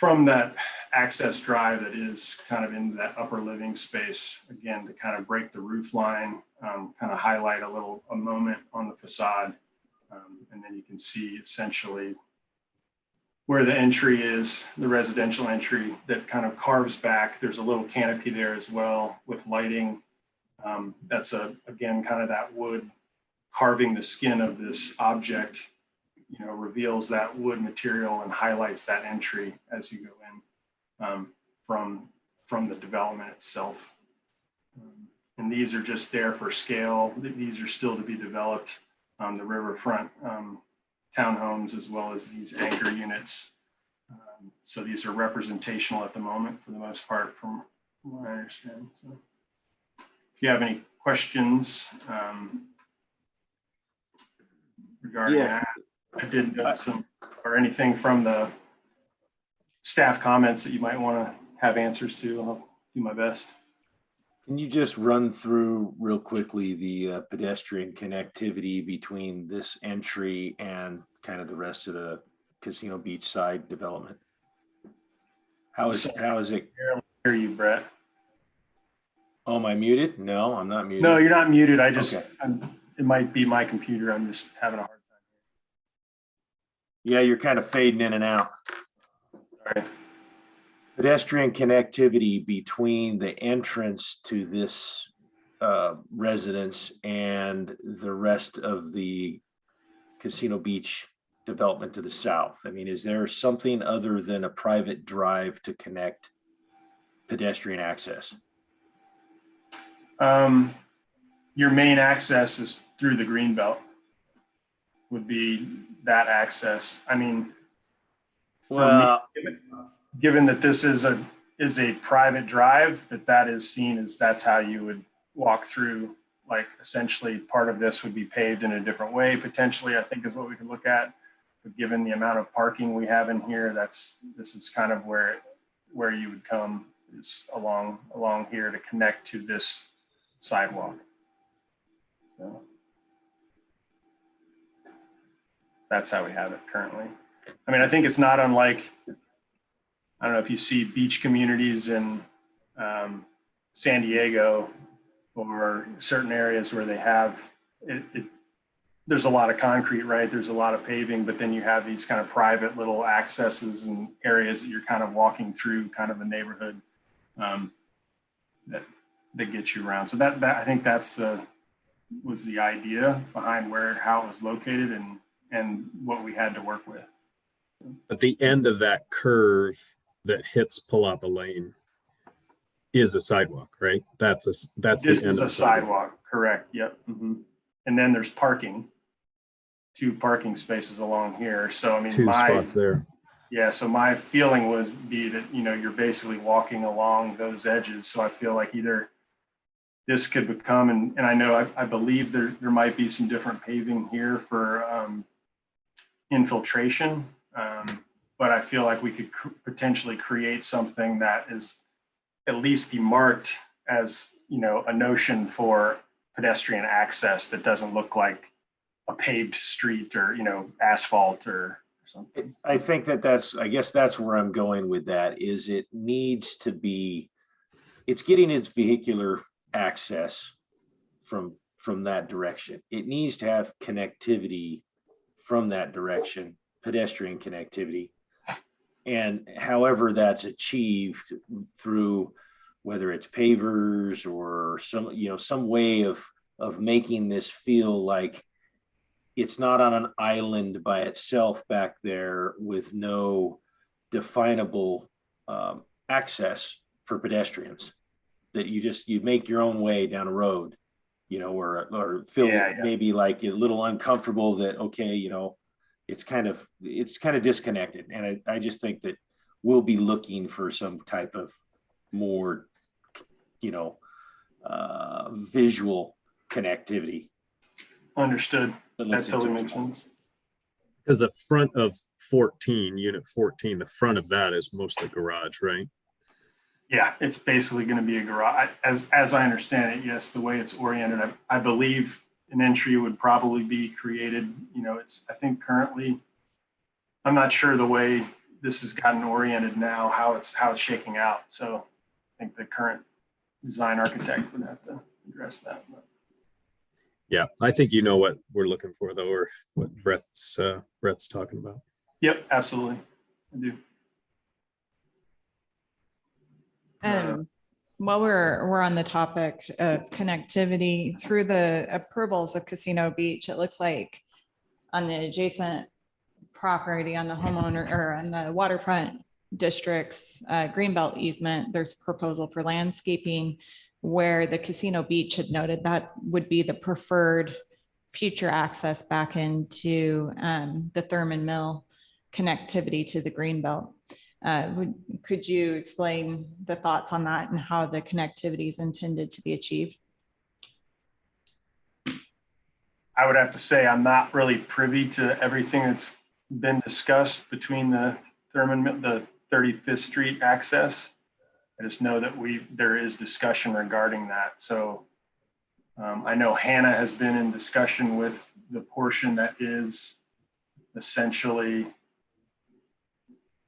that access drive that is kind of in that upper living space, again, to kind of break the roof line, kind of highlight a moment on the facade. And then you can see essentially where the entry is, the residential entry that kind of carves back. There's a little canopy there as well with lighting. That's again, kind of that wood carving the skin of this object, reveals that wood material and highlights that entry as you go in from the development itself. And these are just there for scale. These are still to be developed. The riverfront townhomes, as well as these anchor units. So these are representational at the moment for the most part, from what I understand. So if you have any questions regarding that, I did some, or anything from the staff comments that you might want to have answers to, I'll do my best. Can you just run through real quickly the pedestrian connectivity between this entry and kind of the rest of the Casino Beach side development? How is it? Hear you, Brett? Oh, am I muted? No, I'm not muted. No, you're not muted. I just, Okay. it might be my computer. I'm just having a hard time. Yeah, you're kind of fading in and out. Sorry. Pedestrian connectivity between the entrance to this residence and the rest of the Casino Beach development to the south. I mean, is there something other than a private drive to connect pedestrian access? Your main access is through the greenbelt, would be that access. I mean, for Well, me, given that this is a private drive, that is seen as that's how you would walk through. Like essentially part of this would be paved in a different way, potentially, I think is what we could look at. But given the amount of parking we have in here, this is kind of where you would come, is along here to connect to this sidewalk. So that's how we have it currently. I mean, I think it's not unlike, I don't know if you see beach communities in San Diego or certain areas where they have there's a lot of concrete, right? There's a lot of paving, but then you have these kind of private little accesses and areas that you're kind of walking through kind of a neighborhood that gets you around. So that I think was the idea behind how it was located and what we had to work with. At the end of that curve that hits Palapa Lane is a sidewalk, right? That's This the end is of a the sidewalk, correct? Yep. And then there's parking, 2 parking spaces along here. So I mean, two spots there. Yeah. So my feeling would be that, you're basically walking along those edges. So I feel like either this could become, and I know, I believe there might be some different paving here for infiltration. But I feel like we could potentially create something that is at least demarked as, a notion for pedestrian access that doesn't look like a paved street or, asphalt or something. I think I guess that's where I'm going with that, is it needs to be, it's getting its vehicular access from that direction. It needs to have connectivity from that direction, pedestrian connectivity. And however that's achieved through whether it's pavers or some way of making this feel like it's not on an island by itself back there with no definable access for pedestrians, that you make your own way down a road, or feel maybe like a little uncomfortable that, okay, it's kind of disconnected. And I just think that we'll be looking for some type of more, visual connectivity. Understood. That totally makes sense. Because the front of unit 14, the front of that is mostly garage, right? Yeah, it's basically going to be a garage. As I understand it, yes, the way it's oriented, I believe an entry would probably be created. I think currently, I'm not sure the way this has gotten oriented now, how it's shaking out. So I think the current design architect would have to address that. Yeah, I think you know what we're looking for, though, or what Brett's talking about. Yep, absolutely. I do. While we're on the topic of connectivity, through the approvals of Casino Beach, it looks like on the adjacent property on the homeowner or on the waterfront district's greenbelt easement, there's a proposal for landscaping where the Casino Beach had noted that would be the preferred future access back into the Thurman Mill connectivity to the greenbelt. Could you explain the thoughts on that and how the connectivity is intended to be achieved? I would have to say I'm not really privy to everything that's been discussed between the 35th Street access. I just know that there is discussion regarding that. So I know Hanna has been in discussion with the portion that is essentially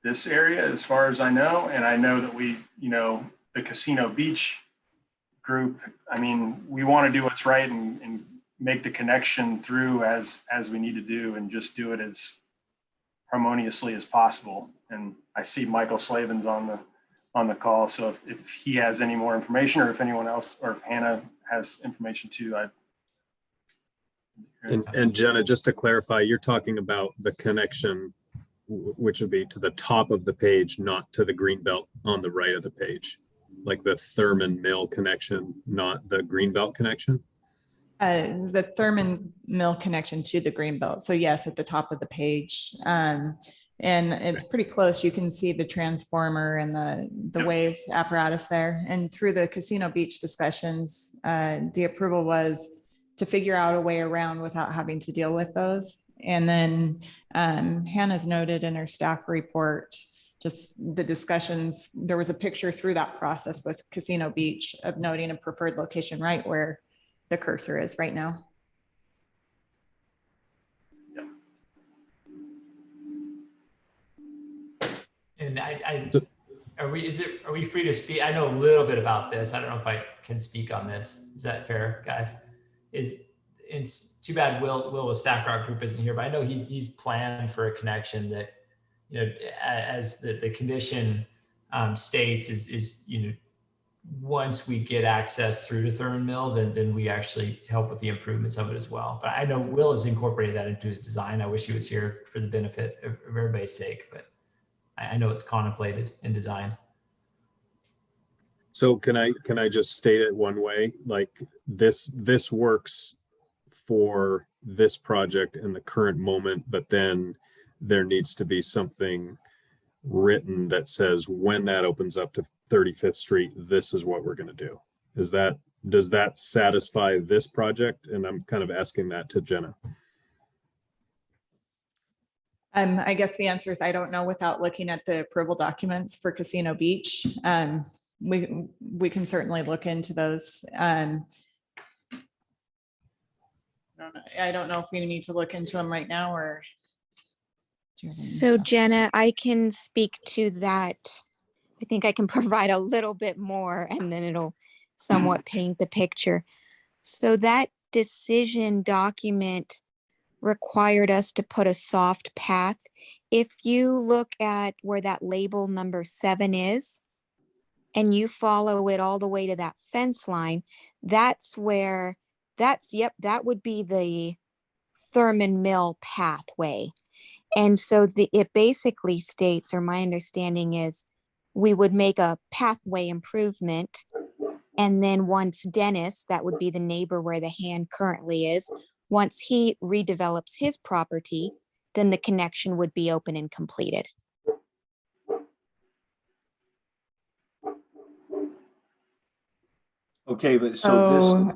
this area, as far as I know. And I know that the Casino Beach group, I mean, we want to do what's right and make the connection through as we need to do and just do it as harmoniously as possible. And I see Michael Slavin's on the call. So if he has any more information, or if anyone else, or if Hanna has information too, And Jenna, just to clarify, you're talking about the connection, which would be to the top of the page, not to the greenbelt on the right of the page, like the Thurman Mill connection, not the greenbelt connection. The Thurman Mill connection to the greenbelt. So yes, at the top of the page. And it's pretty close. You can see the transformer and the wave apparatus there. And through the Casino Beach discussions, the approval was to figure out a way around without having to deal with those. And then Hannah's noted in her staff report, just the discussions, there was a picture through that process with Casino Beach of noting a preferred location right where the cursor is right now. And are we free to speak? I know a little bit about this. I don't know if I can speak on this. Is that fair, guys? It's too bad Will with Staff Rock Group isn't here, but I know he's planned for a connection that, you know, as the condition states is, you know, once we get access through to Thurman Mill, then we actually help with the improvements of it as well. But I know Will has incorporated that into his design. I wish he was here for the benefit of everybody's sake, but I know it's contemplated in design. So can I just state it one way? Like this works for this project in the current moment, but then there needs to be something written that says when that opens up to 35th Street, this is what we're going to do. Does that satisfy this project? And I'm kind of asking that to Jenna. I guess the answer is I don't know without looking at the approval documents for Casino Beach. We can certainly look into those. I don't know if we need to look into them right now or. So Jenna, I can speak to that. I think I can provide a little bit more and then it'll somewhat paint the picture. So that decision document required us to put a soft path. If you look at where that label number 7 is, and you follow it all the way to that fence line, that would be the Thurman Mill pathway. And so it basically states, or my understanding is, we would make a pathway improvement. And then once Dennis, that would be the neighbor where the hand currently is, once he redevelops his property, then the connection would be open and completed. Okay, but so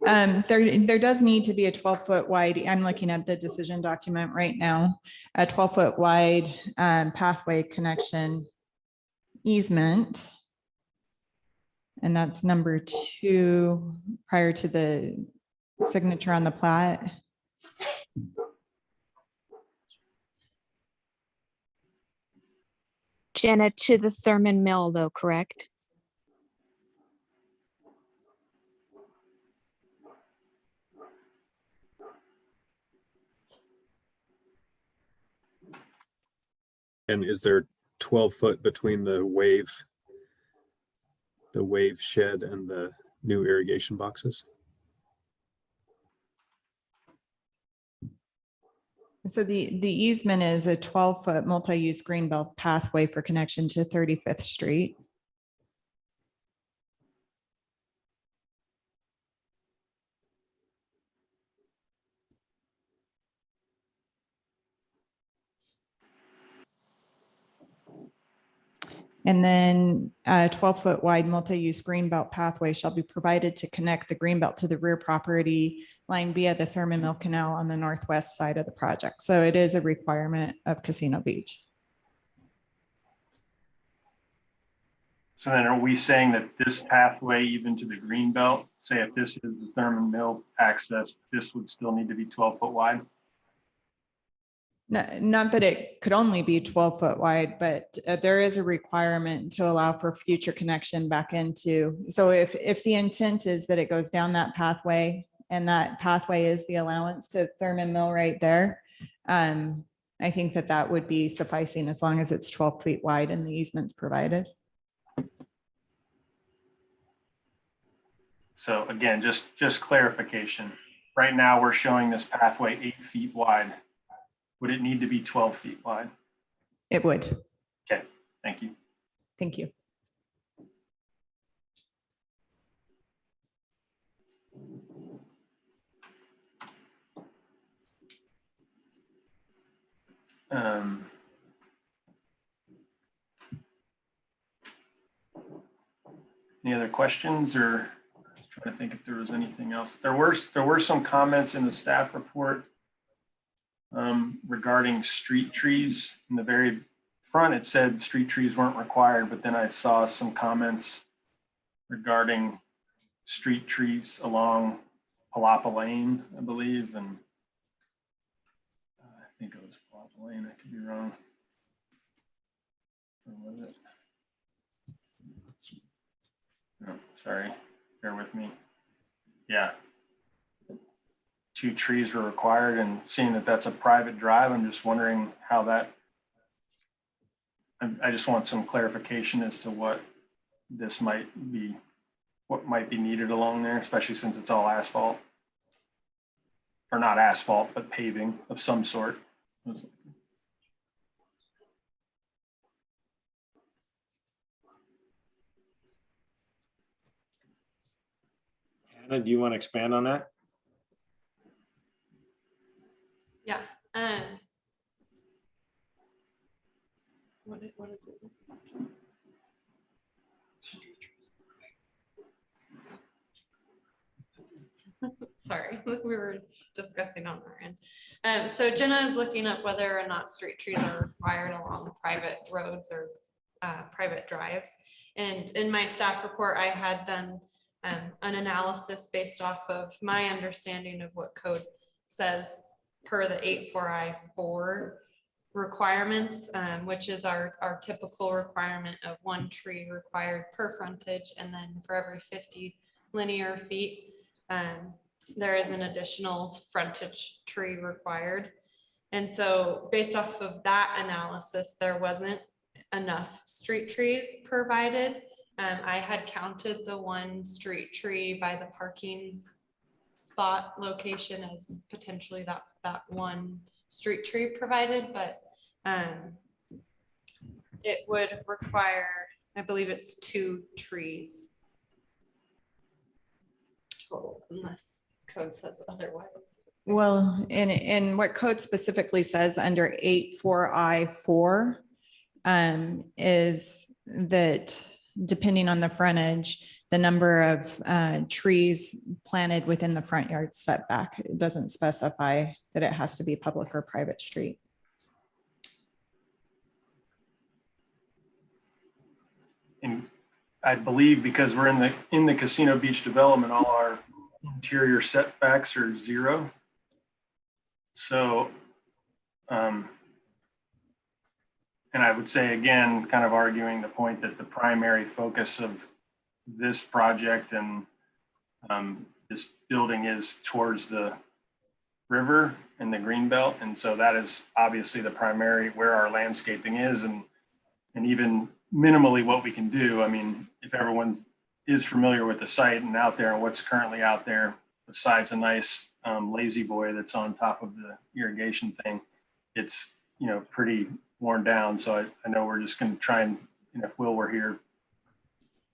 there does need to be a 12-foot wide, I'm looking at the decision document right now, a 12-foot wide pathway connection easement. And that's number 2 prior to the signature on the plat. Jenna, to the Thurman Mill though, correct? And is there 12 foot between the wave shed and the new irrigation boxes? So the easement is a 12-foot multi-use greenbelt pathway for connection to 35th Street. And then a 12-foot wide multi-use greenbelt pathway shall be provided to connect the greenbelt to the rear property line via the Thurman Mill Canal on the northwest side of the project. So it is a requirement of Casino Beach. So then are we saying that this pathway, even to the green belt, say if this is the Thurman Mill access, this would still need to be 12-foot wide? Not that it could only be 12-foot wide, but there is a requirement to allow for future connection back into. So if the intent is that it goes down that pathway and that pathway is the allowance to Thurman Mill right there. I think that that would be sufficing as long as it's 12 feet wide and the easement's provided. So again, just clarification. Right now, we're showing this pathway 8 feet wide. Would it need to be 12 feet wide? It would. Okay, thank you. Thank you. Any other questions, or I was trying to think if there was anything else. There were some comments in the staff report regarding street trees. In the very front, it said street trees weren't required, but then I saw some comments regarding street trees along Palapa Lane, I believe, and I think it was Palapa Lane. I could be wrong. Or was it? No, sorry, bear with me. Yeah. 2 trees were required, and seeing that that's a private drive, I'm just wondering how that, I just want some clarification as to what this might be, what might be needed along there, especially since it's all asphalt. Or not asphalt, but paving of some sort. Hanna, do you want to expand on that? Yeah. What is it? Sorry, we were discussing on our end. So Jenna is looking up whether or not street trees are required along private roads or private drives. And in my staff report, I had done an analysis based off of my understanding of what code says per the 84I4 requirements, which is our typical requirement of 1 tree required per frontage, and then for every 50 linear feet, there is an additional frontage tree required. And so based off of that analysis, there wasn't enough street trees provided. I had counted the 1 street tree by the parking spot location as potentially that 1 street tree provided, but it would require, I believe it's 2 trees total, unless code says otherwise. Well, and what code specifically says under 84I4 is that depending on the frontage, the number of trees planted within the front yard setback, it doesn't specify that it has to be public or private street. And I believe because we're in the Casino Beach development, all our interior setbacks are 0. So, and I would say again, kind of arguing the point that the primary focus of this project and this building is towards the river and the green belt. And so that is obviously the primary where our landscaping is, and even minimally what we can do. I mean, if everyone is familiar with the site and out there and what's currently out there, besides a nice lazy boy that's on top of the irrigation thing, it's, you know, pretty worn down. So I know we're just going to try and, you know, if Will were here,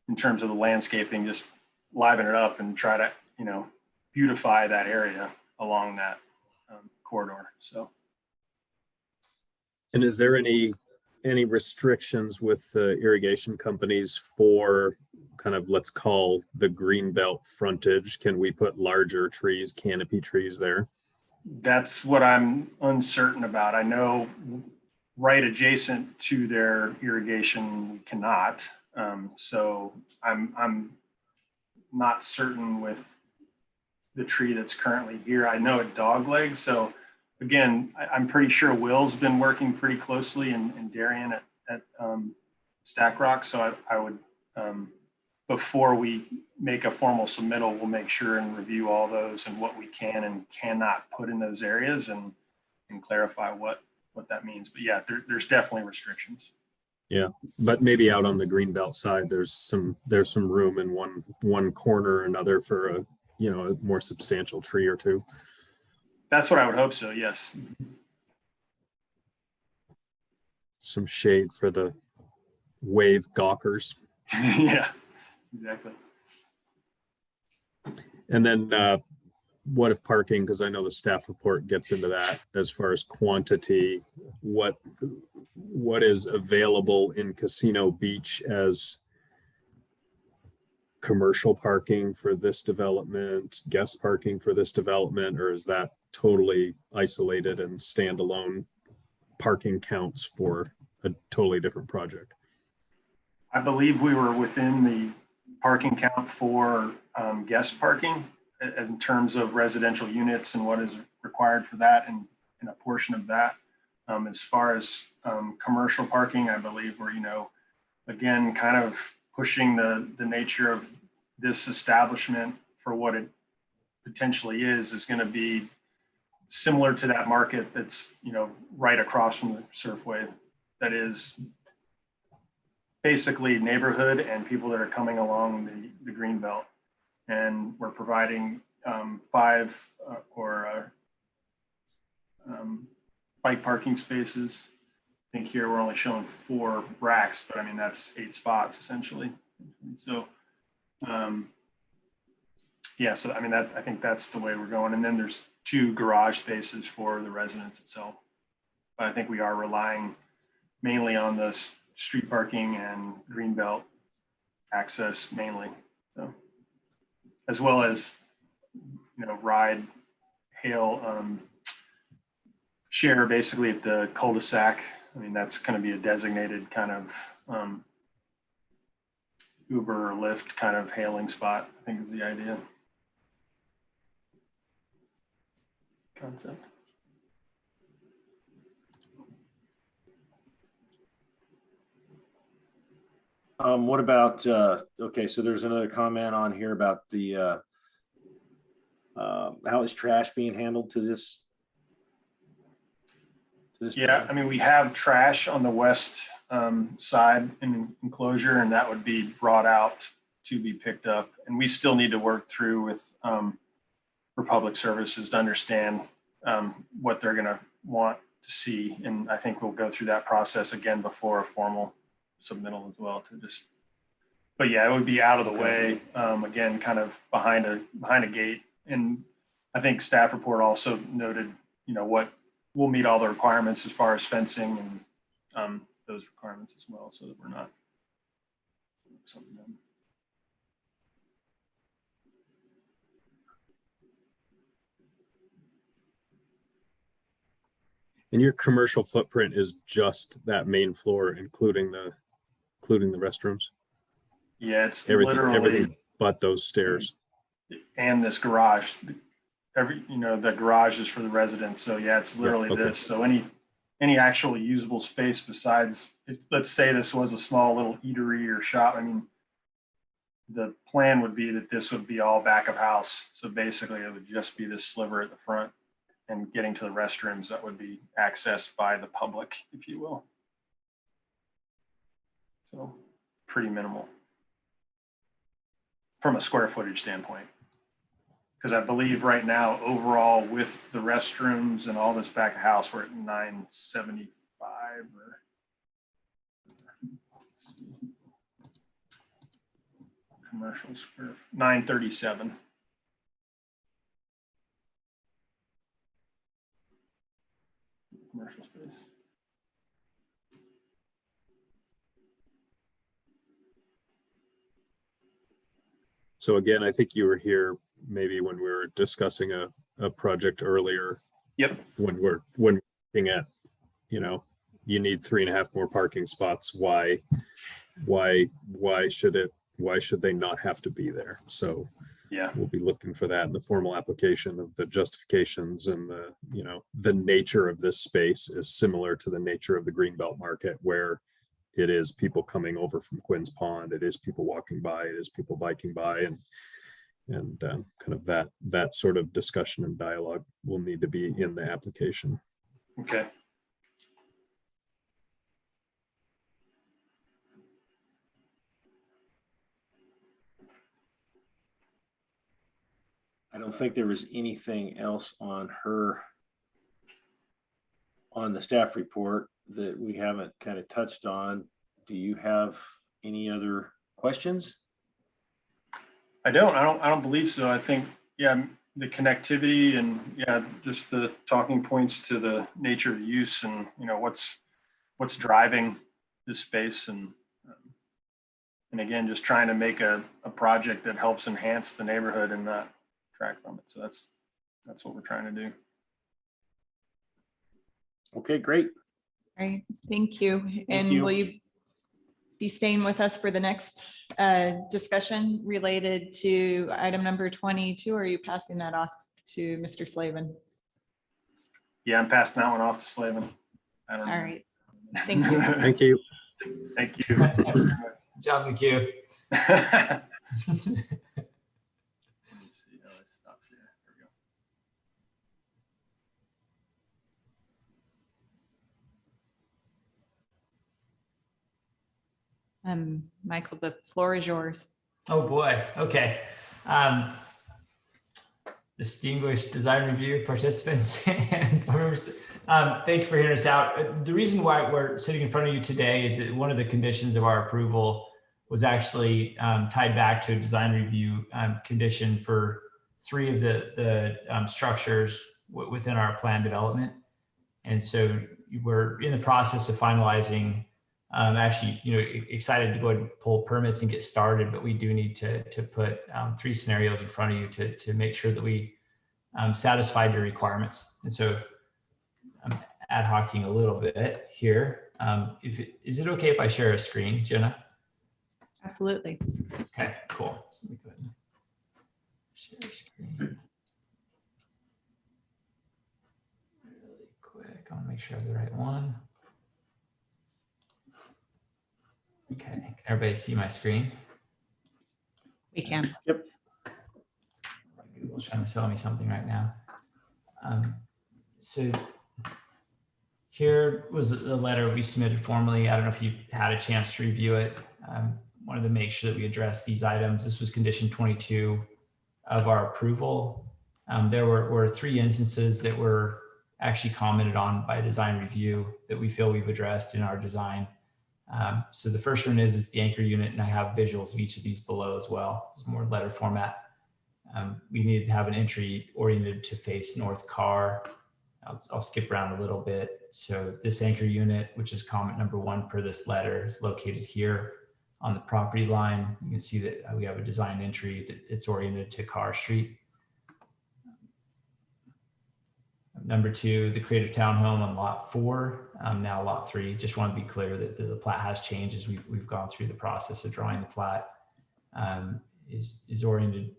in terms of the landscaping, just liven it up and try to, you know, beautify that area along that corridor. So. And is there any restrictions with the irrigation companies for kind of, let's call the greenbelt frontage? Can we put larger trees, canopy trees there? That's what I'm uncertain about. I know right adjacent to their irrigation, we cannot. So I'm not certain with the tree that's currently here. I know it dogleg. So again, I'm pretty sure Will's been working pretty closely and Darian at Stack Rock. So I would, before we make a formal submittal, we'll make sure and review all those and what we can and cannot put in those areas and clarify what that means. But yeah, there's definitely restrictions. Yeah, but maybe out on the greenbelt side, there's some room in one corner or another for a a more substantial tree or two. That's what I would hope so. Yes. Some shade for the wave gawkers. Yeah, exactly. And then what if parking? Because I know the staff report gets into that as far as quantity. What is available in Casino Beach as commercial parking for this development, guest parking for this development, or is that totally isolated and standalone parking counts for a totally different project? I believe we were within the parking count for guest parking in terms of residential units and what is required for that and a portion of that. As far as commercial parking, I believe we're, again, kind of pushing the nature of this establishment for what it potentially is going to be similar to that market that's, right across from the Surfway. That is basically neighborhood and people that are coming along the greenbelt. And we're providing 5 bike parking spaces. I think here we're only showing 4 racks, but I mean, that's 8 spots essentially. So, yeah, so I mean, I think that's the way we're going. And then there's 2 garage spaces for the residence itself. But I think we are relying mainly on the street parking and greenbelt access mainly. So, as well as, ride, hail, share basically at the cul-de-sac. I mean, that's going to be a designated kind of Uber or Lyft kind of hailing spot, I think is the idea. Concept. What about, okay, so there's another comment on here about the, how is trash being handled to this? Yeah, I mean, we have trash on the west side in enclosure, and that would be brought out to be picked up. And we still need to work through with for public services to understand what they're going to want to see. And I think we'll go through that process again before a formal submittal as well to just, but yeah, it would be out of the way, again, kind of behind a gate. And I think staff report also noted, what will meet all the requirements as far as fencing and those requirements as well, so that we're not something done. And your commercial footprint is just that main floor, including the restrooms? Yeah, it's everything literally but those stairs. And this garage. The garage is for the residents. So yeah, it's literally this. So any actual usable space besides, if let's say this was a small little eatery or shop, I mean, the plan would be that this would be all back of house. So basically it would just be this sliver at the front, and getting to the restrooms that would be accessed by the public, if you will. So pretty minimal from a square footage standpoint. Because I believe right now, overall with the restrooms and all this back of house, we're at 975 or commercial square, 937. Commercial space. So again, I think you were here maybe when we were discussing a project earlier. Yep. When we're looking at, you need 3.5 more parking spots. Why should they not have to be there? So yeah, we'll be looking for that in the formal application of the justifications, and the nature of this space is similar to the nature of the Greenbelt market, where it is people coming over from Quinn's Pond, it is people walking by, it is people biking by, and kind of that sort of discussion and dialogue will need to be in the application. Okay. I don't think there was anything else on the staff report that we haven't kind of touched on. Do you have any other questions? I don't believe so. I think, yeah, the connectivity and yeah, just the talking points to the nature of use and, you know, what's driving this space and again, just trying to make a project that helps enhance the neighborhood and not detract from it. So that's what we're trying to do. Okay, great. All right, thank you. And you. will you be staying with us for the next discussion related to item number 22, or are you passing that off to Mr. Slavin? Yeah, I'm passing that one off to Slavin. I don't know. All right, thank you. Thank you. Thank you. John McHugh. Michael, the floor is yours. Oh boy. Okay. Distinguished design review participants and members, thank you for hearing us out. The reason why we're sitting in front of you today is that one of the conditions of our approval was actually tied back to a design review condition for 3 of the structures within our plan development. And so we're in the process of finalizing. Actually, you know, excited to go ahead and pull permits and get started, but we do need to put 3 scenarios in front of you to make sure that we satisfied your requirements. And so I'm ad hocing a little bit here. Is it okay if I share a screen, Jenah? Absolutely. Okay, cool. So let me go ahead and share a screen. Really quick, I want to make sure I have the right one. Okay, can everybody see my screen? We can. Yep. Google's trying to sell me something right now. So here was the letter we submitted formally. I don't know if you've had a chance to review it. Wanted to make sure that we address these items. This was condition 22 of our approval. There were 3 instances that were actually commented on by design review that we feel we've addressed in our design. So the first one is the anchor unit, and I have visuals of each of these below as well. It's more letter format. We needed to have an entry oriented to face north car. I'll skip around a little bit. So this anchor unit, which is comment number 1 per this letter, is located here on the property line. You can see that we have a design entry. It's oriented to Carr Street. Number 2, the creative townhome on lot 4, now lot 3. Just want to be clear that the plat has changed as we've gone through the process of drawing the plat. Is oriented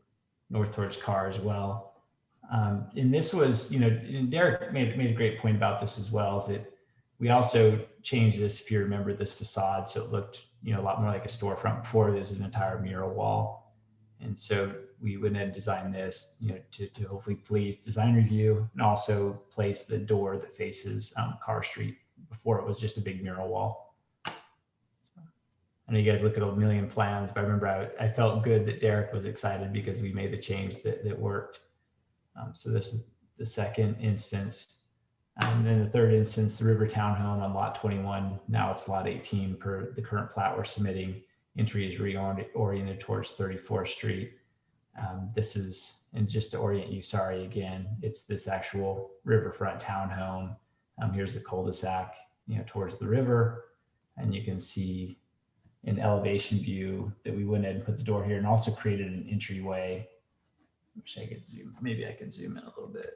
north towards Carr as well. And this was, you know, and Derek made a great point about this as well, is that we also changed this, if you remember, this facade, so it looked, you know, a lot more like a storefront. Before there was an entire mural wall. And so we went ahead and designed this, you know, to hopefully please design review, and also place the door that faces Carr Street. Before it was just a big mural wall. So, I know you guys look at a million plans, but I remember I felt good that Derek was excited because we made a change that worked. So this is the second instance. And then the third instance, the River Townhome on lot 21. Now it's lot 18 per the current plat we're submitting. Entry is reoriented towards 34th Street. This is, and just to orient you, sorry, again, it's this actual riverfront townhome. Here's the cul-de-sac, you know, towards the river. And you can see an elevation view that we went ahead and put the door here, and also created an entryway. Wish I could zoom, maybe I could zoom in a little bit.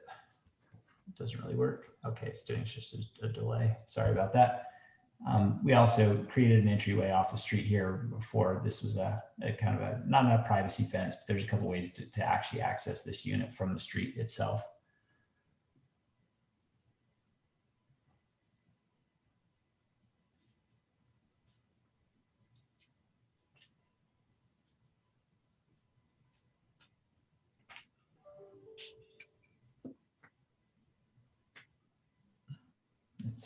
It doesn't really work. Okay, it's doing just a delay. Sorry about that. We also created an entryway off the street here before. This was a kind of a, not a privacy fence, but there's a couple ways to actually access this unit from the street itself.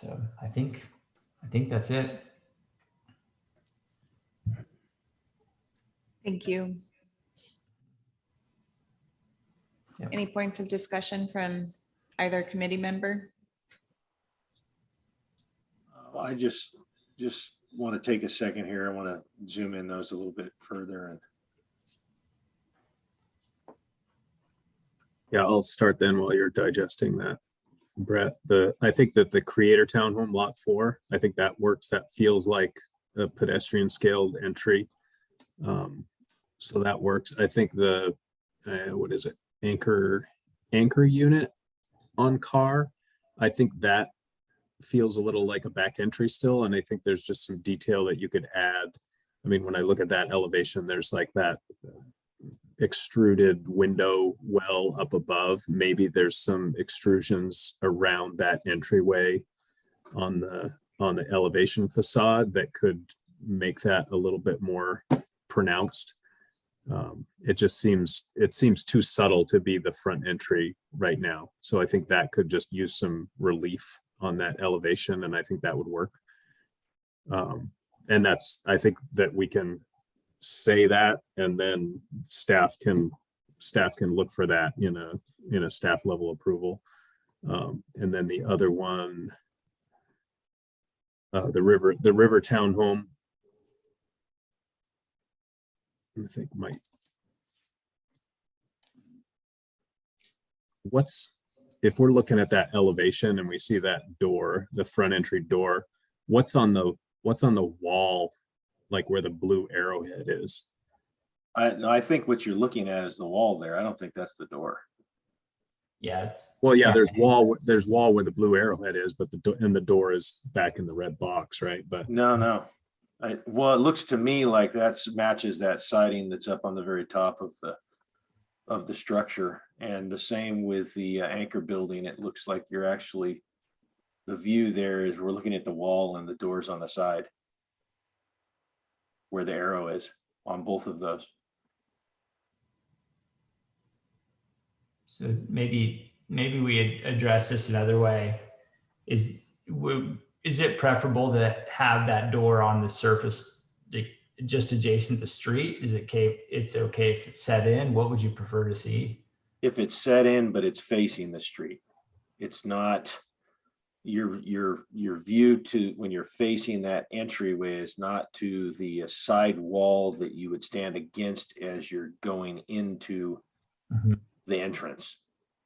So I think that's it. Thank you. Yep. Any points of discussion from either committee member? I just want to take a second here. I want to zoom in those a little bit further. And Yeah, I'll start then while you're digesting that, Brett. I think that the creator townhome lot 4, I think that works. That feels like a pedestrian scaled entry. So that works. I think the what is it? Anchor unit on car. I think that feels a little like a back entry still. And I think there's just some detail that you could add. I mean, when I look at that elevation, there's like that extruded window well up above. Maybe there's some extrusions around that entryway on the elevation facade that could make that a little bit more pronounced. It seems too subtle to be the front entry right now. So I think that could just use some relief on that elevation, and I think that would work. And I think that we can say that, and then staff can look for that in a staff level approval. And then the other one, the river townhome, I think if we're looking at that elevation and we see that door, the front entry door, what's on the wall, like where the blue arrowhead is? I think what you're looking at is the wall there. I don't think that's the door. Yeah. There's wall where the blue arrowhead is, but the door is back in the red box, right? But No. Well, it looks to me like that matches that siding that's up on the very top of the structure, and the same with the anchor building. It looks like you're actually, the view there is we're looking at the wall and the doors on the side where the arrow is on both of those. So maybe we address this another way. Is it preferable to have that door on the surface, like, just adjacent to the street? Is it okay? It's okay if it's set in. What would you prefer to see? If it's set in, but it's facing the street, it's not your view to when you're facing that entryway is not to the side wall that you would stand against as you're going into the entrance.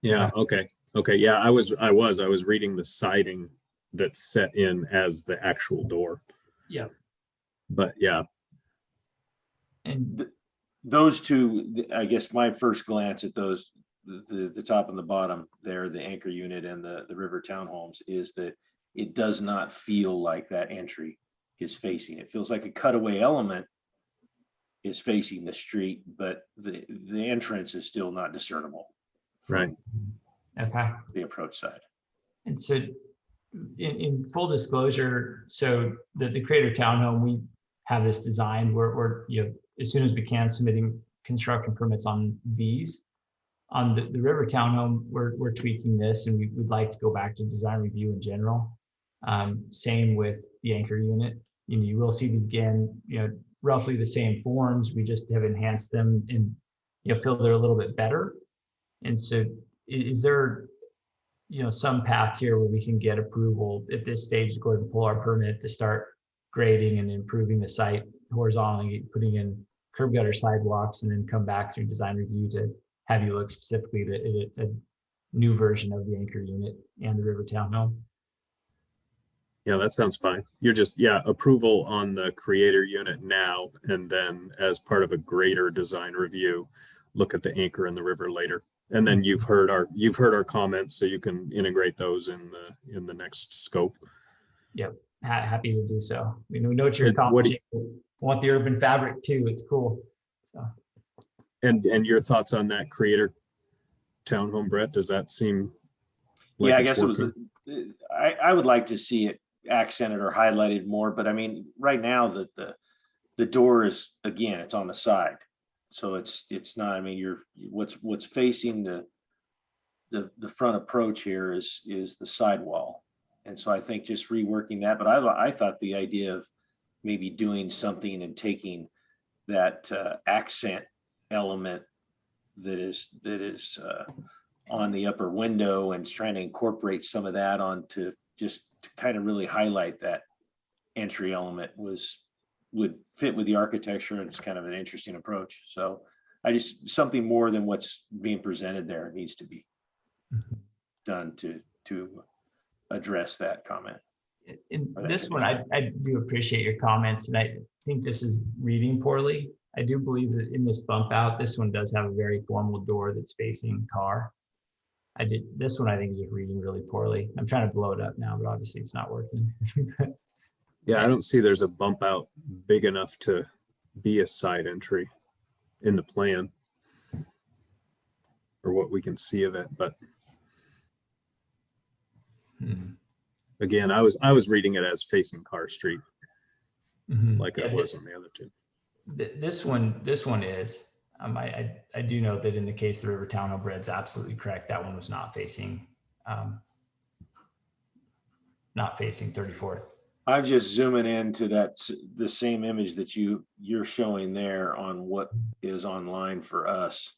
yeah, okay. Yeah, I was reading the siding that's set in as the actual door. Yeah. But yeah. And Those two, I guess my first glance at those, the top and the bottom there, the anchor unit and the river townhomes, is that it does not feel like that entry is facing. It feels like a cutaway element is facing the street, but the entrance is still not discernible. Right. Okay. The approach side. And so in full disclosure, so the creator townhome, we have this designed where as soon as we can, submitting construction permits on these. On the river townhome, we're tweaking this, and we'd like to go back to design review in general. Same with the anchor unit. You will see these again, roughly the same forms. We just have enhanced them and feel they're a little bit better. And so is there some path here where we can get approval at this stage to go ahead and pull our permit to start grading and improving the site horizontally, putting in curb gutter sidewalks, and then come back through design review to have you look specifically at a new version of the anchor unit and the river townhome? Yeah, that sounds fine. You're just, approval on the creator unit now, and then as part of a greater design review, look at the anchor and the river later. And then you've heard our comments, so you can integrate those in the next scope. Yep, happy to do so. We know what you're accomplishing. Want the urban fabric too. It's cool. So. And your thoughts on that creator townhome, Brett? Does that seem like I guess working? I would like to see it accented or highlighted more, but I mean, right now the door is, again, it's on the side. So it's not, I mean, what's facing the front approach here is the sidewall. And so I think just reworking that, but I thought the idea of maybe doing something and taking that accent element that is on the upper window and trying to incorporate some of that onto just to kind of really highlight that entry element would fit with the architecture, and it's kind of an interesting approach. So something more than what's being presented there needs to be done to address that comment. In this one, I do appreciate your comments, and I think this is reading poorly. I do believe that in this bump out, this one does have a very formal door that's facing car. This one I think is just reading really poorly. I'm trying to blow it up now, but obviously it's not working. Yeah, I don't see there's a bump out big enough to be a side entry in the plan or what we can see of it, but again, I was reading it as facing Car Street, like it was on the other two. This one is. I do know that in the case of the River Townhome, Brett's absolutely correct. That one was not facing 34th. I'm just zooming into the same image that you're showing there on what is online for us.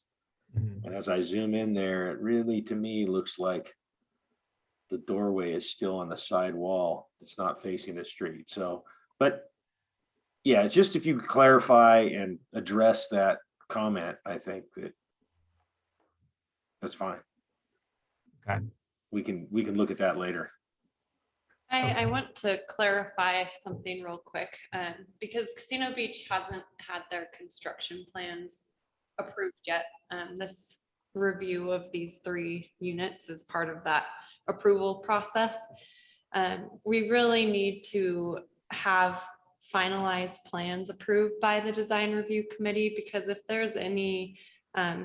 And as I zoom in there, it really, to me, looks like the doorway is still on the side wall. It's not facing the street. So, but yeah, it's just if you could clarify and address that comment, I think that's fine. Okay. We can look at that later. I want to clarify something real quick, because Casino Beach hasn't had their construction plans approved yet. This review of these 3 units is part of that approval process. We really need to have finalized plans approved by the design review committee, because if there's any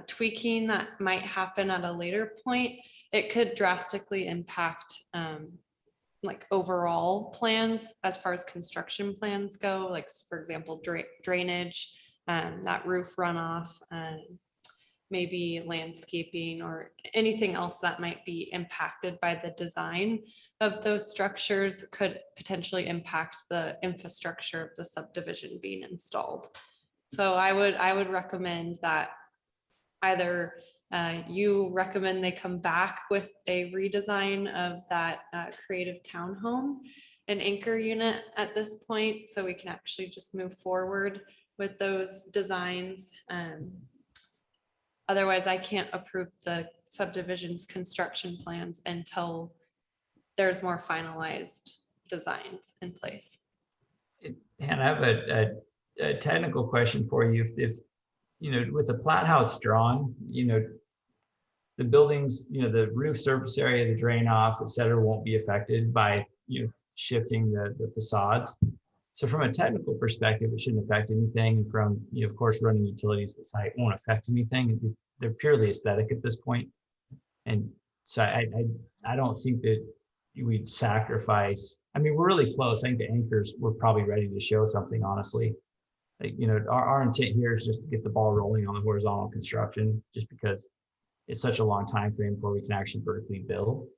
tweaking that might happen at a later point, it could drastically impact like overall plans as far as construction plans go, like for example, drainage, that roof runoff, maybe landscaping or anything else that might be impacted by the design of those structures could potentially impact the infrastructure of the subdivision being installed. So I would recommend that either you recommend they come back with a redesign of that creative townhome, an anchor unit at this point, so we can actually just move forward with those designs. Otherwise, I can't approve the subdivision's construction plans until there's more finalized designs in place. And I have a technical question for you. If you know, with the plat how it's drawn, you know, the buildings, you know, the roof surface area, the drain off, et cetera, won't be affected by shifting the facades. So from a technical perspective, it shouldn't affect anything. And from, of course, running utilities, the site won't affect anything. They're purely aesthetic at this point. And so I don't think that we'd sacrifice. I mean, we're really close. I think the anchors, we're probably ready to show something, honestly. Like, our intent here is just to get the ball rolling on the horizontal construction, just because it's such a long time frame before we can actually vertically build.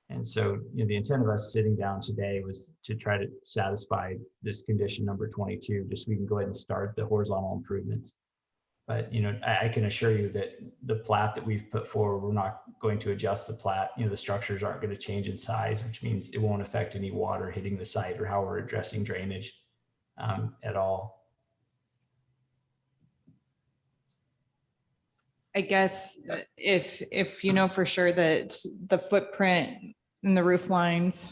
And so, the intent of us sitting down today was to try to satisfy this condition number 22, just so we can go ahead and start the horizontal improvements. But, I can assure you that the plat that we've put forward, we're not going to adjust the plat. The structures aren't going to change in size, which means it won't affect any water hitting the site or how we're addressing drainage at all. I guess if you know for sure that the footprint and the roof lines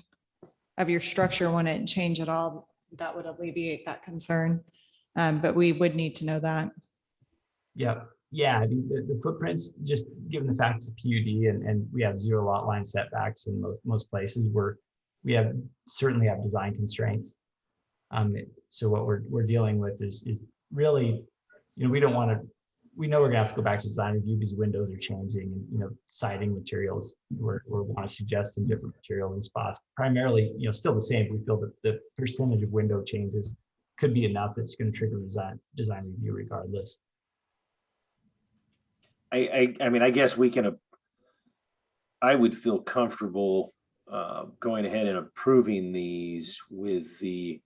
of your structure wouldn't change at all, that would alleviate that concern. But we would need to know that. Yep. Yeah. I mean, the footprints, just given the fact it's a PUD and we have 0 lot line setbacks in most places where we certainly have design constraints. So what we're dealing with is really, we don't want to. We know we're gonna have to go back to design review because windows are changing and, siding materials, we want to suggest some different materials and spots, primarily, still the same. We feel that the percentage of window changes could be enough that's going to trigger design review regardless. I mean, I guess I would feel comfortable going ahead and approving these with the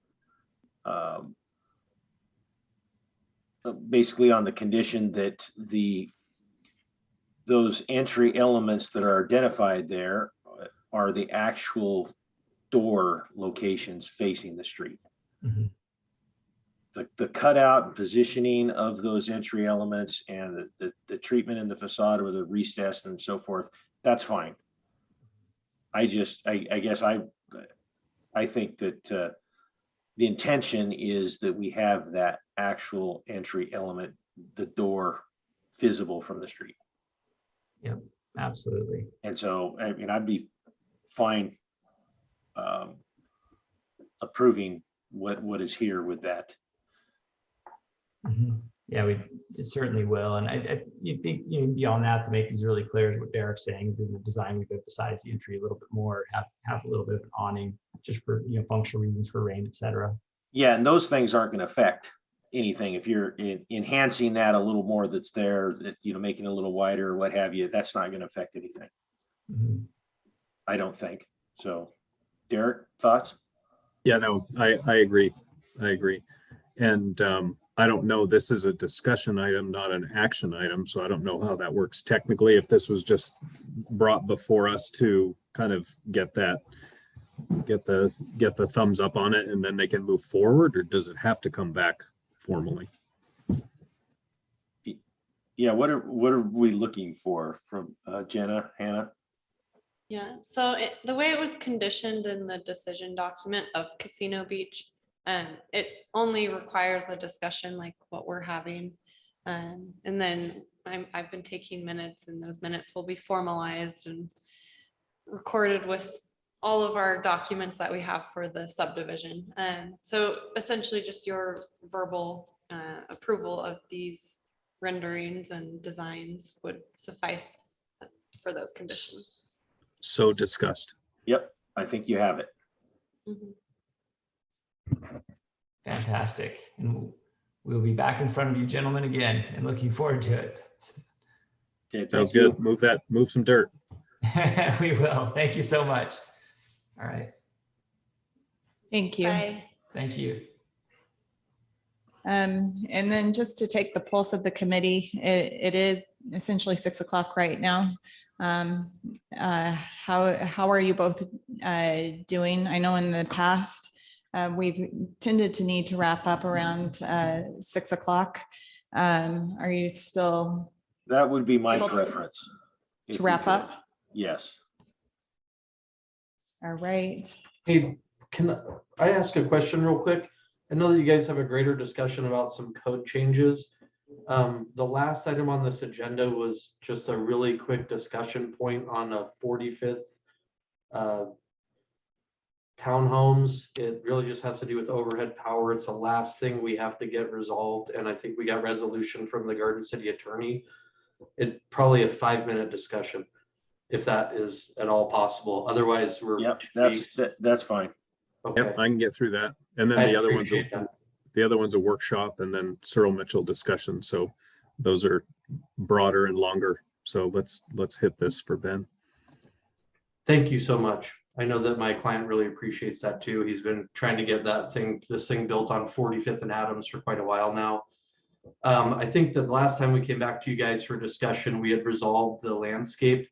basically on the condition that those entry elements that are identified there are the actual door locations facing the street. Mhm. The cutout and positioning of those entry elements and the treatment in the facade or the recess and so forth, that's fine. I guess I think that the intention is that we have that actual entry element, the door, visible from the street. Yep, absolutely. And so, I mean, I'd be fine approving what is here with that. Mhm. Yeah, we certainly will. And you think, beyond that, to make these really clear, is what Derek's saying, is in the design, we could besides the entry a little bit more, have a little bit of an awning just for, functional reasons for rain, et cetera. Yeah, and those things aren't going to affect anything. If you're enhancing that a little more, that's there, that, making it a little wider or what have you, that's not going to affect anything. Mhm. I don't think. So, Derek, thoughts? Yeah, no, I agree. I agree. And I don't know, this is a discussion item, not an action item. So I don't know how that works technically. If this was just brought before us to kind of get the thumbs up on it and then they can move forward, or does it have to come back formally? Yeah, what are we looking for from Jenah, Hanna? Yeah, so the way it was conditioned in the decision document of Casino Beach, it only requires a discussion like what we're having. And then I've been taking minutes, and those minutes will be formalized and recorded with all of our documents that we have for the subdivision. So essentially just your verbal approval of these renderings and designs would suffice for those conditions. So discussed. Yep, I think you have it. Mhm. Fantastic. And we'll be back in front of you gentlemen again, and looking forward to it. Okay, Sounds good. Move some dirt. We will. Thank you so much. All right. Thank you. Bye. Thank you. And then just to take the pulse of the committee, it is essentially 6 o'clock right now. How are you both doing? I know in the past, we've tended to need to wrap up around 6 o'clock. Are you still That would be my able preference. if to we wrap could. up? Yes. All right. Hey, can I ask a question real quick? I know that you guys have a greater discussion about some code changes. The last item on this agenda was just a really quick discussion point on a 45th townhomes. It really just has to do with overhead power. It's the last thing we have to get resolved. And I think we got resolution from the Garden City attorney. It probably a 5-minute discussion, if that is at all possible. Otherwise, we're. Yep, that's fine. Okay. Yep, I can get through that. And then I the other one's a workshop, and then Surel Mitchell discussion. So those are broader and longer. So let's hit this for Ben. Thank you so much. I know that my client really appreciates that too. He's been trying to get this thing built on 45th and Adams for quite a while now. I think that the last time we came back to you guys for discussion, we had resolved the landscape.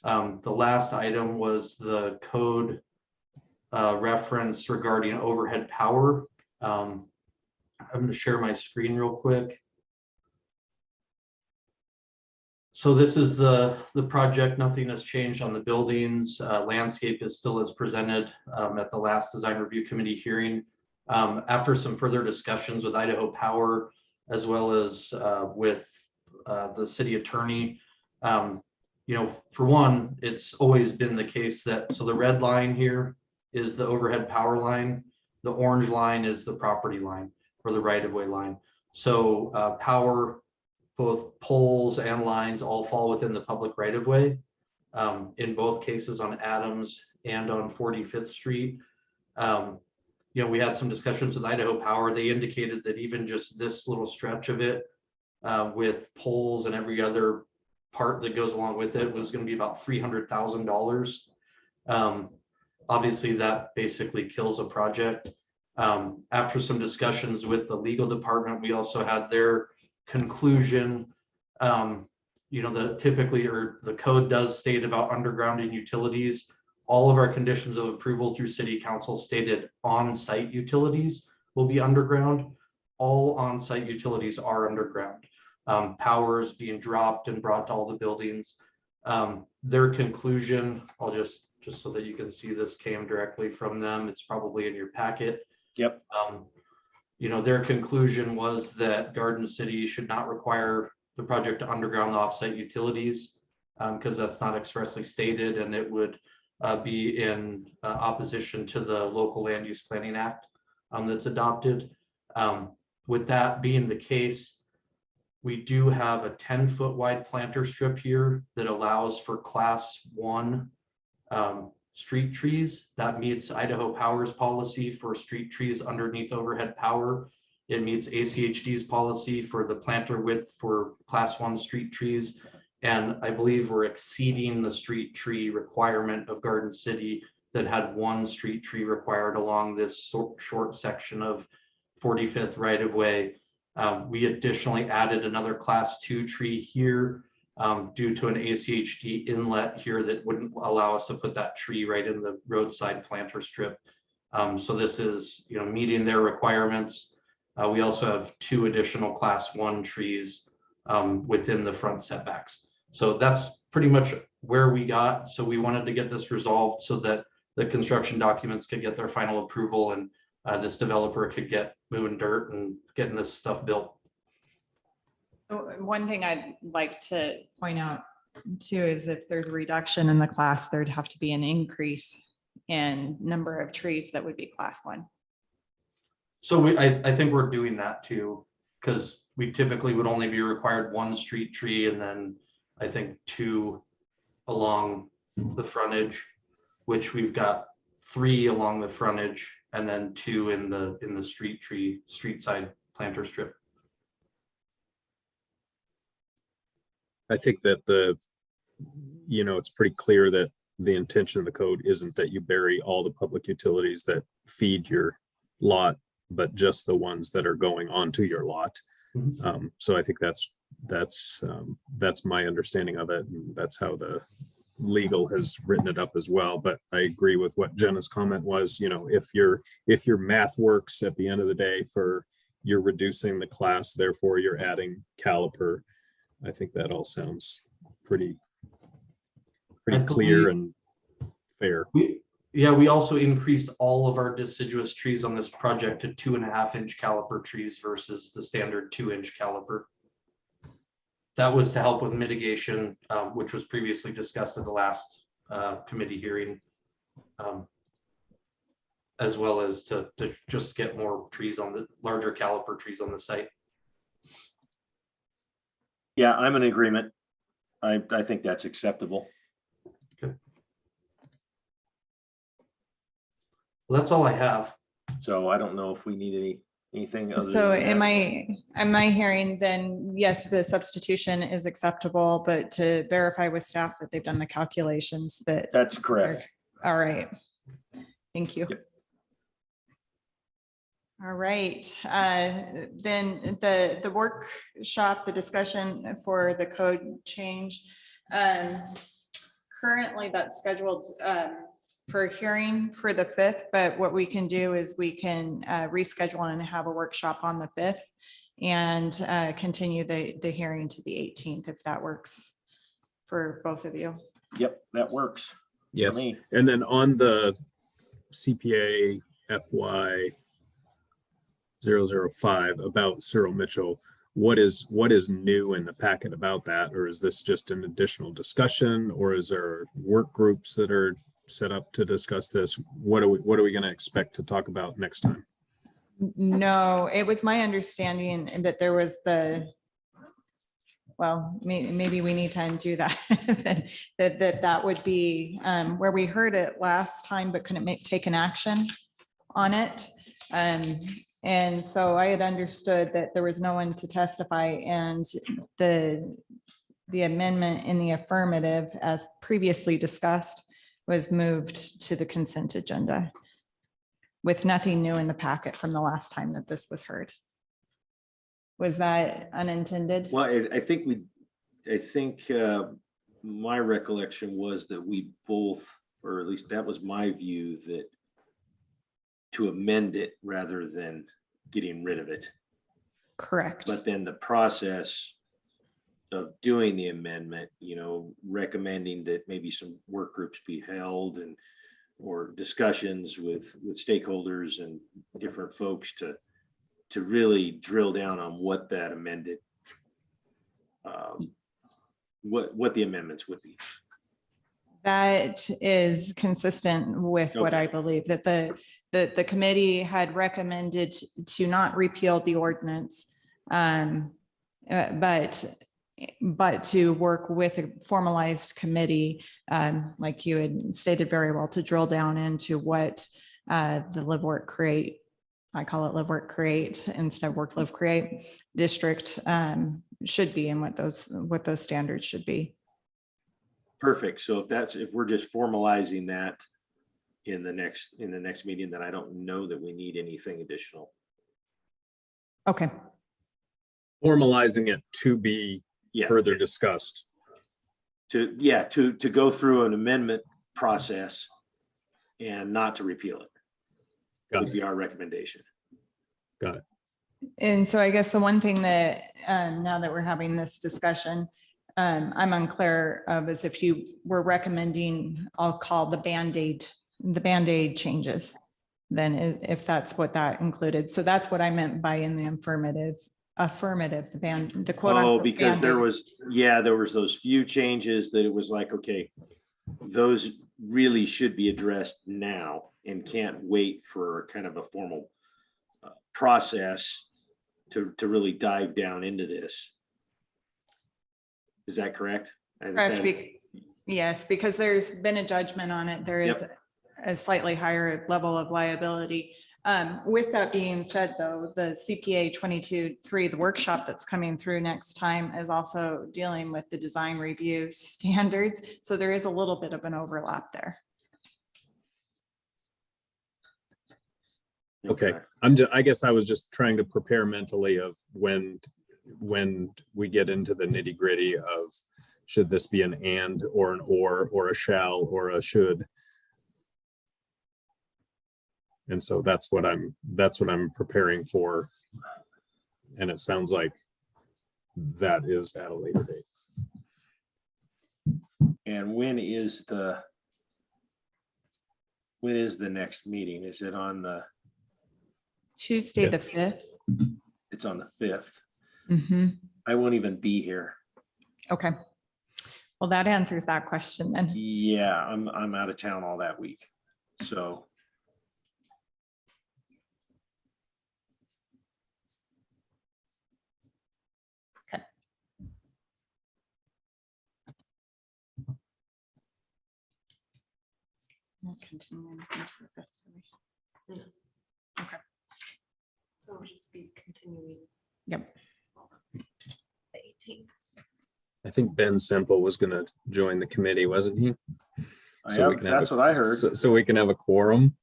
The last item was the code reference regarding overhead power. I'm going to share my screen real quick. So this is the project. Nothing has changed on the buildings. Landscape is still as presented at the last design review committee hearing. After some further discussions with Idaho Power, as well as with the city attorney, for one, it's always been the case that, so the red line here is the overhead power line. The orange line is the property line or the right-of-way line. So power, both poles and lines all fall within the public right-of-way. In both cases on Adams and on 45th Street. We had some discussions with Idaho Power. They indicated that even just this little stretch of it with poles and every other part that goes along with it was going to be about $300,000. Obviously, that basically kills a project. After some discussions with the legal department, we also had their conclusion. You know, the typically, or the code does state about undergrounding utilities. All of our conditions of approval through city council stated on-site utilities will be underground. All on-site utilities are underground. Power is being dropped and brought to all the buildings. Their conclusion, I'll just so that you can see, this came directly from them. It's probably in your packet. Yep. You know, their conclusion was that Garden City should not require the project to underground the offsite utilities, because that's not expressly stated, and it would be in opposition to the local land use planning act that's adopted. With that being the case, we do have a 10-foot wide planter strip here that allows for class 1 street trees. That meets Idaho Power's policy for street trees underneath overhead power. It meets ACHD's policy for the planter width for class 1 street trees. And I believe we're exceeding the street tree requirement of Garden City that had 1 street tree required along this short section of 45th right of way. We additionally added another class 2 tree here due to an ACHD inlet here that wouldn't allow us to put that tree right in the roadside planter strip. So this is, you know, meeting their requirements. We also have 2 additional class 1 trees within the front setbacks. So that's pretty much where we got. So we wanted to get this resolved so that the construction documents could get their final approval, and this developer could get moving dirt and getting this stuff built. One thing I'd like to point out too is if there's a reduction in the class, there'd have to be an increase in number of trees that would be class 1. So I think we're doing that too, because we typically would only be required 1 street tree, and then I think 2 along the frontage, which we've got 3 along the frontage, and then 2 in the street side planter strip. I think that it's pretty clear that the intention of the code isn't that you bury all the public utilities that feed your lot, but just the ones that are going onto your lot. Mm-hmm. So I think that's my understanding of it, and that's how the legal has written it up as well. But I agree with what Jenna's comment was. You know, if your math works at the end of the day, for you're reducing the class, therefore you're adding caliper. I think that all sounds pretty clear and fair. We also increased all of our deciduous trees on this project to 2.5-inch caliper trees versus the standard 2-inch caliper. That was to help with mitigation, which was previously discussed at the last committee hearing, as well as to just get more trees on the larger caliper trees on the site. Yeah, I'm in agreement. I think that's acceptable. Okay. Well, that's all I have. So I don't know if we need anything other So than am I hearing then, yes, the substitution is acceptable, but to verify with staff that they've done the calculations that. That's correct. All right. Thank you. Yep. All right, then the workshop, the discussion for the code change. Currently that's scheduled for hearing for the 5th, but what we can do is we can reschedule and have a workshop on the 5th and continue the hearing to the 18th, if that works for both of you. Yep, that works. Yes. For me. And then on the CPA FY 005 about Surel Mitchell, what is new in the packet about that? Or is this just an additional discussion, or is there work groups that are set up to discuss this? What are we going to expect to talk about next time? No, it was my understanding that there was maybe we need to undo that. that would be where we heard it last time, but couldn't take an action on it. And so I had understood that there was no one to testify, and the amendment in the affirmative, as previously discussed, was moved to the consent agenda with nothing new in the packet from the last time that this was heard. Was that unintended? Well, I think my recollection was that we both, or at least that was my view, that to amend it rather than getting rid of it. Correct. But then the process of doing the amendment, recommending that maybe some work groups be held or discussions with stakeholders and different folks to really drill down on what that amended, what the amendments would be. That is consistent with what I believe, that the committee had recommended to not repeal the ordinance, but to work with a formalized committee, like you had stated very well, to drill down into what the live, work, create, I call it live, work, create instead of work, live, create district should be, and what those standards should be. Perfect. So if we're just formalizing that in the next meeting, then I don't know that we need anything additional. Okay. Formalizing it to be further discussed. To go through an amendment process and not to repeal it. Would be our recommendation. Got it. And so I guess the one thing that now that we're having this discussion, I'm unclear of is if you were recommending, I'll call the Band-Aid changes, then if that's what that included. So that's what I meant by in the affirmative, the quote. Oh, because there was those few changes that it was like, okay, those really should be addressed now and can't wait for kind of a formal process to really dive down into this. Is that correct? Correct. Yes, because there's been a judgment on it. There is a slightly higher level of liability. With that being said, though, the CPA 22.3, the workshop that's coming through next time, is also dealing with the design review standards. So there is a little bit of an overlap there. Okay, I guess I was just trying to prepare mentally of when we get into the nitty gritty of should this be an and or an or a shall or a should. And so that's what I'm preparing for. And it sounds like that is at a later date. And when is the next meeting? Is it on the Tuesday, the 5th? It's on the 5th. Mm-hmm. I won't even be here. Okay. Well, that answers that question then. Yeah, I'm out of town all that week. So Okay. So we'll just be continuing. Yep. The 18th. I think Ben Semple was going to join the committee, wasn't he? that's what I heard. So we can have a quorum.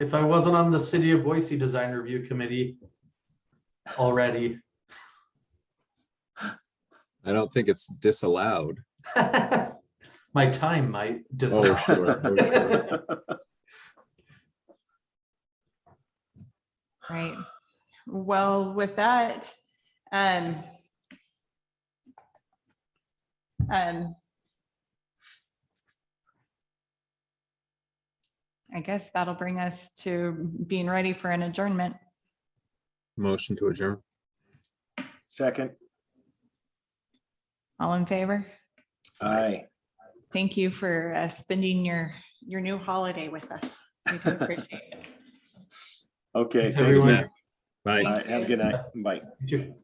If I wasn't on the City of Boise Design Review Committee already. I don't think it's disallowed. My time might disallow. Oh, sure. Oh, sure. Right. Well, with that, I guess that'll bring us to being ready for an adjournment. Motion to adjourn. Second. All in favor? Aye. Thank you for spending your new holiday with us. We do appreciate it. Okay. Thanks, Thank you. everyone. Bye. All right, have a good night. Bye. You too.